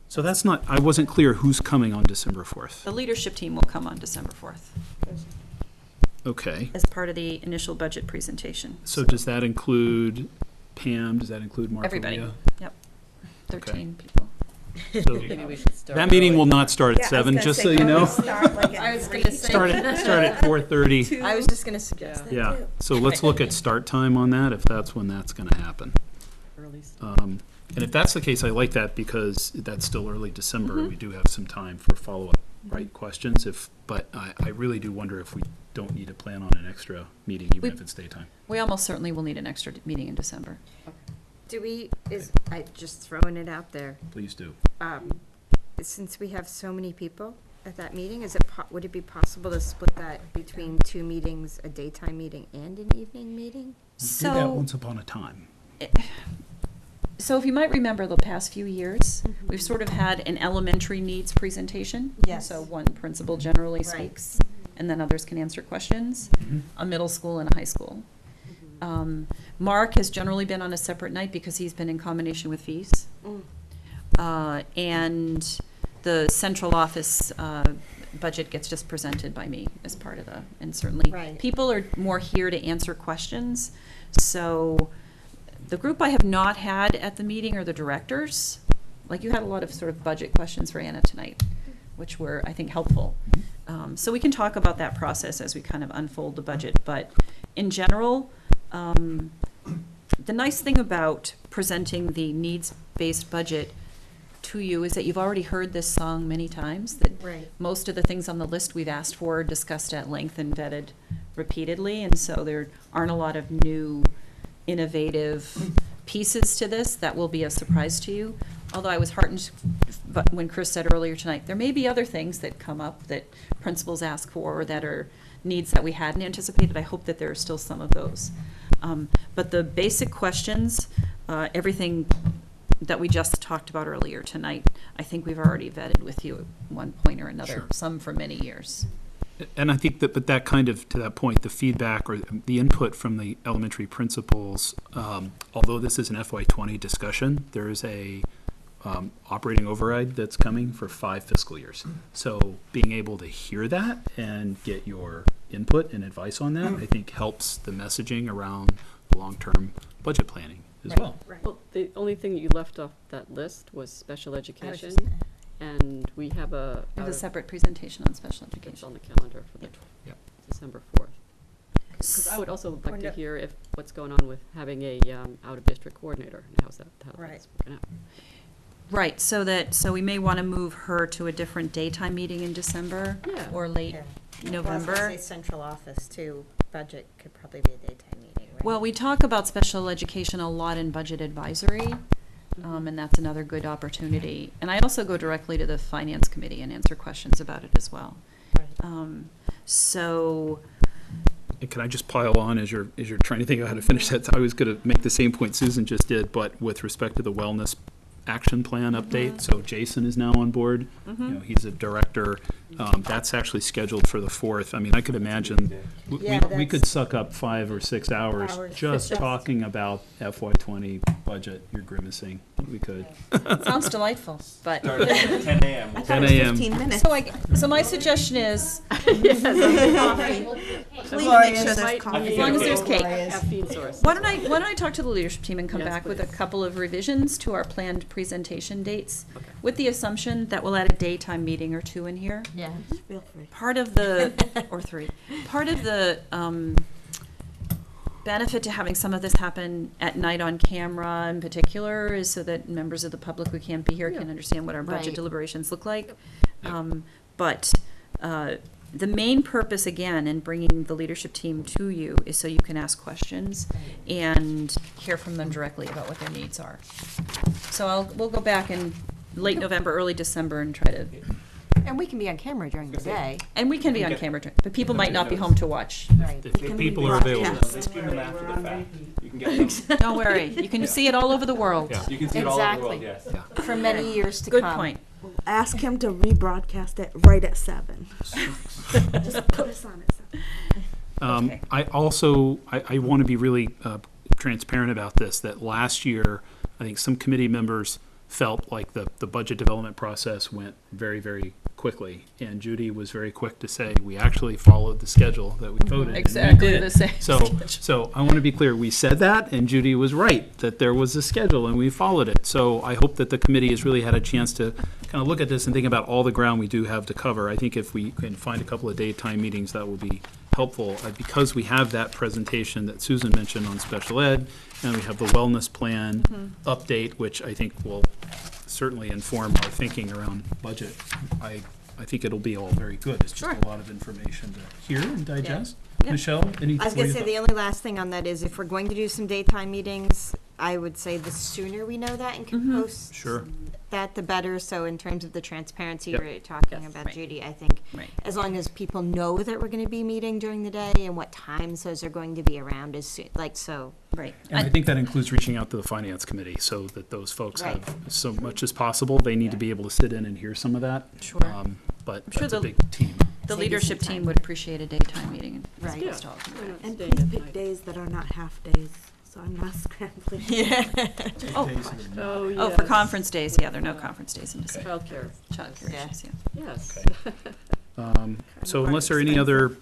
So that's not, I wasn't clear who's coming on December 4th. The leadership team will come on December 4th Okay. as part of the initial budget presentation. So does that include Pam? Does that include Martha? Everybody. Leah? Yep. 13 people. So Maybe we should start. that meeting will not start at 7, just so you know. I was going to say. Start at 4:30. I was just going to suggest that. Yeah, so let's look at start time on that, if that's when that's gonna happen. Early start. And if that's the case, I like that, because that's still early December, we do have some time for follow-up, right, questions, but I really do wonder if we don't need to plan on an extra meeting, even if it's daytime. We almost certainly will need an extra meeting in December. I just throwing it out there, Please do. since we have so many people at that meeting, would it be possible to split that between 2 meetings, a daytime meeting and an evening meeting? We did that once upon a time. So if you might remember the past few years, we've sort of had an elementary needs presentation. Yes. So one principal generally Right. speaks, and then others can answer questions, a middle school and a high school. Mark has generally been on a separate night because he's been in combination with fees. And the central office budget gets just presented by me as part of and certainly Right. people are more here to answer questions. So the group I have not had at the meeting are the directors. Like, you had a lot of sort of budget questions for Anna tonight, which were, I think, helpful. So we can talk about that process as we kind of unfold the budget. But in general, the nice thing about presenting the needs-based budget to you is that you've already heard this song many times, that Right. most of the things on the list we've asked for, discussed at length and vetted repeatedly, and so there aren't a lot of new innovative pieces to this that will be a surprise to you. Although I was heartened when Chris said earlier tonight, there may be other things that come up that principals ask for or that are needs that we hadn't anticipated. I hope that there are still some of those. But the basic questions, everything that we just talked about earlier tonight, I think we've already vetted with you at one point or another, Sure. some for many years. And I think that, but that kind of, to that point, the feedback or the input from the elementary principals, although this is an FY20 discussion, there is a operating override that's coming for 5 fiscal years. So being able to hear that and get your input and advice on that, I think helps the messaging around long-term budget planning as well. Right. Well, the only thing that you left off that list was special education, and we have a. We have a separate presentation on special It's education. on the calendar for the Yep. December 4th. Because I would also like to hear what's going on with having a out-of-district coordinator, and how Right. that's working out. Right, so we may want to move her to a different daytime meeting in December Yeah. or late Yeah. November. Central office too, budget could probably be a daytime meeting, right? Well, we talk about special education a lot in budget advisory, and that's another good opportunity. And I also go directly to the finance committee and answer questions about it as well. So, And can I just pile on as you're trying to think of how to finish that? I was going to make the same point Susan just did, but with respect to the wellness action plan update. So Jason is now on board. You know, he's a director. That's actually scheduled for the 4th. I mean, I could imagine we could suck up 5 or 6 hours just talking about FY20 budget. You're grimacing. We could. sounds delightful, but. Start at 10 a.m. 10 a.m. 15 minutes. So my suggestion is, Please make sure there's as coffee. long as there's cake. Caffeine source. Why don't I talk to the leadership team and come Yes, back with a please. couple of revisions to our planned presentation dates, with the assumption that we'll add a daytime meeting or 2 in here. Yeah. Feel free. Part of the, or 3, part of the benefit to having some of this happen at night on camera in particular is so that members of the public who can't be here can understand what our budget Right. deliberations look like. But the main purpose, again, in bringing the leadership team to you is so you can ask questions and hear from them directly about what their needs are. So we'll go back in late November, early December and try to, And we can be on camera during the day. and we can be on camera, but people might not be home to watch. Right. If people are available. They stream them after the fact. You can get them. Don't worry, you can see it all over the world. Yeah. You can see it all over the world, yes. For many years to Good come. point. Ask him to rebroadcast it right at 7. Just put us on at 7. Okay. I also, I want to be really transparent about this, that last year, I think some committee members felt like the budget development process went very, very quickly. And Judy was very quick to say, we actually followed the schedule that we voted. and we Exactly did. the same. So I want to be clear, we said that, and Judy was right, that there was a schedule, and we followed it. So I hope that the committee has really had a chance to kind of look at this and think about all the ground we do have to cover. I think if we can find a couple of daytime meetings, that will be helpful. Because we have that presentation that Susan mentioned on special ed, and we have the wellness plan update, which I think will certainly inform our thinking around budget. I think it'll be all very good. It's just a lot of information to hear and digest. Yeah. Michelle, any? I was what gonna do you say, thought? the only last thing on that is if we're going to do some daytime meetings, I would say the sooner we know that and can post Sure. that, the better. So in terms of the transparency Yep. we were talking Yes. about, Right. Judy, I think Right. as long as people know that we're gonna be meeting during the day and what times those are going to be around is soon, like, so. Right. And I think that includes reaching out to the finance committee so that those folks Right. have so much as possible. They need to be able to sit in and hear some of that. Sure. But sure that's a the- big team. The Save you leadership some team time. would appreciate a daytime meeting as Right. opposed to all of them. And Staying please at pick night. days that are not half days, so I'm not scrambling. Oh, Oh, oh, for conference days, yeah, there are no conference days in December. Childcare, Childcare Yeah. issues, yeah. yes. So unless there are any other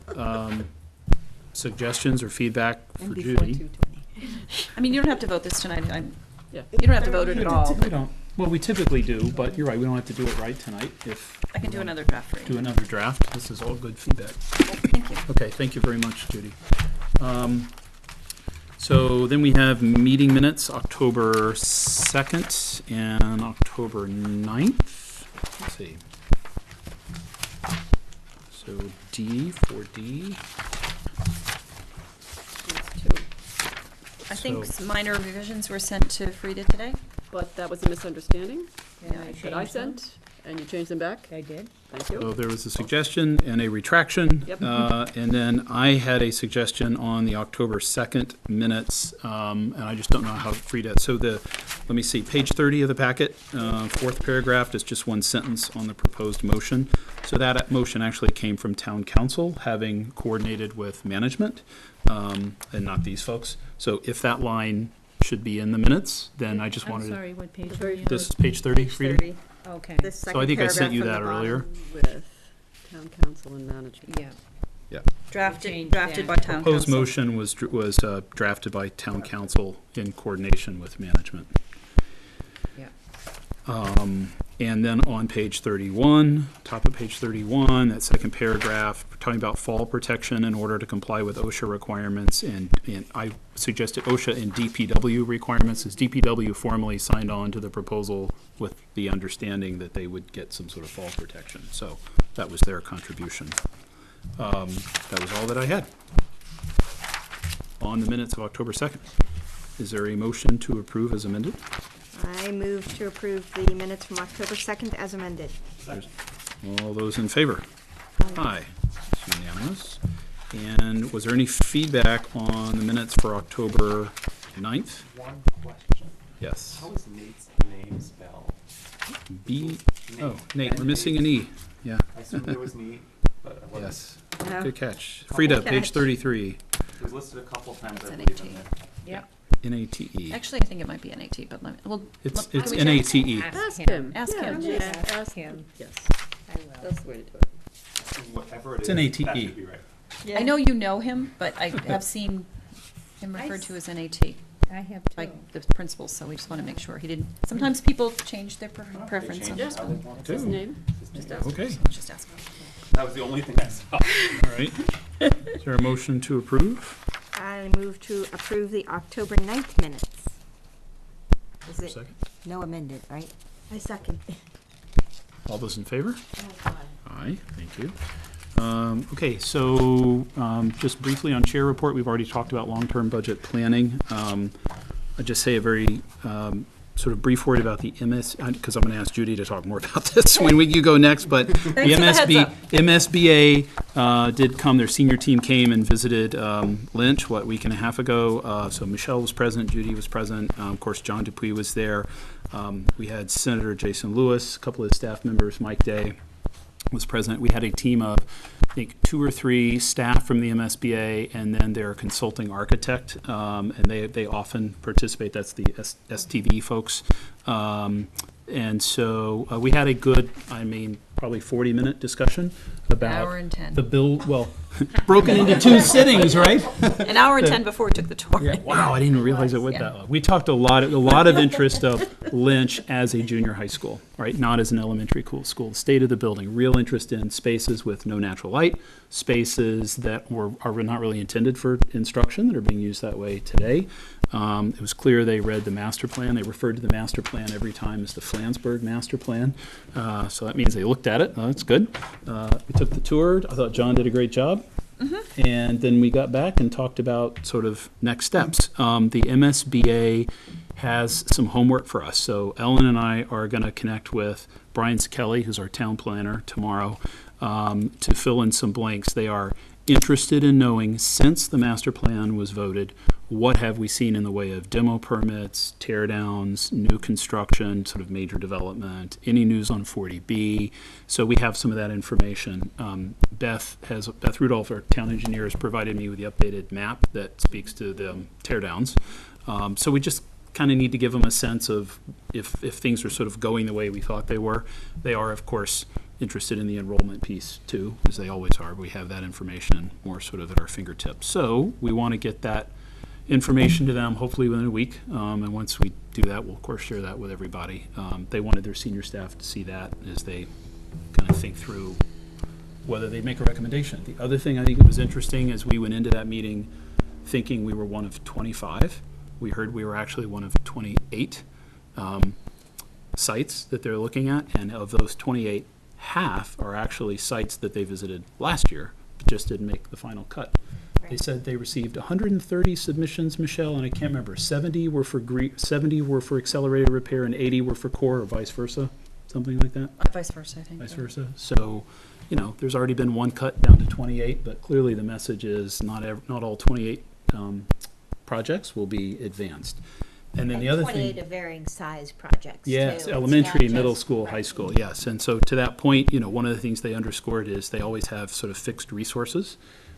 suggestions or feedback for Judy. I mean, you don't have to vote this tonight. Yeah. You don't have to vote it at all. We don't, well, we typically do, but you're right, we don't have to do it right tonight. If I can do another draft for do you. another draft, this is all good feedback. Thank you. Okay, thank you very much, Judy. So then we have meeting minutes, October 2nd and October 9th. Let's see. So D, 4D. I think So- minor revisions were sent to Frida today. But that was a misunderstanding Yeah, that I sent, and you changed them back? I did. Thank So you. there was a suggestion and a retraction. Yep. And then I had a suggestion on the October 2nd minutes, and I just don't know how to read it. So let me see, page 30 of the packet, fourth paragraph is just one sentence on the proposed motion. So that motion actually came from town council, having coordinated with management, and not these folks. So if that line should be in the minutes, then I just wanted to, what page were you this is page 30, Frida? Okay. So I think I sent you that earlier. With town council and management. Yeah. Drafted by town Proposed council. motion was drafted by town council in coordination with management. Yeah. And then on page 31, top of page 31, that second paragraph, we're talking about fall protection in order to comply with OSHA requirements, and I suggested OSHA and DPW requirements, as DPW formally signed on to the proposal with the understanding that they would get some sort of fall protection. So that was their contribution. That was all that I had. On the minutes of October 2nd. Is there a motion to approve as amended? I move to approve the minutes from October 2nd as amended. All those in favor? Aye. It's unanimous. And was there any feedback on the minutes for October 9th? One question. Yes. How is Nate's name spelled? B, oh, Nate, we're missing an E. Yeah, I assumed it was Nate, but I wasn't. yes. No. Good catch. Frida, page catch. 33, It was listed a couple times, I It's believe, in NAT. there. Yep. N-A-T-E. Actually, I think it might be NAT, but let me, well. It's can we check? N-A-T-E. Ask him. Ask him. Yeah, ask him. Yes, I will. that's the way to do it. Whatever it It's is, NATE. that should be right. I know you know him, but I have seen him referred to as NAT I have by two. the principals, so we just want to make sure he didn't. Sometimes people change their preference on They this changed how one. they wanted What's his Two. name? Just ask Okay, Just ask him. That was the only thing I saw. all right. Is there a motion to approve? I move to approve the October 9th minutes. Is it Second. no amended, right? I second. All those in favor? Aye, thank you. Okay, so just briefly on chair report, we've already talked about long-term budget planning. I'll just say a very sort of brief word about the because I'm going to ask Judy to talk more about this when you go next, but the for the heads MSBA did come, their senior team came and visited Lynch, a week and a half ago. So Michelle was present, Judy was present, of course, John Dupuy was there. We had Senator Jason Lewis, a couple of staff members, Mike Day was present. We had a team of, I think, 2 or 3 staff from the MSBA and then their consulting architect, and they often participate. That's the STV folks. And so we had a good, probably 40-minute discussion about Hour and 10. the bill, well, broken into 2 sittings, right? An hour and 10 before we took the tour. Wow, I didn't realize it went that long. We talked a lot of interest of Lynch as a junior high school, right? Not as an elementary school. The state of the building, real interest in spaces with no natural light, spaces that are not really intended for instruction that are being used that way today. It was clear they read the master plan. They referred to the master plan every time as the Flansburgh master plan. So that means they looked at it. That's good. We took the tour. I thought John did a great job. And then we got back and talked about sort of next steps. The MSBA has some homework for us. So Ellen and I are going to connect with Brian Kelly, who's our town planner, tomorrow to fill in some blanks. They are interested in knowing, since the master plan was voted, what have we seen in the way of demo permits, tear downs, new construction, sort of major development, any news on 40B. So we have some of that information. Beth Rudolph, our town engineer, has provided me with the updated map that speaks to the tear downs. So we just kind of need to give them a sense of if things are sort of going the way we thought they were. They are, of course, interested in the enrollment piece too, as they always are. We have that information more sort of at our fingertips. So we want to get that information to them hopefully within a week. And once we do that, we'll of course share that with everybody. They wanted their senior staff to see that as they kind of think through whether they'd make a recommendation. The other thing I think that was interesting as we went into that meeting thinking we were one of 25, we heard we were actually one of 28 sites that they're looking at, and of those 28, half are actually sites that they visited last year, but just didn't make the final cut. They said they received 130 submissions, Michelle, and I can't remember. 70 were for accelerated repair, and 80 were for core, or vice versa, something like that. Vice versa, I think. Vice versa. So, there's already been one cut down to 28, but clearly the message is not all 28 projects will be advanced. And then the other 28 thing, of varying size projects. yes, too. It's elementary, not middle just- school, high school, yes. And so to that point, one of the things they underscored is they always have sort of fixed resources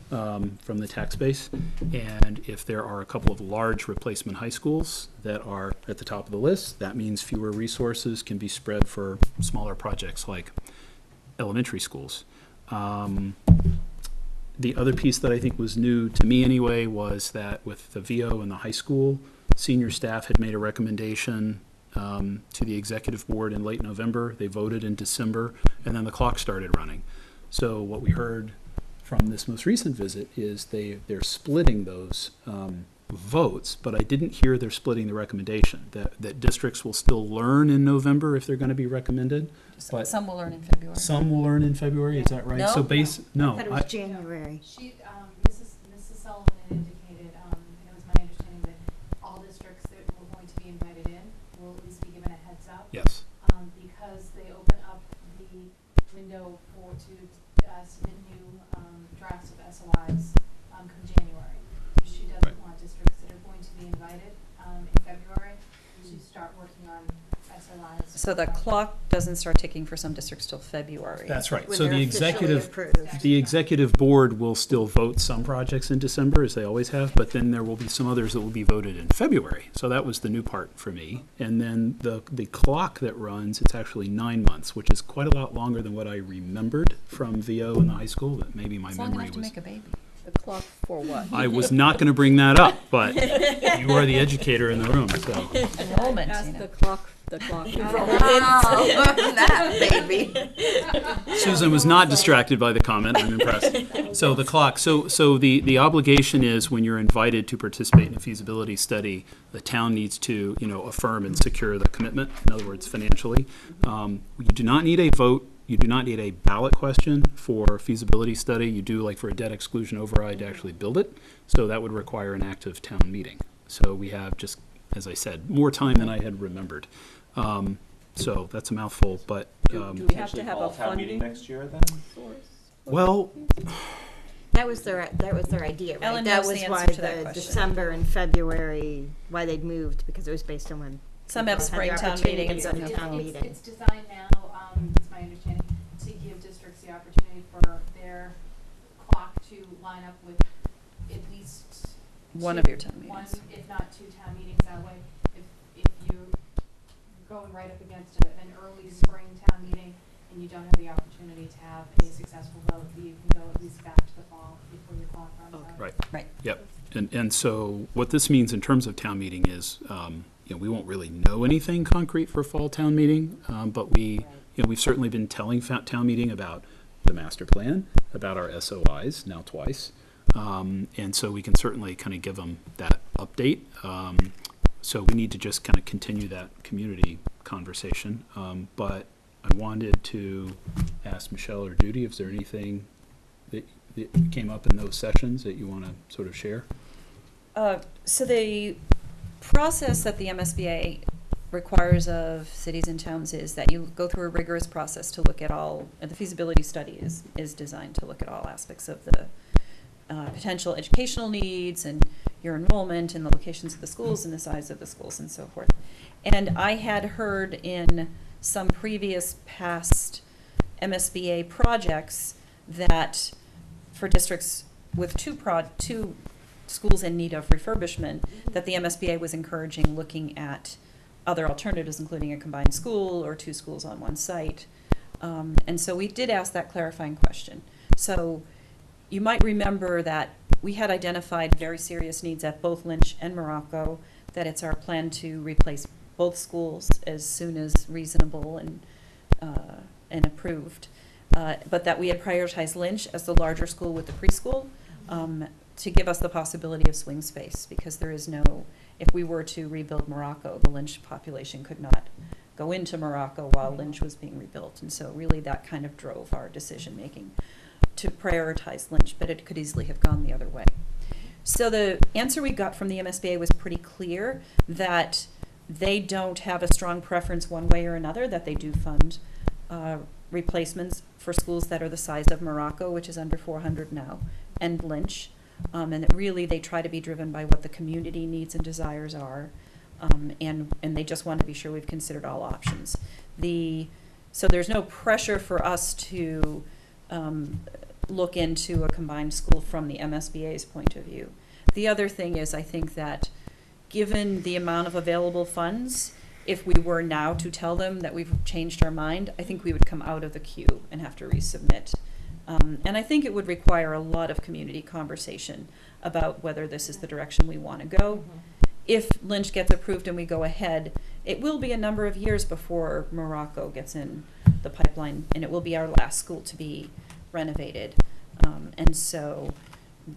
from the tax base. And if there are a couple of large replacement high schools that are at the top of the list, that means fewer resources can be spread for smaller projects like elementary schools. The other piece that I think was new to me anyway was that with the VO and the high school, senior staff had made a recommendation to the executive board in late November. They voted in December, and then the clock started running. So what we heard from this most recent visit is they're splitting those votes, but I didn't hear they're splitting the recommendation, that districts will still learn in November if they're going to be recommended. But Some will learn in February. some will learn in February, is that right? No. So no. I thought it was January. Mrs. Sullivan had indicated, and it was my understanding that all districts that were going to be invited in will at least be given a heads up. Yes. Because they open up the window to submit new drafts of SOIs come January. She doesn't Right. want districts that are going to be invited in February to start working on SOIs. So the clock doesn't start ticking for some districts till February. That's right. When So they're the officially executive, approved. the executive board will still vote some projects in December, as they always have, but then there will be some others that will be voted in February. So that was the new part for me. And then the clock that runs, it's actually 9 months, which is quite a lot longer than what I remembered from VO in the high school, but maybe my It's long memory enough to was. make a baby. The clock for what? I was not going to bring that up, but you are the educator in the room, so. Enrollment, Ask you know. the clock. That baby. Susan was not distracted by the comment. I'm impressed. So the clock. So the obligation is when you're invited to participate in a feasibility study, the town needs to affirm and secure the commitment. In other words, financially, you do not need a vote. You do not need a ballot question for a feasibility study. You do, like for a debt exclusion override, to actually build it. So that would require an active town meeting. So we have, just as I said, more time than I had remembered. So that's a mouthful, but Do we have to have a town meeting funding next year then? source? well, That was their idea, right? Ellen That knows the was answer why to that the question. December and February, why they'd moved, because it was based on when Some people have had the spring town opportunity meeting and to some go to have town meeting. It's designed now, it's my understanding, to give districts the opportunity for their clock to line up with at least One two- of your town one, meetings. if not two town meetings. That way, if you're going right up against an early spring town meeting and you don't have the opportunity to have a successful vote, you can go at least back to the fall before your clock runs out. right. Right. Yep. And so what this means in terms of town meeting is, we won't really know anything concrete for fall town meeting, but we've certainly been telling town meeting about the master plan, about our SOIs, now twice. And so we can certainly kind of give them that update. So we need to just kind of continue that community conversation. But I wanted to ask Michelle or Judy if there anything that came up in those sessions that you want to sort of share. So the process that the MSBA requires of cities and towns is that you go through a rigorous process to look at all, and the feasibility study is designed to look at all aspects of the potential educational needs and your enrollment and the locations of the schools and the size of the schools and so forth. And I had heard in some previous past MSBA projects that for districts with two schools in need of refurbishment, that the MSBA was encouraging looking at other alternatives, including a combined school or two schools on one site. And so we did ask that clarifying question. So you might remember that we had identified very serious needs at both Lynch and Morocco, that it's our plan to replace both schools as soon as reasonable and approved. But that we had prioritized Lynch as the larger school with the preschool to give us the possibility of swing space, because there is no, if we were to rebuild Morocco, the Lynch population could not go into Morocco while Lynch was being rebuilt. And so really that kind of drove our decision making to prioritize Lynch, but it could easily have gone the other way. So the answer we got from the MSBA was pretty clear, that they don't have a strong preference one way or another, that they do fund replacements for schools that are the size of Morocco, which is under 400 now, and Lynch. And that really they try to be driven by what the community needs and desires are. And they just want to be sure we've considered all options. So there's no pressure for us to look into a combined school from the MSBA's point of view. The other thing is, I think that given the amount of available funds, if we were now to tell them that we've changed our mind, I think we would come out of the queue and have to resubmit. And I think it would require a lot of community conversation about whether this is the direction we want to go. If Lynch gets approved and we go ahead, it will be a number of years before Morocco gets in the pipeline, and it will be our last school to be renovated. And so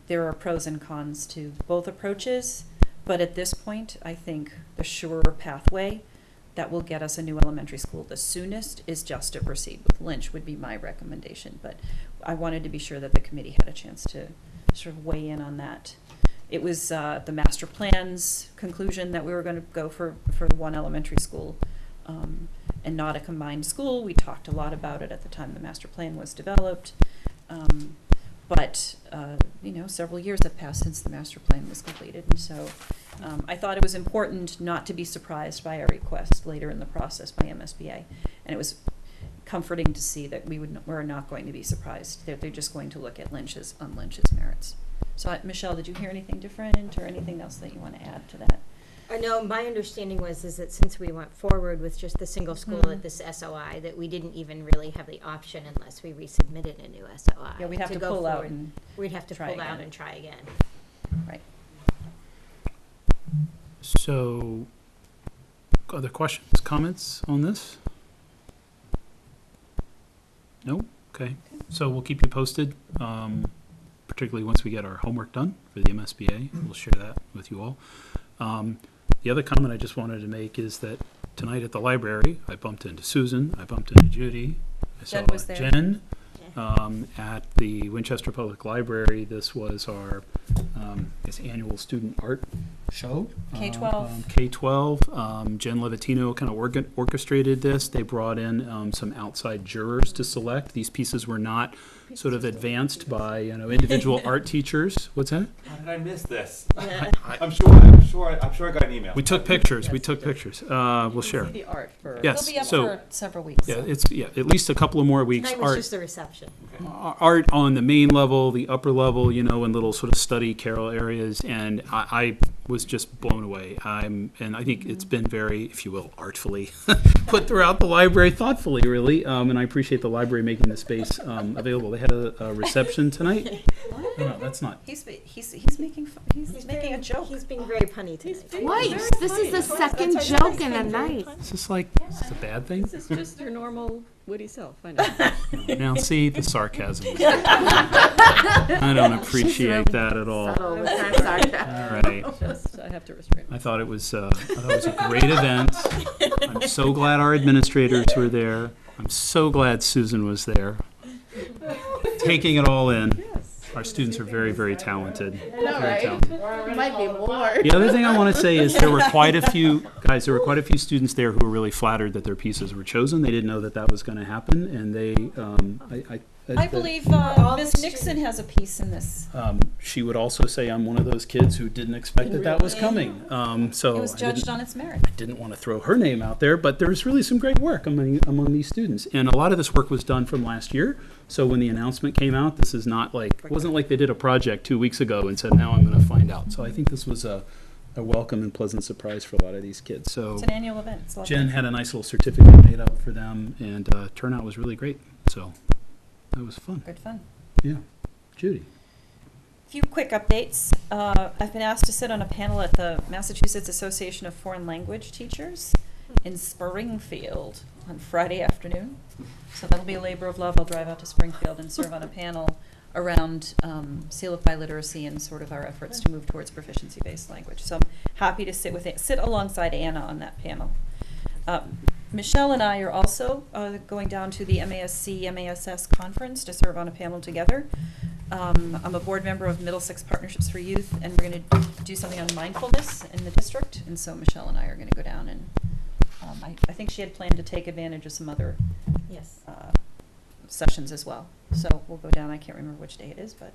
there are pros and cons to both approaches. But at this point, I think the surer pathway that will get us a new elementary school the soonest is just to proceed with Lynch, would be my recommendation. But I wanted to be sure that the committee had a chance to sort of weigh in on that. It was the master plan's conclusion that we were going to go for one elementary school and not a combined school. We talked a lot about it at the time the master plan was developed. But several years have passed since the master plan was completed. And so I thought it was important not to be surprised by a request later in the process by MSBA. And it was comforting to see that we're not going to be surprised. They're just going to look at Lynch's merits. So, Michelle, did you hear anything different or anything else that you want to add to that? No, my understanding was that since we went forward with just the single school at this SOI, that we didn't even really have the option unless we resubmitted a new SOI. Yeah, we'd have to go pull out forward. and We'd have to try pull out again. and try again. Right. So, other questions, comments on this? No? Okay. So we'll keep you posted, particularly once we get our homework done for the MSBA. We'll share that with you all. The other comment I just wanted to make is that tonight at the library, I bumped into Susan, I bumped into Judy, I saw Jen was there. Jen at the Winchester Public Library. This was our annual student art show. K-12. K-12. Jen Levatino kind of orchestrated this. They brought in some outside jurors to select. These pieces were not sort of advanced by individual art teachers. What's that? How did I miss this? I'm sure I got an email. We took pictures. We'll share. See the art for. Yes. It'll be up So for several weeks. yeah, it's at least a couple of more weeks. Tonight was just the reception. Art on the main level, the upper level, in little sort of study carrel areas, and I was just blown away. And I think it's been very, if you will, artfully put throughout the library, thoughtfully, really. And I appreciate the library making the space available. They had a reception tonight. No, that's not. He's making a joke. He's being very punny tonight. Twice. This is the second joke in a night. Is this a bad thing? This is just your normal witty self, I know. Now see the sarcasm. I don't appreciate that at all. Subtle, the kind of sarcasm. All right. Just, I have to restrain I thought it was a great event. I'm so glad our administrators were there. I'm so glad Susan was there, taking it all in. Our students are very, very talented. I know, Very right? talented. Might be more. The other thing I want to say is there were quite a few students there who were really flattered that their pieces were chosen. They didn't know that was going to happen, and they, I believe Ms. Nixon has a piece in this. she would also say I'm one of those kids who didn't expect that was coming. So It was I judged didn't- on its merit. I didn't want to throw her name out there, but there's really some great work among these students. And a lot of this work was done from last year. So when the announcement came out, this is not it wasn't like they did a project 2 weeks ago and said, now I'm going to find out. So I think this was a welcome and pleasant surprise for a lot of these kids. So It's an annual event. It's a lot of Jen fun. had a nice little certificate made up for them, and turnout was really great. So that was fun. Good fun. Yeah. Judy. Few quick updates. I've been asked to sit on a panel at the Massachusetts Association of Foreign Language Teachers in Springfield on Friday afternoon. So that'll be a labor of love. I'll drive out to Springfield and serve on a panel around seal of biliteracy and sort of our efforts to move towards proficiency-based language. So I'm happy to sit alongside Anna on that panel. Michelle and I are also going down to the MASC-MASS conference to serve on a panel together. I'm a board member of Middlesex Partnerships for Youth, and we're going to do something on mindfulness in the district. And so Michelle and I are going to go down, and I think she had planned to take advantage of some other Yes. sessions as well. So we'll go down. I can't remember which day it is, but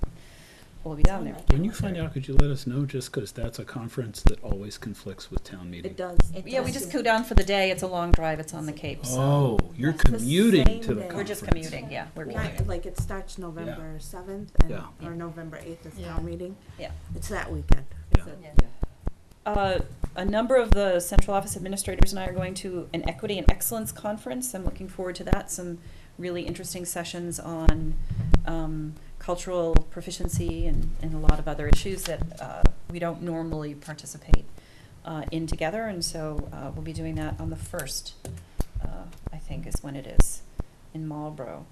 we'll be down there. When you find out, could you let us know, just because that's a conference that always conflicts with town meeting? It does. Yeah, we just go down for the day. It's a long drive. It's on the Cape. So Oh, you're That's the commuting same to the day. conference. we're just commuting. Yeah, we're Kind commuting. like it starts November 7th and, Yeah. or November 8th is Yeah. town meeting. Yeah. It's that weekend. Yeah. A number of the central office administrators and I are going to an Equity and Excellence Conference. I'm looking forward to that. Some really interesting sessions on cultural proficiency and a lot of other issues that we don't normally participate in together. And so we'll be doing that on the 1st, I think is when it is, in Marlborough.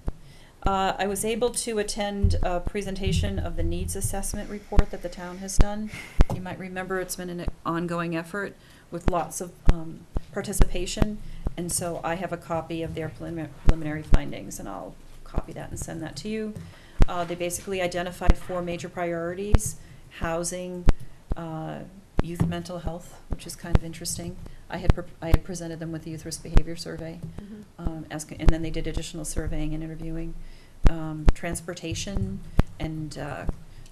I was able to attend a presentation of the needs assessment report that the town has done. You might remember it's been an ongoing effort with lots of participation, and so I have a copy of their preliminary findings, and I'll copy that and send that to you. They basically identified 4 major priorities: housing, youth mental health, which is kind of interesting. I had presented them with the youth risk behavior survey, and then they did additional surveying and interviewing, transportation, and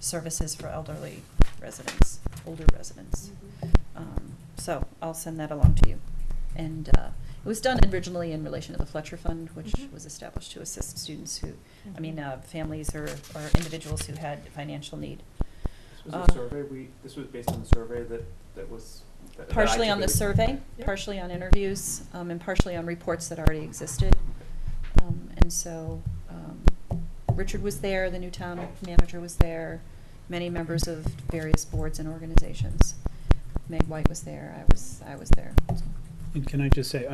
services for elderly residents, older residents. So I'll send that along to you. And it was done originally in relation to the Fletcher Fund, which was established to assist students who, families or individuals who had financial need. This was a survey. This was based on the survey that was Partially on the survey, partially on interviews, and partially on reports that already existed. And so Richard was there, the new town manager was there, many members of various boards and organizations. Meg White was there, I was there. And can I just say,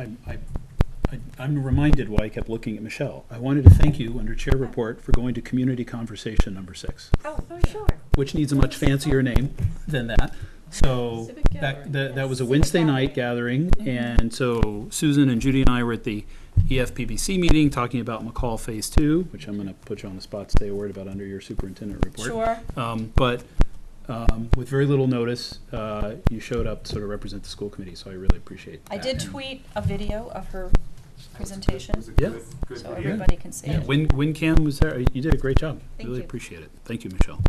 I'm reminded why I kept looking at Michelle. I wanted to thank you under chair report for going to community conversation number 6, Oh, sure. which needs a much fancier name than that. So Civic gathering. that was a Wednesday night gathering, and so Susan and Judy and I were at the EFPBC meeting talking about McCall Phase 2, which I'm going to put you on the spot to say a word about under your superintendent report. Sure. But with very little notice, you showed up to sort of represent the school committee, so I really appreciate that. I did And- tweet a video of her presentation, It was a Yeah. good so video. everybody can see Yeah, it. WinCam was there. You did a great job. Thank Really you. appreciate it. Thank you, Michelle.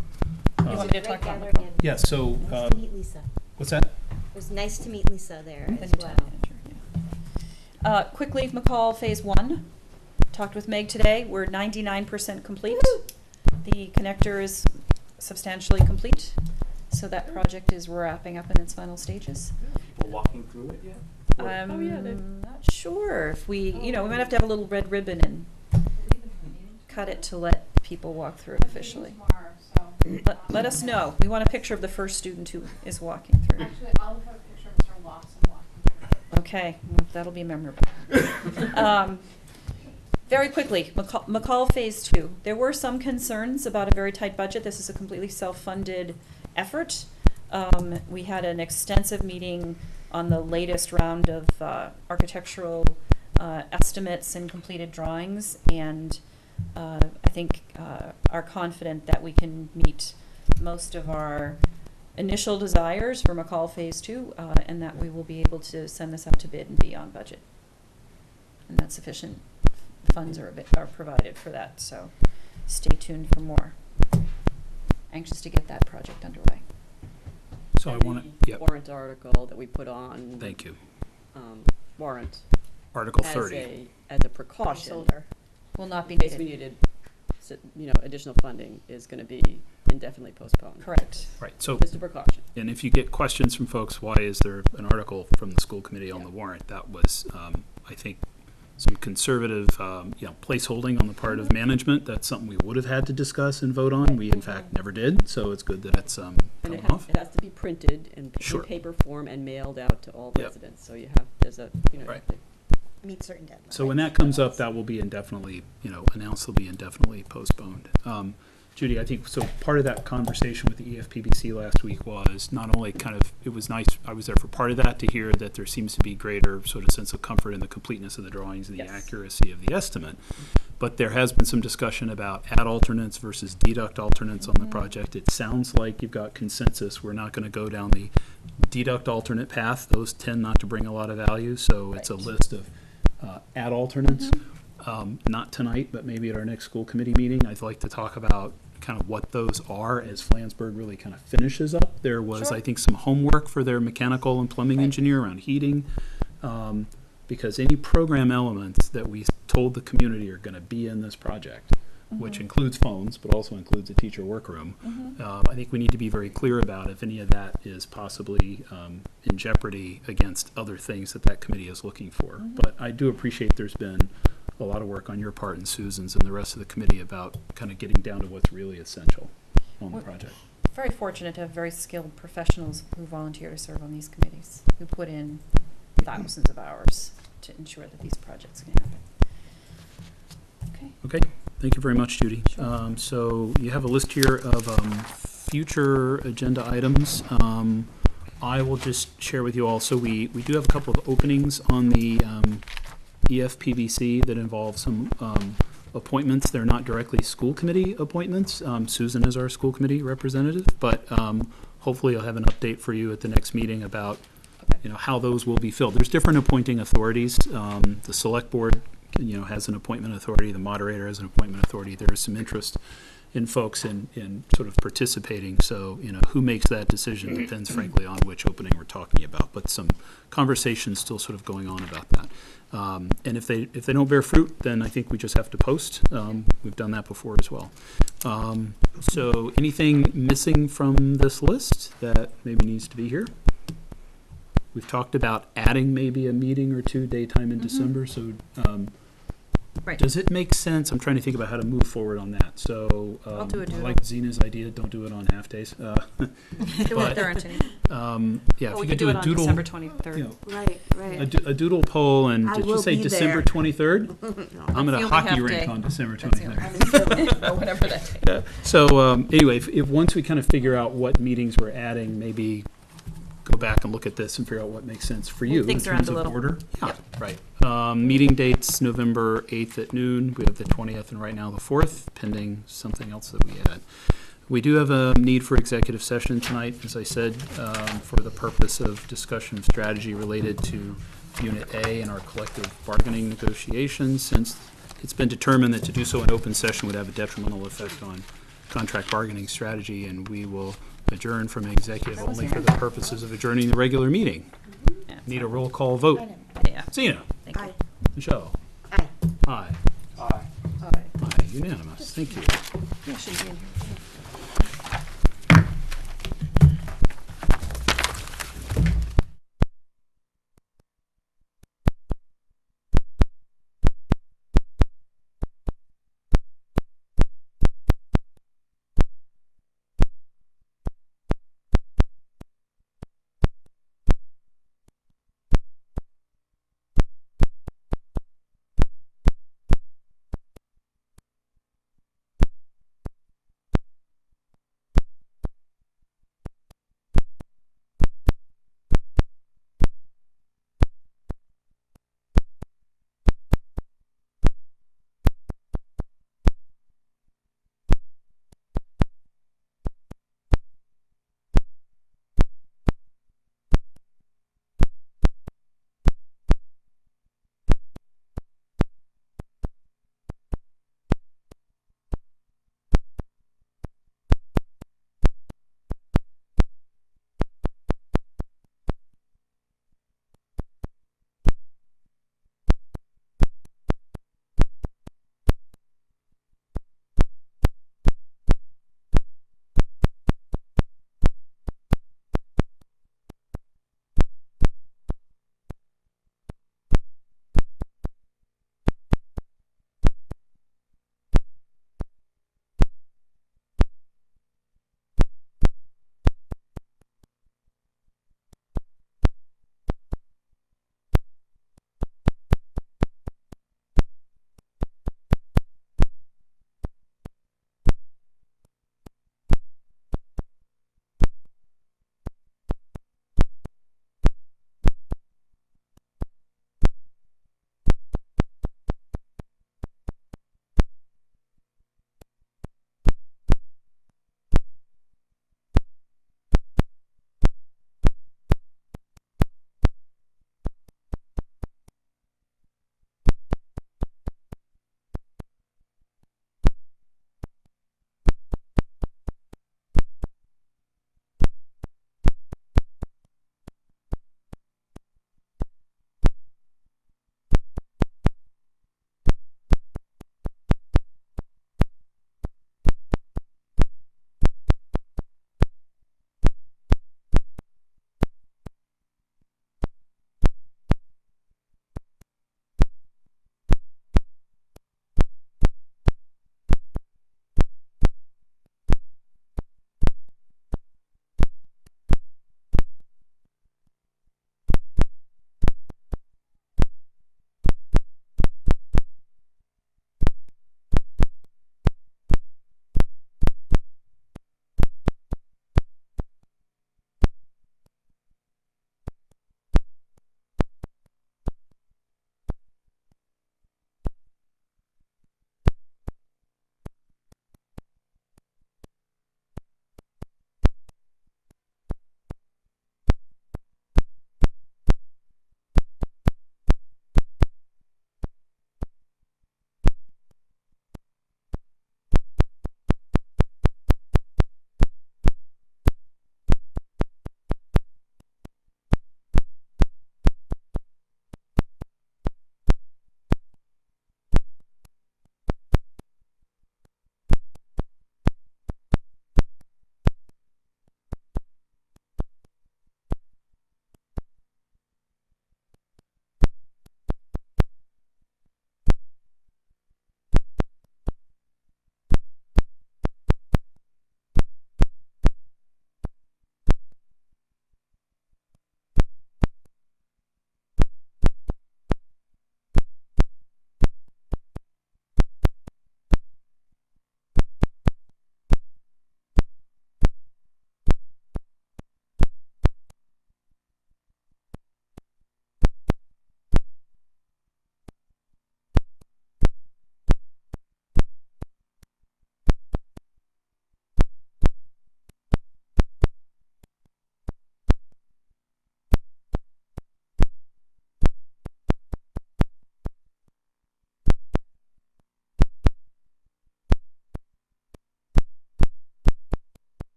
You want me to talk about McCall? Yeah, so, Nice to meet Lisa. what's that? It was nice to meet Lisa there The as new well. town manager, yeah. Quickly, McCall Phase 1. Talked with Meg today. We're 99% complete. The connector is substantially complete, so that project is wrapping up in its final stages. People walking through it yet? Or- Oh, yeah, they- I'm not sure if we might have to have a little red ribbon and cut it to let people walk through it officially. Tomorrow, so. Let us know. We want a picture of the first student who is walking through. Actually, I'll have a picture of Mr. Lawson walking through. Okay, well, that'll be memorable. Very quickly, McCall Phase 2. There were some concerns about a very tight budget. This is a completely self-funded effort. We had an extensive meeting on the latest round of architectural estimates and completed drawings, and I think are confident that we can meet most of our initial desires for McCall Phase 2, and that we will be able to send this out to bid and be on budget. And that sufficient funds are provided for that, so stay tuned for more. Anxious to get that project underway. So I And want the to, yep, warrant article that we put on. thank you. Warrant. Article as 30. As a precaution. Will not be In case we needed. needed, additional funding is going to be indefinitely postponed. Correct. Right, so, Just a precaution. and if you get questions from folks, why is there an article from the school committee on the warrant? That was, I think, some conservative, placeholding on the part of management. That's something we would have had to discuss and vote on. We, in fact, never did, so it's good that it's And come it off. has to be printed in Sure. paper form and mailed out to all Yep. residents. So there's a, Right. Meet certain deadlines. So when that comes up, that will be indefinitely, announced, will be indefinitely postponed. Judy, I think, so part of that conversation with the EFPBC last week was not only it was nice, I was there for part of that, to hear that there seems to be greater sort of sense of comfort in the completeness of the drawings and the Yes. accuracy of the estimate. But there has been some discussion about add alternates versus deduct alternates on the project. It sounds like you've got consensus. We're not going to go down the deduct alternate path. Those tend not to bring a lot of value, so it's a list of add alternates. Not tonight, but maybe at our next school committee meeting. I'd like to talk about kind of what those are as Flansburgh really kind of finishes up. There was, Sure. I think, some homework for their mechanical and plumbing engineer around heating, because any program elements that we told the community are going to be in this project, which includes phones, but also includes a teacher workroom, I think we need to be very clear about if any of that is possibly in jeopardy against other things that committee is looking for. But I do appreciate there's been a lot of work on your part and Susan's and the rest of the committee about kind of getting down to what's really essential on the project. Very fortunate to have very skilled professionals who volunteer to serve on these committees, who put in thousands of hours to ensure that these projects can happen. Okay. Okay, Thank you very much, Judy. So you have a list here of future agenda items. I will just share with you all. So we do have a couple of openings on the EFPBC that involve some appointments. They're not directly school committee appointments. Susan is our school committee representative, but hopefully I'll have an update for you at the next meeting about how those will be filled. There's different appointing authorities. The select board has an appointment authority. The moderator has an appointment authority. There is some interest in folks in sort of participating. So, who makes that decision depends, frankly, on which opening we're talking about. But some conversations still sort of going on about that. And if they don't bear fruit, then I think we just have to post. We've done that before as well. So anything missing from this list that maybe needs to be here? We've talked about adding maybe a meeting or two daytime in December. So Right. does it make sense? I'm trying to think about how to move forward on that. So I'll do a I doodle. like Zena's idea. Don't do it on half days. But, There aren't any. yeah, if Well, we you could could do do it a on doodle, December 23rd. Right, right. a doodle poll, and I did you will say be December there. 23rd? I'm That's at the a only hockey half rink day. on December That's the 23rd. Or whatever that day. So anyway, if once we kind of figure out what meetings we're adding, maybe go back and look at this and figure out what makes sense for you Move in things around terms a of little. order. Yeah, right. Meeting dates, November 8th at noon. We have the 20th and right now the 4th, pending something else that we add. We do have a need for executive session tonight, as I said, for the purpose of discussion of strategy related to Unit A and our collective bargaining negotiations, since it's been determined that to do so in open session would have a detrimental effect on contract bargaining strategy, and we will adjourn from executive only for the purposes of adjourning the regular meeting. Yeah, Need a roll call vote. yeah. Zena? Thank you. Aye. Michelle? Aye. Aye. Aye. Aye. Unanimous. Thank you. Yeah, should be in here.